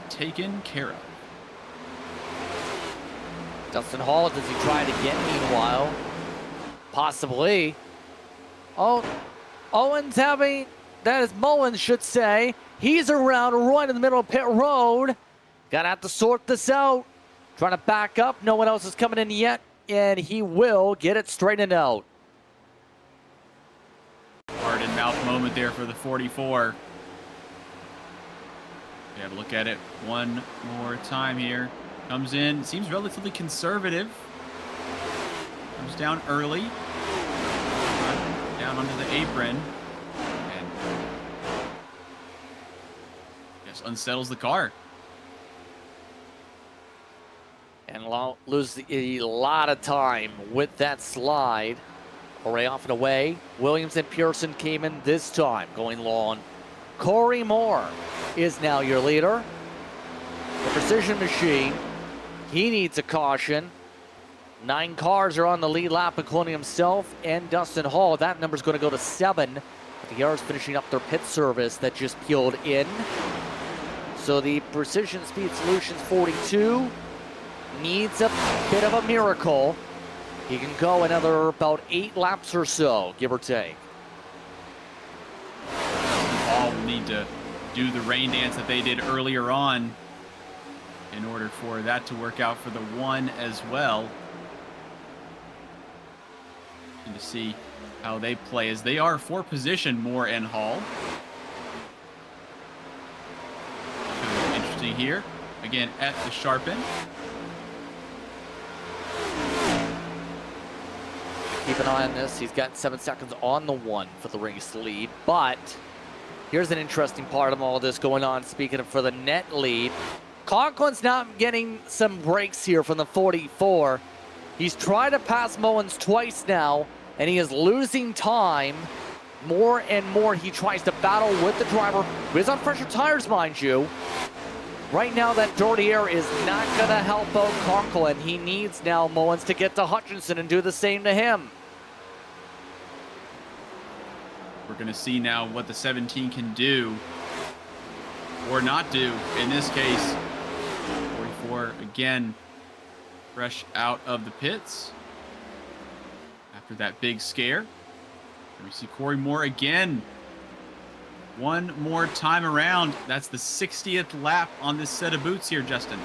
taken care of. Dustin Hall, does he try it again meanwhile? Possibly. Oh, Owens having, that is Mullins should say. He's around right in the middle of pit road. Gonna have to sort this out. Trying to back up. No one else is coming in yet. And he will get it straightened out. Heart and mouth moment there for the 44. We have a look at it one more time here. Comes in, seems relatively conservative. Comes down early. Down onto the apron. And just unsettles the car. And lose a lot of time with that slide. Hooray off and away. Williams and Pearson came in this time, going long. Corey Moore is now your leader. The Precision Machine, he needs a caution. 9 cars are on the lead lap, including himself and Dustin Hall. That number's going to go to 7. The Yards finishing up their pit service that just peeled in. So the Precision Speed Solutions 42 needs a bit of a miracle. He can go another about 8 laps or so, give or take. All will need to do the rain dance that they did earlier on in order for that to work out for the 1 as well. And to see how they play, as they are for position, Moore and Hall. Interesting here again at the sharp end. Keep an eye on this. He's got 7 seconds on the one for the race lead. But here's an interesting part of all this going on. Speaking of for the net lead, Conklin's not getting some breaks here from the 44. He's tried to pass Mullins twice now, and he is losing time. More and more he tries to battle with the driver, who is on fresher tires, mind you. Right now, that dirty air is not going to help out Conklin. He needs now Mullins to get to Hutchinson and do the same to him. We're going to see now what the 17 can do or not do. In this case, 44 again, fresh out of the pits after that big scare. And we see Corey Moore again. One more time around. That's the 60th lap on this set of boots here, Justin.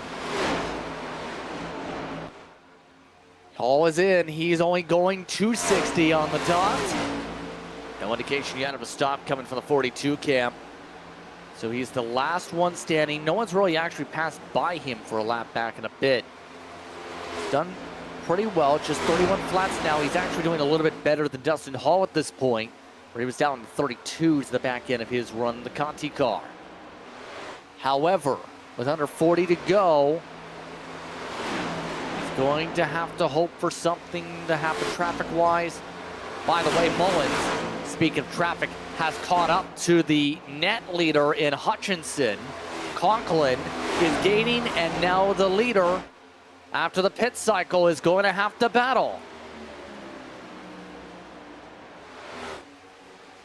Hall is in. He's only going 260 on the dot. No indication yet of a stop coming from the 42 camp. So he's the last one standing. No one's really actually passed by him for a lap back in a bit. He's done pretty well, just 31 flats now. He's actually doing a little bit better than Dustin Hall at this point, where he was down to 32 to the back end of his run, the Conti car. However, with under 40 to go, he's going to have to hope for something to happen traffic-wise. By the way, Mullins, speaking of traffic, has caught up to the net leader in Hutchinson. Conklin is gaining, and now the leader, after the pit cycle, is going to have to battle.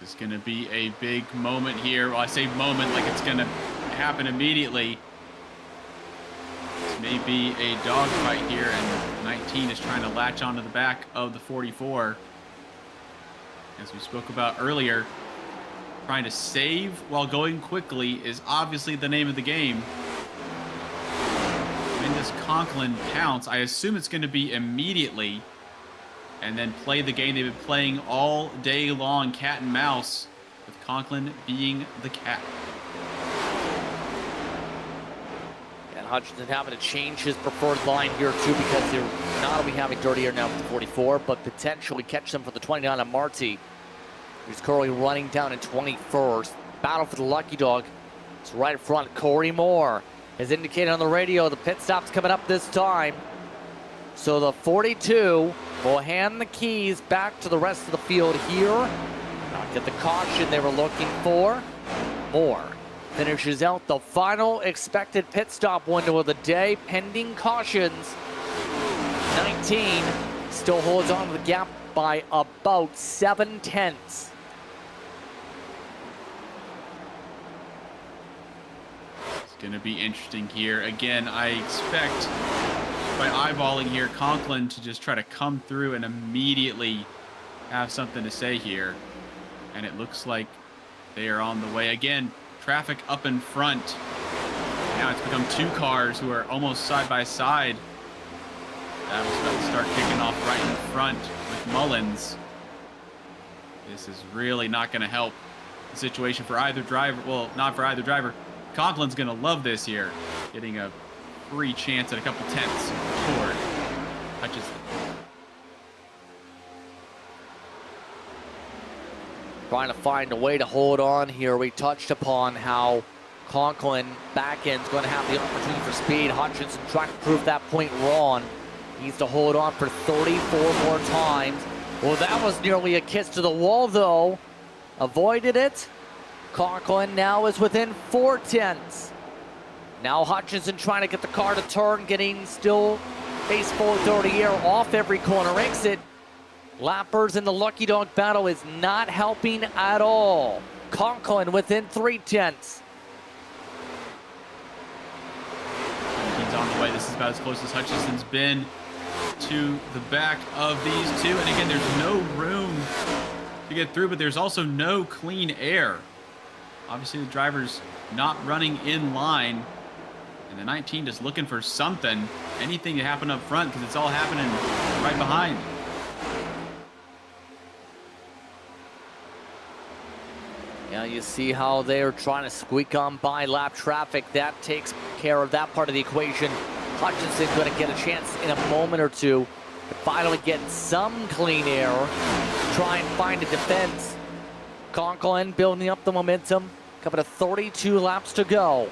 It's going to be a big moment here. Well, I say moment like it's going to happen immediately. This may be a dogfight here, and 19 is trying to latch onto the back of the 44. As we spoke about earlier, trying to save while going quickly is obviously the name of the game. When this Conklin counts, I assume it's going to be immediately, and then play the game they've been playing all day long, cat and mouse, with Conklin being the cat. And Hutchinson having to change his preferred line here too, because they're not only having dirty air now with the 44, but potentially catch them for the 29 on Marty, who's currently running down in 21st. Battle for the lucky dog. It's right in front. Corey Moore has indicated on the radio the pit stop's coming up this time. So the 42 will hand the keys back to the rest of the field here. Not get the caution they were looking for. Moore finishes out the final expected pit stop window of the day, pending cautions. 19 still holds on to the gap by about 7/10. It's going to be interesting here. Again, I expect, by eyeballing here, Conklin to just try to come through and immediately have something to say here. And it looks like they are on the way. Again, traffic up in front. Now it's become two cars who are almost side by side. That was about to start kicking off right in front with Mullins. This is really not going to help the situation for either driver. Well, not for either driver. Conklin's going to love this here, getting a free chance at a couple tenths toward Hutchinson. Trying to find a way to hold on here. We touched upon how Conklin back end's going to have the opportunity for speed. Hutchinson trying to prove that point wrong. Needs to hold on for 34 more times. Well, that was nearly a kiss to the wall, though. Avoided it. Conklin now is within 4/10. Now Hutchinson trying to get the car to turn, getting still face full of dirty air off every corner exit. Lappers in the lucky dog battle is not helping at all. Conklin within 3/10. He's on the way. This is about as close as Hutchinson's been to the back of these two. And again, there's no room to get through, but there's also no clean air. Obviously, the driver's not running in line. And the 19 just looking for something, anything to happen up front, because it's all happening right behind. Yeah, you see how they're trying to squeak on by lap traffic. That takes care of that part of the equation. Hutchinson going to get a chance in a moment or two to finally get some clean air, try and find a defense. Conklin building up the momentum, coming to 32 laps to go.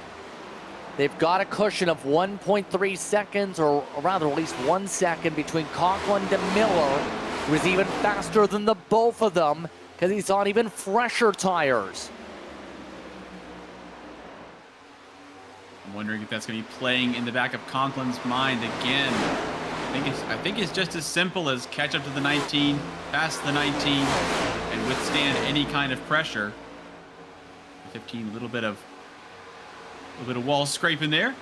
They've got a cushion of 1.3 seconds, or rather at least 1 second between Conklin and Miller, who is even faster than the both of them because he's on even fresher tires. I'm wondering if that's going to be playing in the back of Conklin's mind again. I think it's just as simple as catch up to the 19, pass the 19, and withstand any kind of pressure. 15, a little bit of wall scraping there,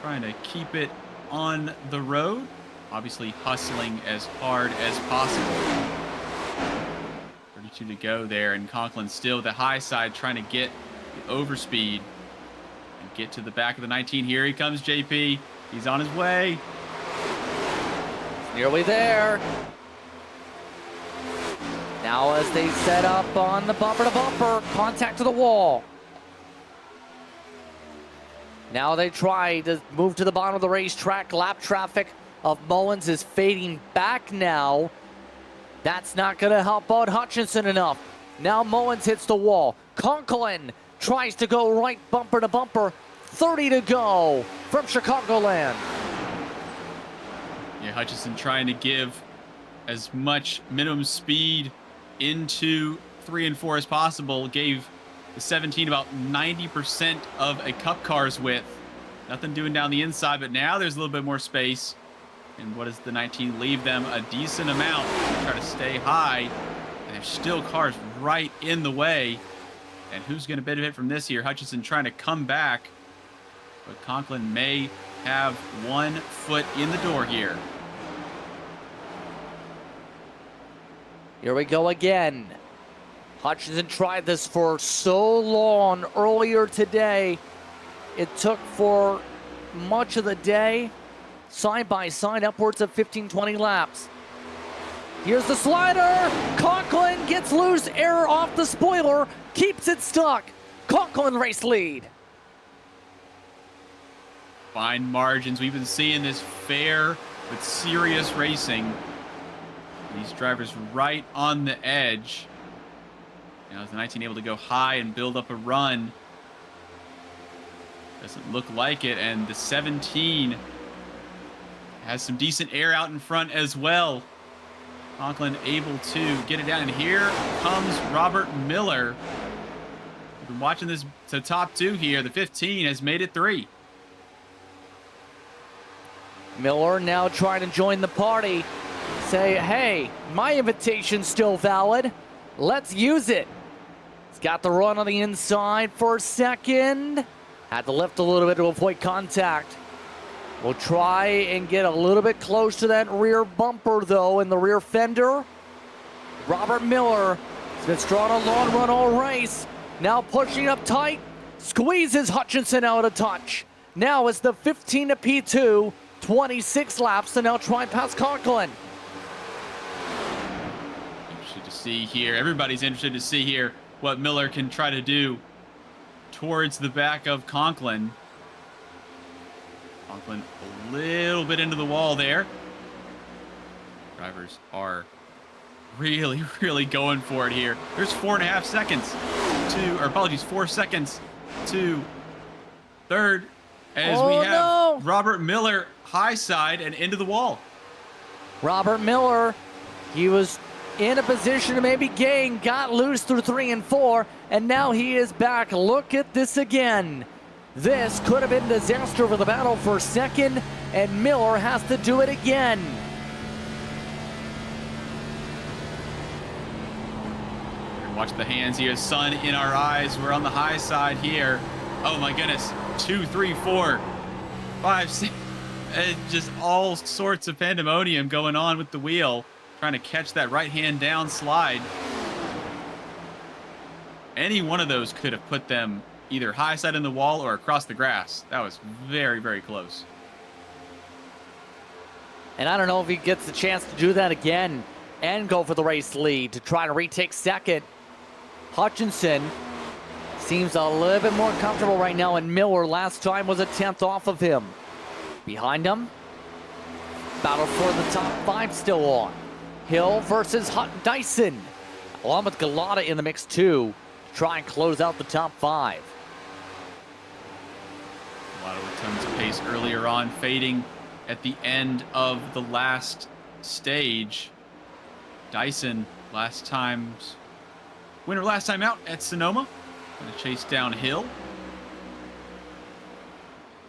trying to keep it on the road. Obviously hustling as hard as possible. 32 to go there, and Conklin still the high side, trying to get the overspeed and get to the back of the 19. Here he comes, JP. He's on his way. Nearly there. Now as they set up on the bumper-to-bumper, contact to the wall. Now they try to move to the bottom of the racetrack. Lap traffic of Mullins is fading back now. That's not going to help out Hutchinson enough. Now Mullins hits the wall. Conklin tries to go right bumper to bumper. 30 to go from Chicagoland. Yeah, Hutchinson trying to give as much minimum speed into 3 and 4 as possible. Gave the 17 about 90% of a Cup car's width. Nothing doing down the inside, but now there's a little bit more space. And what does the 19 leave them? A decent amount. They try to stay high, and there's still cars right in the way. And who's going to benefit from this here? Hutchinson trying to come back, but Conklin may have 1 foot in the door here. Here we go again. Hutchinson tried this for so long earlier today. It took for much of the day, side by side, upwards of 15-20 laps. Here's the slider. Conklin gets loose, air off the spoiler, keeps it stuck. Conklin race lead. Fine margins. We've been seeing this fair but serious racing. These drivers right on the edge. Now is the 19 able to go high and build up a run? Doesn't look like it, and the 17 has some decent air out in front as well. Conklin able to get it down, and here comes Robert Miller. We've been watching this to top 2 here. The 15 has made it 3. Miller now trying to join the party. Say, hey, my invitation's still valid. Let's use it. He's got the run on the inside for a second. Had to lift a little bit to avoid contact. We'll try and get a little bit close to that rear bumper, though, in the rear fender. Robert Miller has been strong on a long run all race. Now pushing up tight. Squeezes Hutchinson out of touch. Now it's the 15 to P2. 26 laps to now try past Conklin. Interested to see here. Everybody's interested to see here what Miller can try to do towards the back of Conklin. Conklin a little bit into the wall there. Drivers are really going for it here. There's 4.5 seconds to, or apologies, 4 seconds to third as we have Robert Miller high side and into the wall. Robert Miller, he was in a position to maybe gain, got loose through 3 and 4, and now he is back. Look at this again. This could have been disaster for the battle for second, and Miller has to do it again. Watch the hands here. Sun in our eyes. We're on the high side here. Oh my goodness. 2, 3, 4, 5, 6. Just all sorts of pandemonium going on with the wheel. Trying to catch that right hand down slide. Any one of those could have put them either high side in the wall or across the grass. That was very close. And I don't know if he gets the chance to do that again and go for the race lead to try to retake second. Hutchinson seems a little bit more comfortable right now, and Miller last time was a 10th off of him. Behind him, battle for the top 5 still on. Hill versus Dyson, along with Galata in the mix too, to try and close out the top 5. A lot of tons of pace earlier on, fading at the end of the last stage. Dyson, winner last time out at Sonoma. Gonna chase down Hill.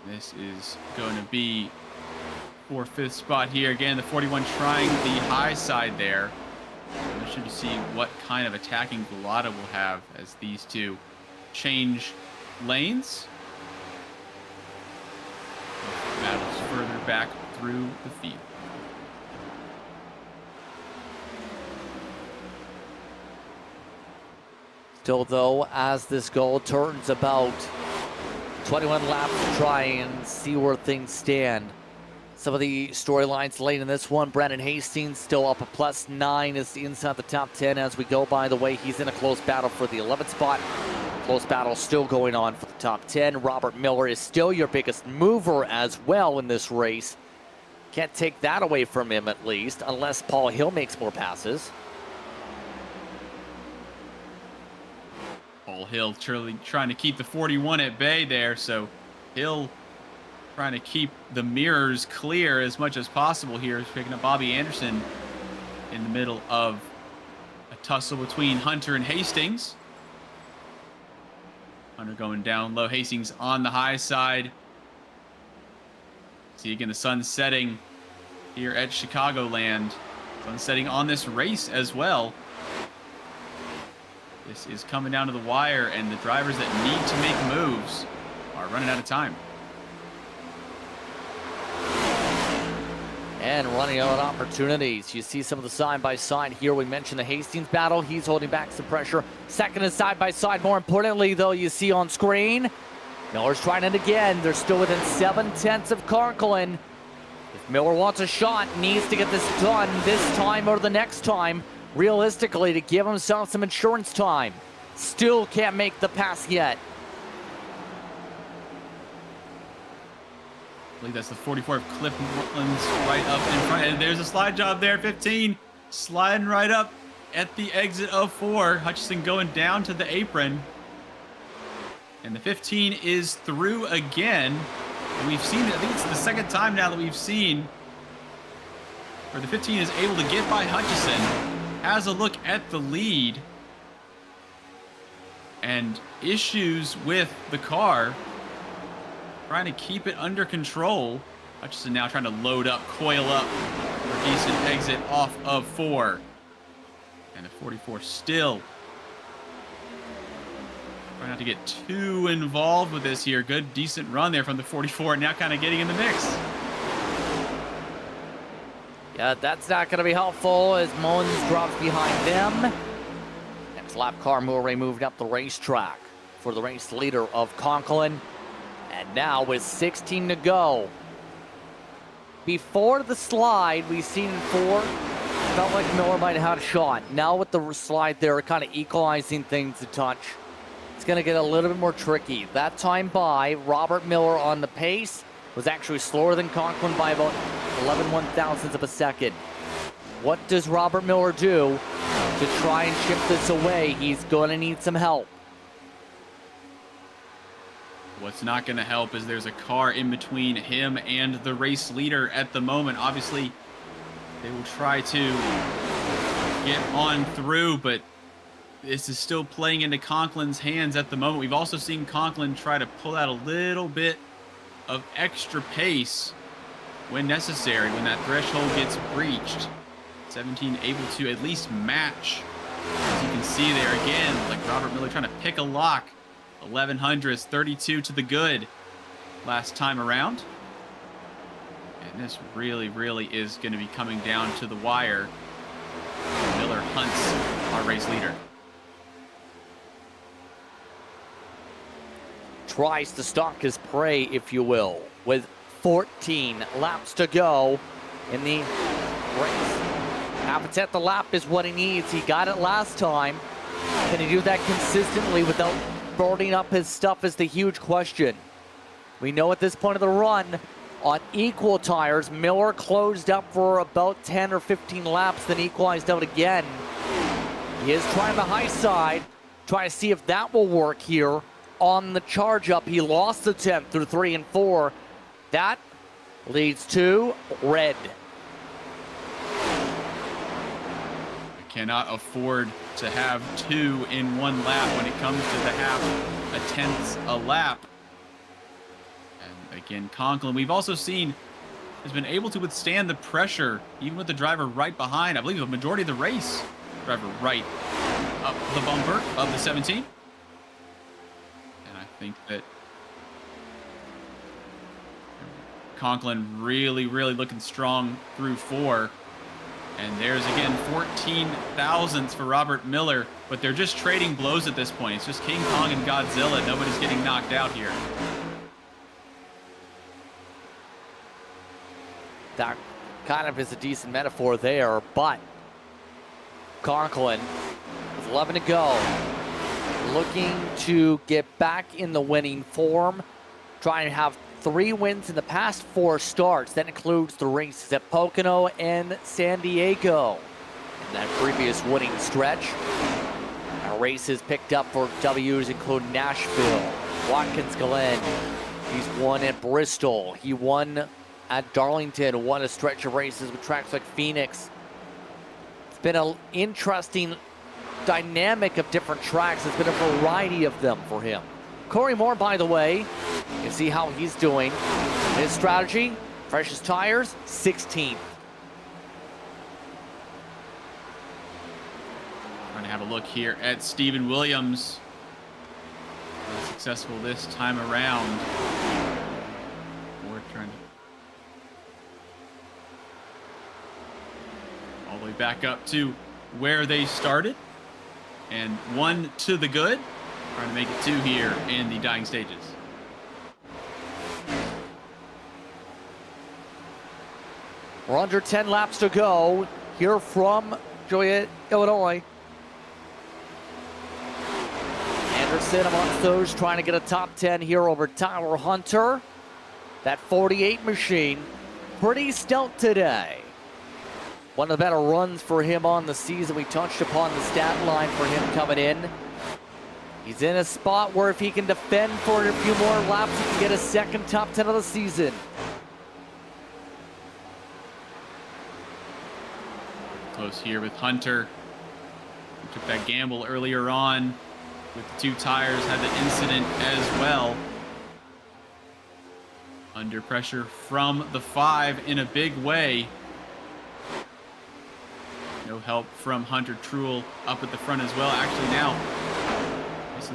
This is going to be for 5th spot here. Again, the 41 trying the high side there. I'm sure to see what kind of attacking Galata will have as these two change lanes. Battles further back through the field. Still, though, as this goal turns about 21 laps to try and see where things stand. Some of the storylines late in this one. Brandon Hastings still up a +9, is inside the top 10 as we go. By the way, he's in a close battle for the 11th spot. Close battle still going on for the top 10. Robert Miller is still your biggest mover as well in this race. Can't take that away from him, at least, unless Paul Hill makes more passes. Paul Hill trying to keep the 41 at bay there, so Hill trying to keep the mirrors clear as much as possible here. He's picking up Bobby Anderson in the middle of a tussle between Hunter and Hastings. Hunter going down low, Hastings on the high side. See again the sun setting here at Chicagoland. Sun setting on this race as well. This is coming down to the wire, and the drivers that need to make moves are running out of time. And running out of opportunities. You see some of the side-by-side here. We mentioned the Hastings battle. He's holding back some pressure. Second is side-by-side. More importantly, though, you see on screen, Miller's trying it again. They're still within 7/10 of Conklin. If Miller wants a shot, needs to get this done this time or the next time, realistically, to give himself some insurance time. Still can't make the pass yet. I believe that's the 44 of Cliff Mullins right up in front. And there's a slide job there, 15. Sliding right up at the exit of 4. Hutchison going down to the apron. And the 15 is through again. And we've seen it, I think it's the second time now that we've seen where the 15 is able to get by Hutchison. Has a look at the lead. And issues with the car. Trying to keep it under control. Hutchison now trying to load up, coil up for a decent exit off of 4. And the 44 still trying not to get too involved with this here. Good, decent run there from the 44. Now kind of getting in the mix. Yeah, that's not going to be helpful as Mullins drops behind them. Next lap car, Murray moved up the racetrack for the race leader of Conklin. And now with 16 to go. Before the slide, we've seen in 4, felt like Miller might have had a shot. Now with the slide there, kind of equalizing things a touch. It's going to get a little bit more tricky. That time by, Robert Miller on the pace was actually slower than Conklin by about 11 1/1000ths of a second. What does Robert Miller do to try and chip this away? He's going to need some help. What's not going to help is there's a car in between him and the race leader at the moment. Obviously, they will try to get on through, but this is still playing into Conklin's hands at the moment. We've also seen Conklin try to pull out a little bit of extra pace when necessary, when that threshold gets breached. 17 able to at least match. As you can see there again, like Robert Miller trying to pick a lock. 1100s, 32 to the good last time around. And this really, really is going to be coming down to the wire. Miller hunts our race leader. Tries to stalk his prey, if you will, with 14 laps to go in the race. Half a tenth the lap is what he needs. He got it last time. Can he do that consistently without burning up his stuff is the huge question. We know at this point of the run, on equal tires, Miller closed up for about 10 or 15 laps, then equalized out again. He is trying the high side, trying to see if that will work here on the charge up. He lost the 10th through 3 and 4. That leads to red. Cannot afford to have 2 in 1 lap when it comes to the half a tenth a lap. And again, Conklin, we've also seen, has been able to withstand the pressure, even with the driver right behind. I believe the majority of the race, driver right up the bumper of the 17. And I think that Conklin really looking strong through 4. And there's, again, 14 thousandths for Robert Miller, but they're just trading blows at this point. It's just King Kong and Godzilla. Nobody's getting knocked out here. That kind of is a decent metaphor there, but Conklin, with 11 to go, looking to get back in the winning form, trying to have 3 wins in the past 4 starts. That includes the races at Pocono and San Diego. In that previous winning stretch, races picked up for W's include Nashville, Watkins Glen. He's won at Bristol. He won at Darlington, won a stretch of races with tracks like Phoenix. It's been an interesting dynamic of different tracks. It's been a variety of them for him. Corey Moore, by the way, you see how he's doing. His strategy, freshest tires, 16th. Trying to have a look here at Stephen Williams. Successful this time around. We're trying to all the way back up to where they started. And 1 to the good. Trying to make it 2 here in the dying stages. We're under 10 laps to go here from Joliet, Illinois. Anderson amongst those trying to get a top 10 here over Tyler Hunter. That 48 machine, pretty stout today. One of the better runs for him on the season. We touched upon the stat line for him coming in. He's in a spot where if he can defend for a few more laps, he can get a second top 10 of the season. Close here with Hunter. He took that gamble earlier on with the 2 tires, had the incident as well. Under pressure from the 5 in a big way. No help from Hunter Truel up at the front as well. Actually now,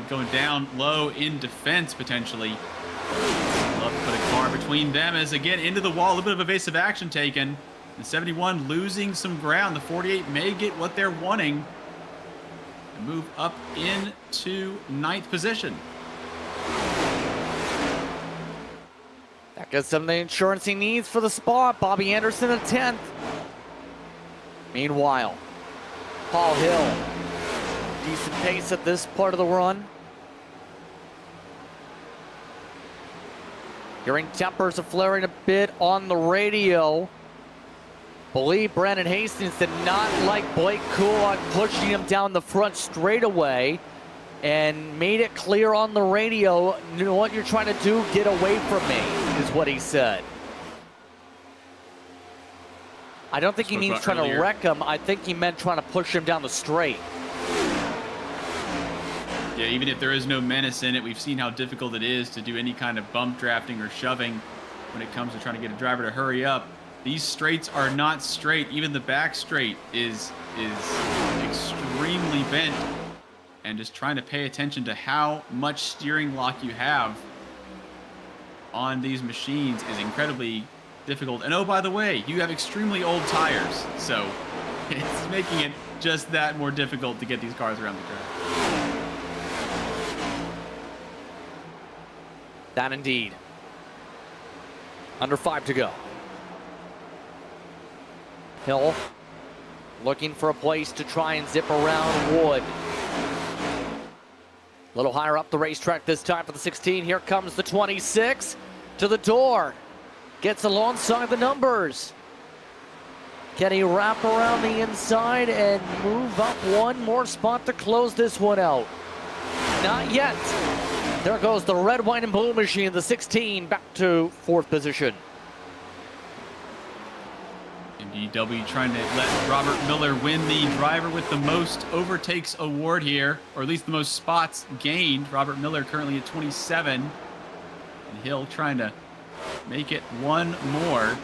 going down low in defense potentially. Love to put a car between them as again into the wall. A little bit of evasive action taken. The 71 losing some ground. The 48 may get what they're wanting and move up into 9th position. That gets him the insurance he needs for the spot. Bobby Anderson at 10th. Meanwhile, Paul Hill, decent pace at this part of the run. Hearing tempers are flaring a bit on the radio. Believe Brandon Hastings did not like Blake Coulon pushing him down the front straightaway and made it clear on the radio, you know what you're trying to do, get away from me, is what he said. I don't think he means trying to wreck him. I think he meant trying to push him down the straight. Yeah, even if there is no menace in it, we've seen how difficult it is to do any kind of bump drafting or shoving when it comes to trying to get a driver to hurry up. These straights are not straight. Even the back straight is extremely bent. And just trying to pay attention to how much steering lock you have on these machines is incredibly difficult. And oh, by the way, you have extremely old tires, so it's making it just that more difficult to get these cars around the track. That indeed. Under 5 to go. Hill looking for a place to try and zip around Wood. little higher up the racetrack this time for the 16. Here comes the 26 to the door. Gets alongside the numbers. Can he wrap around the inside and move up one more spot to close this one out? Not yet. There goes the red, white, and blue machine, the 16, back to 4th position. DW trying to let Robert Miller win the driver with the most overtakes award here, or at least the most spots gained. Robert Miller currently at 27, and Hill trying to make it one more.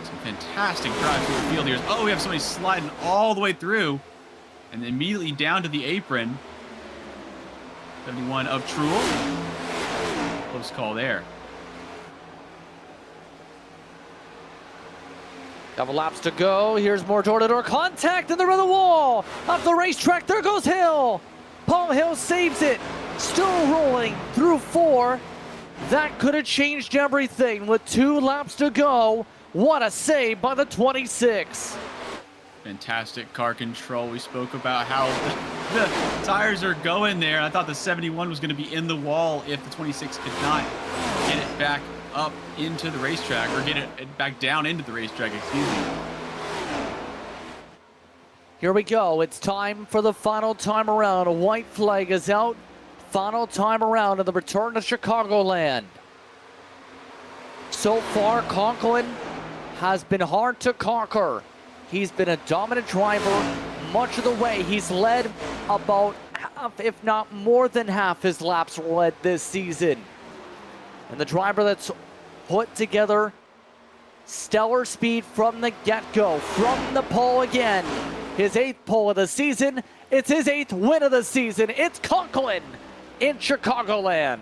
Some fantastic drives through the field here. Oh, we have somebody sliding all the way through and immediately down to the apron. 71 of Truel. Close call there. Couple laps to go. Here's more door-to-door contact in the run of the wall. Up the racetrack, there goes Hill. Paul Hill saves it. Still rolling through 4. That could have changed everything with 2 laps to go. What a save by the 26. Fantastic car control. We spoke about how the tires are going there. I thought the 71 was going to be in the wall if the 26 could not get it back up into the racetrack, or get it back down into the racetrack, excuse me. Here we go. It's time for the final time around. A white flag is out. Final time around in the return to Chicagoland. So far, Conklin has been hard to conquer. He's been a dominant driver much of the way. He's led about half, if not more than half, his laps led this season. And the driver that's put together stellar speed from the get-go, from the pole again. His 8th pole of the season. It's his 8th win of the season. It's Conklin in Chicagoland.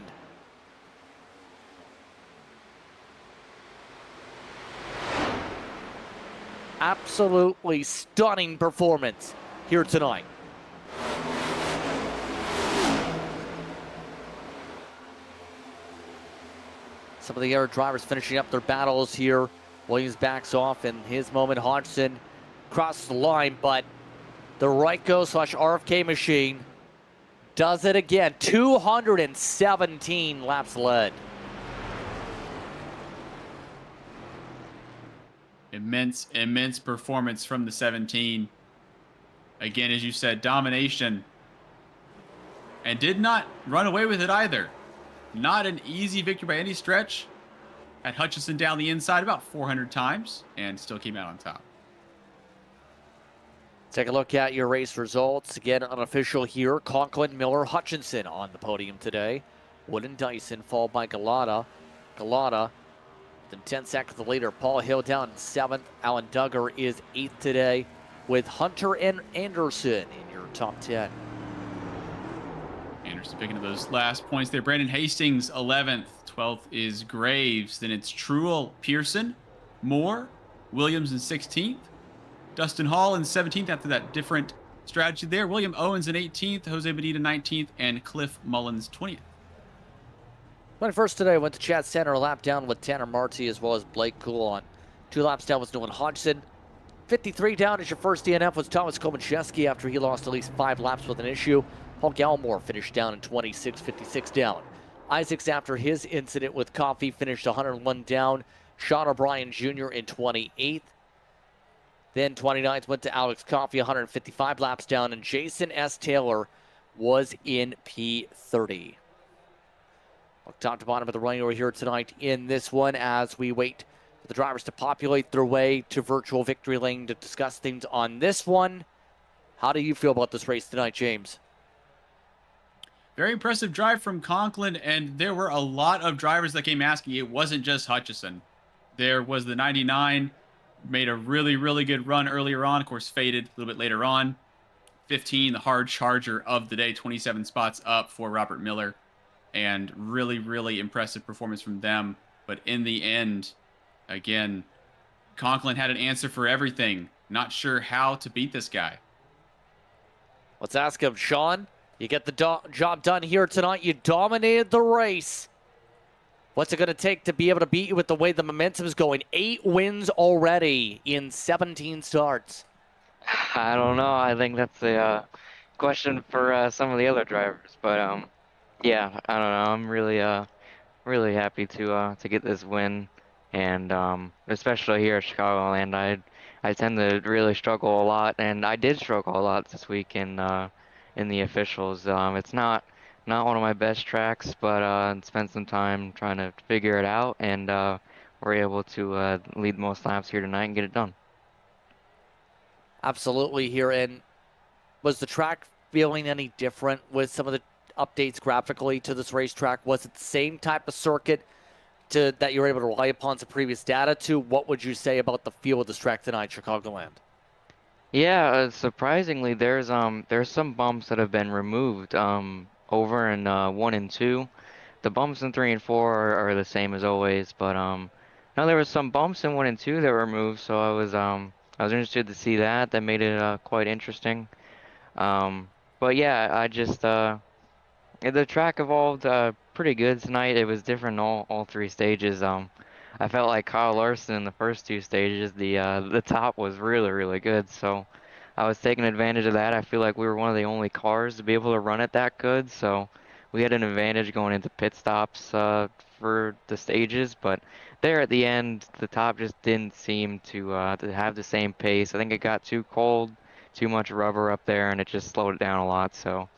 Absolutely stunning performance here tonight. Some of the other drivers finishing up their battles here. Williams backs off in his moment. Hodgson crosses the line, but the Ryko/RFK machine does it again. 217 laps led. Immense performance from the 17. Again, as you said, domination. And did not run away with it either. Not an easy victory by any stretch. Had Hutchinson down the inside about 400 times and still came out on top. Take a look at your race results. Again, unofficial here. Conklin, Miller, Hutchinson on the podium today. Wood and Dyson followed by Galata. Galata, then 10 seconds later, Paul Hill down in 7th. Alan Duggar is 8th today, with Hunter and Anderson in your top 10. Anderson picking up those last points there. Brandon Hastings, 11th. 12th is Graves. Then it's Truel, Pearson, Moore, Williams in 16th. Dustin Hall in 17th after that different strategy there. William Owens in 18th. Jose Benita 19th. And Cliff Mullins 20th. 21st today, went to Chad Center, a lap down with Tanner Marty as well as Blake Coulon. 2 laps down was Nolan Hodgson. 53 down as your first DNF was Thomas Komacheski after he lost at least 5 laps with an issue. Paul Gallimore finished down in 26, 56 down. Isaacs, after his incident with Coffey, finished 101 down. Sean O'Brien Jr. in 28th. Then 29th went to Alex Coffey, 155 laps down. And Jason S. Taylor was in P30. Top to bottom of the running over here tonight in this one as we wait for the drivers to populate their way to virtual victory lane to discuss things on this one. How do you feel about this race tonight, James? Very impressive drive from Conklin, and there were a lot of drivers that came asking. It wasn't just Hutchison. There was the 99, made a really good run earlier on, of course faded a little bit later on. 15, the hard charger of the day, 27 spots up for Robert Miller. And really impressive performance from them. But in the end, again, Conklin had an answer for everything. Not sure how to beat this guy. Let's ask him. Sean, you get the job done here tonight. You dominated the race. What's it going to take to be able to beat you with the way the momentum is going? 8 wins already in 17 starts. I don't know. I think that's a question for some of the other drivers. But Yeah, I don't know. I'm really happy to get this win, and especially here at Chicagoland, I tend to really struggle a lot, and I did struggle a lot this week in the officials. It's not one of my best tracks, but spent some time trying to figure it out, and we're able to lead most laps here tonight and get it done. Absolutely here. And was the track feeling any different with some of the updates graphically to this racetrack? Was it the same type of circuit that you were able to rely upon some previous data to? What would you say about the feel of this track tonight, Chicagoland? Yeah, surprisingly, there's some bumps that have been removed over in 1 and 2. The bumps in 3 and 4 are the same as always, but no, there was some bumps in 1 and 2 that were removed, so I was interested to see that. That made it quite interesting. But yeah, the track evolved pretty good tonight. It was different in all 3 stages. I felt like Kyle Larson in the first 2 stages. The top was really good, so I was taking advantage of that. I feel like we were one of the only cars to be able to run it that good, so we had an advantage going into pit stops for the stages. But there at the end, the top just didn't seem to have the same pace. I think it got too cold, too much rubber up there, and it just slowed it down a lot. So.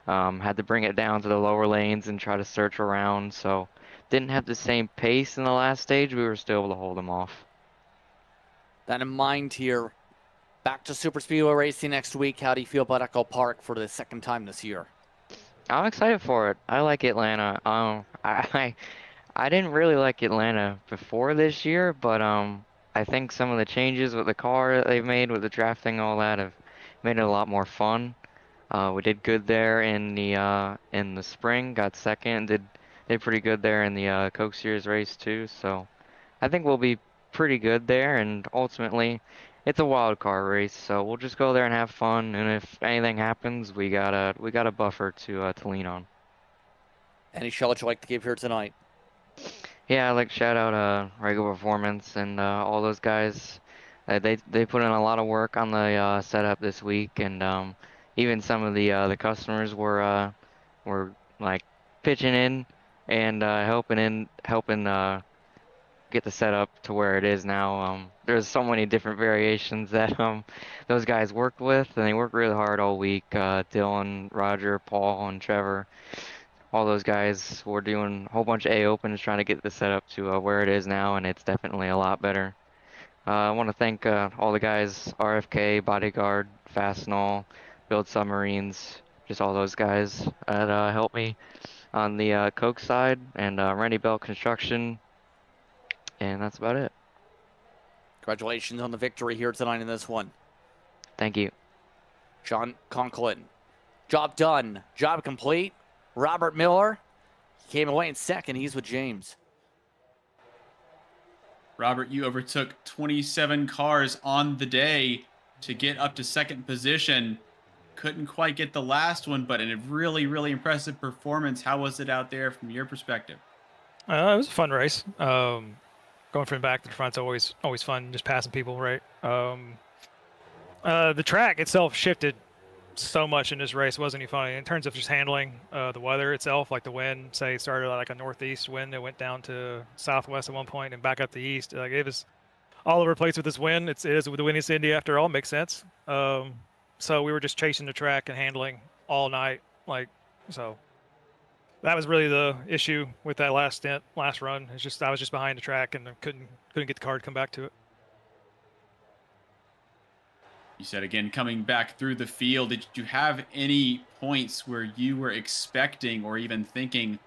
Had to bring it down to the lower lanes and try to search around, so didn't have the same pace in the last stage. We were still able to hold them off. That in mind here, back to Super Speedway racing next week. How do you feel about Echo Park for the second time this year? I'm excited for it. I like Atlanta. I didn't really like Atlanta before this year, but I think some of the changes with the car that they've made with the drafting, all that, have made it a lot more fun. We did good there in the spring, got second, did pretty good there in the Coke Series race too. So I think we'll be pretty good there, and ultimately it's a wild card race, so we'll just go there and have fun. And if anything happens, we got a buffer to lean on. Any shout out you'd like to give here tonight? Yeah, I'd like to shout out Regular Performance and all those guys. They put in a lot of work on the setup this week, and even some of the customers were like pitching in and helping get the setup to where it is now. There's so many different variations that those guys worked with, and they worked really hard all week. Dylan, Roger, Paul, and Trevor. All those guys were doing a whole bunch of A-Opens trying to get the setup to where it is now, and it's definitely a lot better. I want to thank all the guys, RFK, Bodyguard, Fastenal, Build Submarines, just all those guys that helped me on the Coke side, and Randy Bell Construction, and that's about it. Congratulations on the victory here tonight in this one. Thank you. John Conklin. Job done. Job complete. Robert Miller came away in second. He's with James. Robert, you overtook 27 cars on the day to get up to second position. Couldn't quite get the last one, but a really impressive performance. How was it out there from your perspective? It was a fun race. Going from the back to the front's always fun, just passing people, right? The track itself shifted so much in this race. It wasn't any funny in terms of just handling the weather itself, like the wind. Say started like a northeast wind, it went down to southwest at one point and back up the east. Like it was all over the place with this wind. It is with the windiest Indy after all. Makes sense. So we were just chasing the track and handling all night. So that was really the issue with that last run. It's just I was just behind the track and couldn't get the car to come back to it. You said again, coming back through the field, did you have any points where you were expecting or even thinking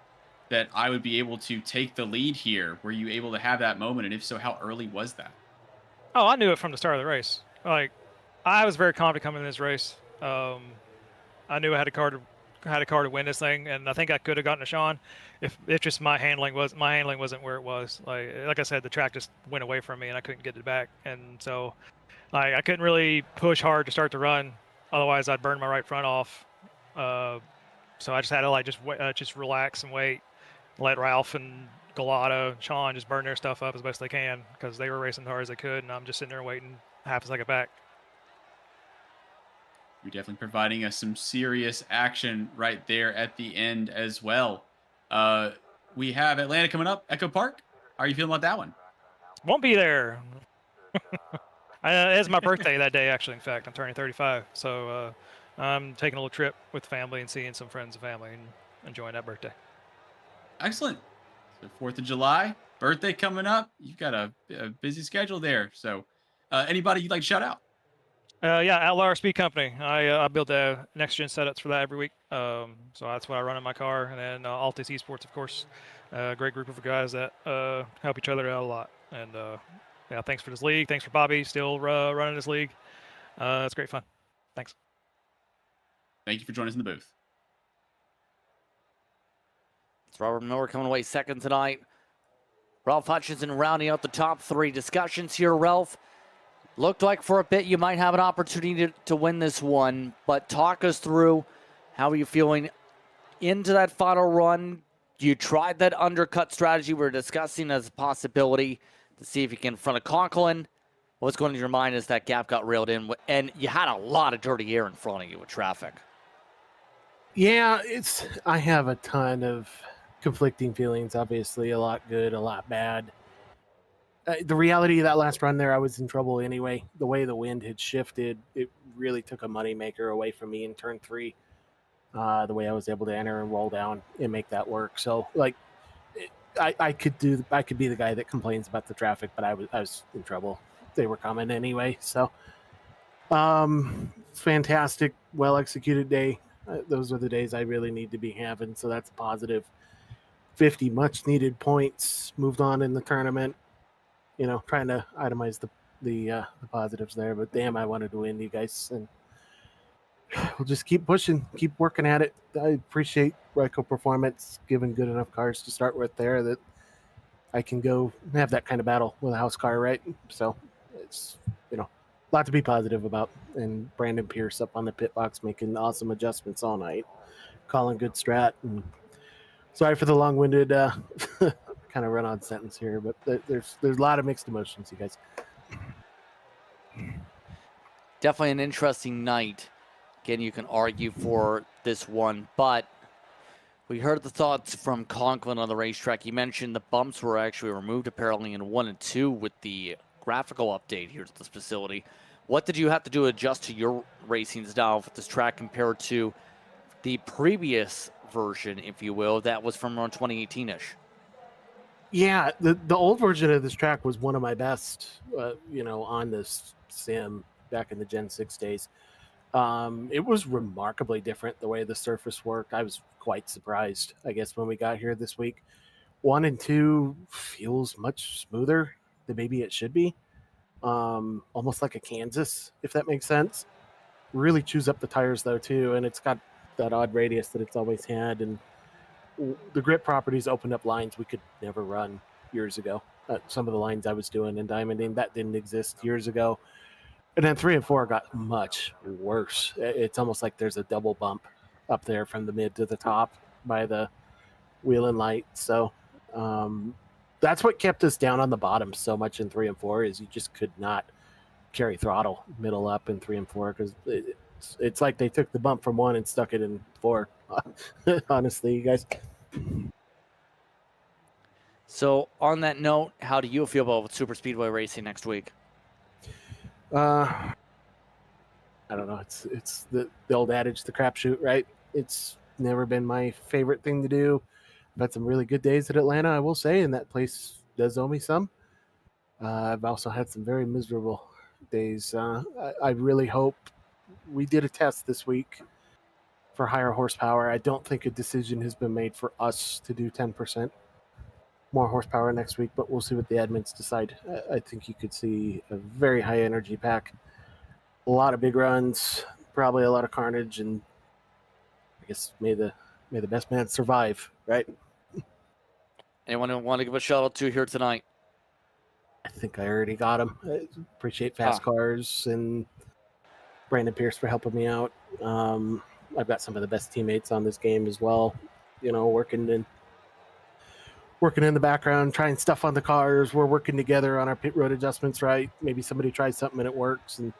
that I would be able to take the lead here? Were you able to have that moment? And if so, how early was that? Oh, I knew it from the start of the race. Like, I was very confident coming in this race. I knew I had a car to win this thing, and I think I could have gotten to Sean if just my handling wasn't where it was. Like I said, the track just went away from me, and I couldn't get it back, and so. I couldn't really push hard to start the run, otherwise I'd burn my right front off. So I just had to just relax and wait, let Ralph and Galata and Sean just burn their stuff up as best they can because they were racing as hard as they could, and I'm just sitting there waiting half a second back. You're definitely providing us some serious action right there at the end as well. We have Atlanta coming up, Echo Park. How are you feeling about that one? Won't be there. It's my birthday that day, actually. In fact, I'm turning 35, so I'm taking a little trip with the family and seeing some friends and family and enjoying that birthday. Excellent. So 4th of July, birthday coming up. You've got a busy schedule there. So anybody you'd like to shout out? Yeah, Outlaw Speed Company. I build the next gen setups for that every week. So that's what I run in my car, and then Altis Esports, of course. Great group of guys that help each other out a lot. And yeah, thanks for this league. Thanks for Bobby still running this league. It's great fun. Thanks. Thank you for joining us in the booth. It's Robert Miller coming away second tonight. Ralph Hutchinson rounding out the top three discussions here, Ralph. Looked like for a bit you might have an opportunity to win this one, but talk us through how are you feeling into that final run. You tried that undercut strategy we were discussing as a possibility to see if you can in front of Conklin. What's going in your mind as that gap got railed in, and you had a lot of dirty air in front of you with traffic? Yeah, I have a ton of conflicting feelings, obviously, a lot good, a lot bad. The reality of that last run there, I was in trouble anyway. The way the wind had shifted, it really took a moneymaker away from me in turn 3. The way I was able to enter and roll down and make that work. So, like, I could be the guy that complains about the traffic, but I was in trouble. They were coming anyway. So, fantastic, well executed day. Those are the days I really need to be having. So that's a positive. 50 much needed points. Moved on in the tournament. You know, trying to itemize the positives there, but damn, I wanted to win, you guys, and we'll just keep pushing, keep working at it. I appreciate Ryko Performance giving good enough cars to start with there that I can go have that kind of battle with a house car, right? So it's, you know, a lot to be positive about. And Brandon Pierce up on the pit box making awesome adjustments all night, calling good strat. And sorry for the long-winded kind of run-on sentence here, but there's a lot of mixed emotions, you guys. Definitely an interesting night. Again, you can argue for this one, but we heard the thoughts from Conklin on the racetrack. You mentioned the bumps were actually removed apparently in 1 and 2 with the graphical update here at this facility. What did you have to do to adjust to your racing style with this track compared to the previous version, if you will, that was from around 2018-ish? Yeah, the old version of this track was one of my best, on this sim back in the Gen 6 days. It was remarkably different the way the surface worked. I was quite surprised, I guess, when we got here this week. 1 and 2 feels much smoother than maybe it should be. Almost like a Kansas, if that makes sense. Really chews up the tires, though, too, and it's got that odd radius that it's always had, and the grip properties opened up lines we could never run years ago. Some of the lines I was doing in Diamonding, that didn't exist years ago. And then 3 and 4 got much worse. It's almost like there's a double bump up there from the mid to the top by the wheel and light. So that's what kept us down on the bottom so much in 3 and 4 is you just could not carry throttle middle up in 3 and 4 because it's like they took the bump from 1 and stuck it in 4. Honestly, you guys. So on that note, how do you feel about super speedway racing next week? I don't know. It's the old adage, the crapshoot, right? It's never been my favorite thing to do. I've had some really good days at Atlanta, I will say, and that place does owe me some. I've also had some very miserable days. I really hope we did a test this week for higher horsepower. I don't think a decision has been made for us to do 10% more horsepower next week, but we'll see what the admins decide. I think you could see a very high energy pack, a lot of big runs, probably a lot of carnage, and I guess may the best man survive, right? Anyone want to give a shout out to here tonight? I think I already got him. I appreciate Fast Cars and Brandon Pierce for helping me out. I've got some of the best teammates on this game as well, working in the background, trying stuff on the cars. We're working together on our pit road adjustments, right? Maybe somebody tries something and it works and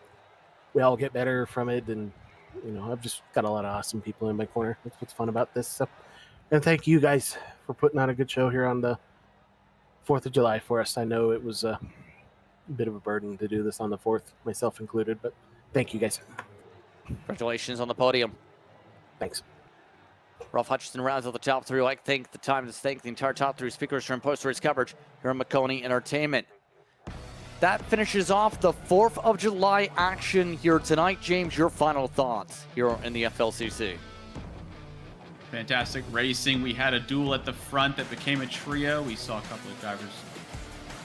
we all get better from it. And I've just got a lot of awesome people in my corner. That's what's fun about this. So, and thank you guys for putting on a good show here on the 4th of July for us. I know it was a bit of a burden to do this on the 4th, myself included, but thank you guys. Congratulations on the podium. Thanks. Ralph Hutchinson rounds out the top three. I'd like to take the time to thank the entire top three speakers from post-race coverage here on Maconi Entertainment. That finishes off the 4th of July action here tonight. James, your final thoughts here in the FLCC. Fantastic racing. We had a duel at the front that became a trio. We saw a couple of drivers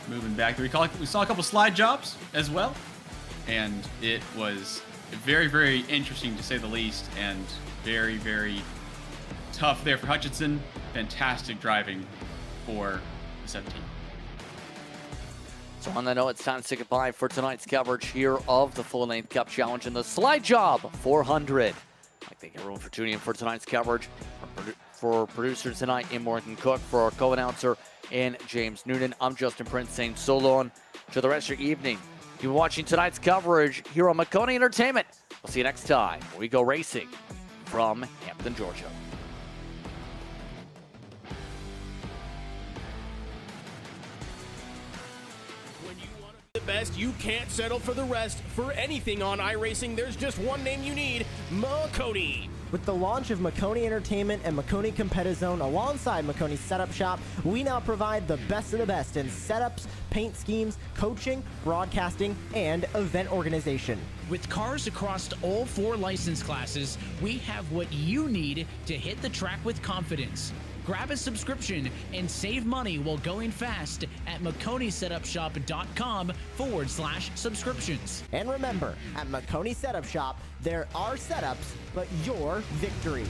moving back. We saw a couple slide jobs as well. And it was very, very interesting to say the least, and very, very tough there for Hutchinson. Fantastic driving for the 17. So on that note, it's time to say goodbye for tonight's coverage here of the Full Length Cup Challenge and the Slide Job 400. I'd like to thank everyone for tuning in for tonight's coverage. For producer tonight in Morgan Cook, for our co-announcer in James Noonan, I'm Justin Prince saying so long to the rest of your evening. You've been watching tonight's coverage here on Maconi Entertainment. We'll see you next time when we go racing from Hampton, Georgia. The best, you can't settle for the rest. For anything on iRacing, there's just one name you need: Maconi. With the launch of Maconi Entertainment and Maconi Competizone alongside Maconi Setup Shop, we now provide the best of the best in setups, paint schemes, coaching, broadcasting, and event organization. With cars across all 4 license classes, we have what you need to hit the track with confidence. Grab a subscription and save money while going fast at MaconiSetupShop.com/subscriptions. And remember, at Maconi Setup Shop, there are setups, but your victories.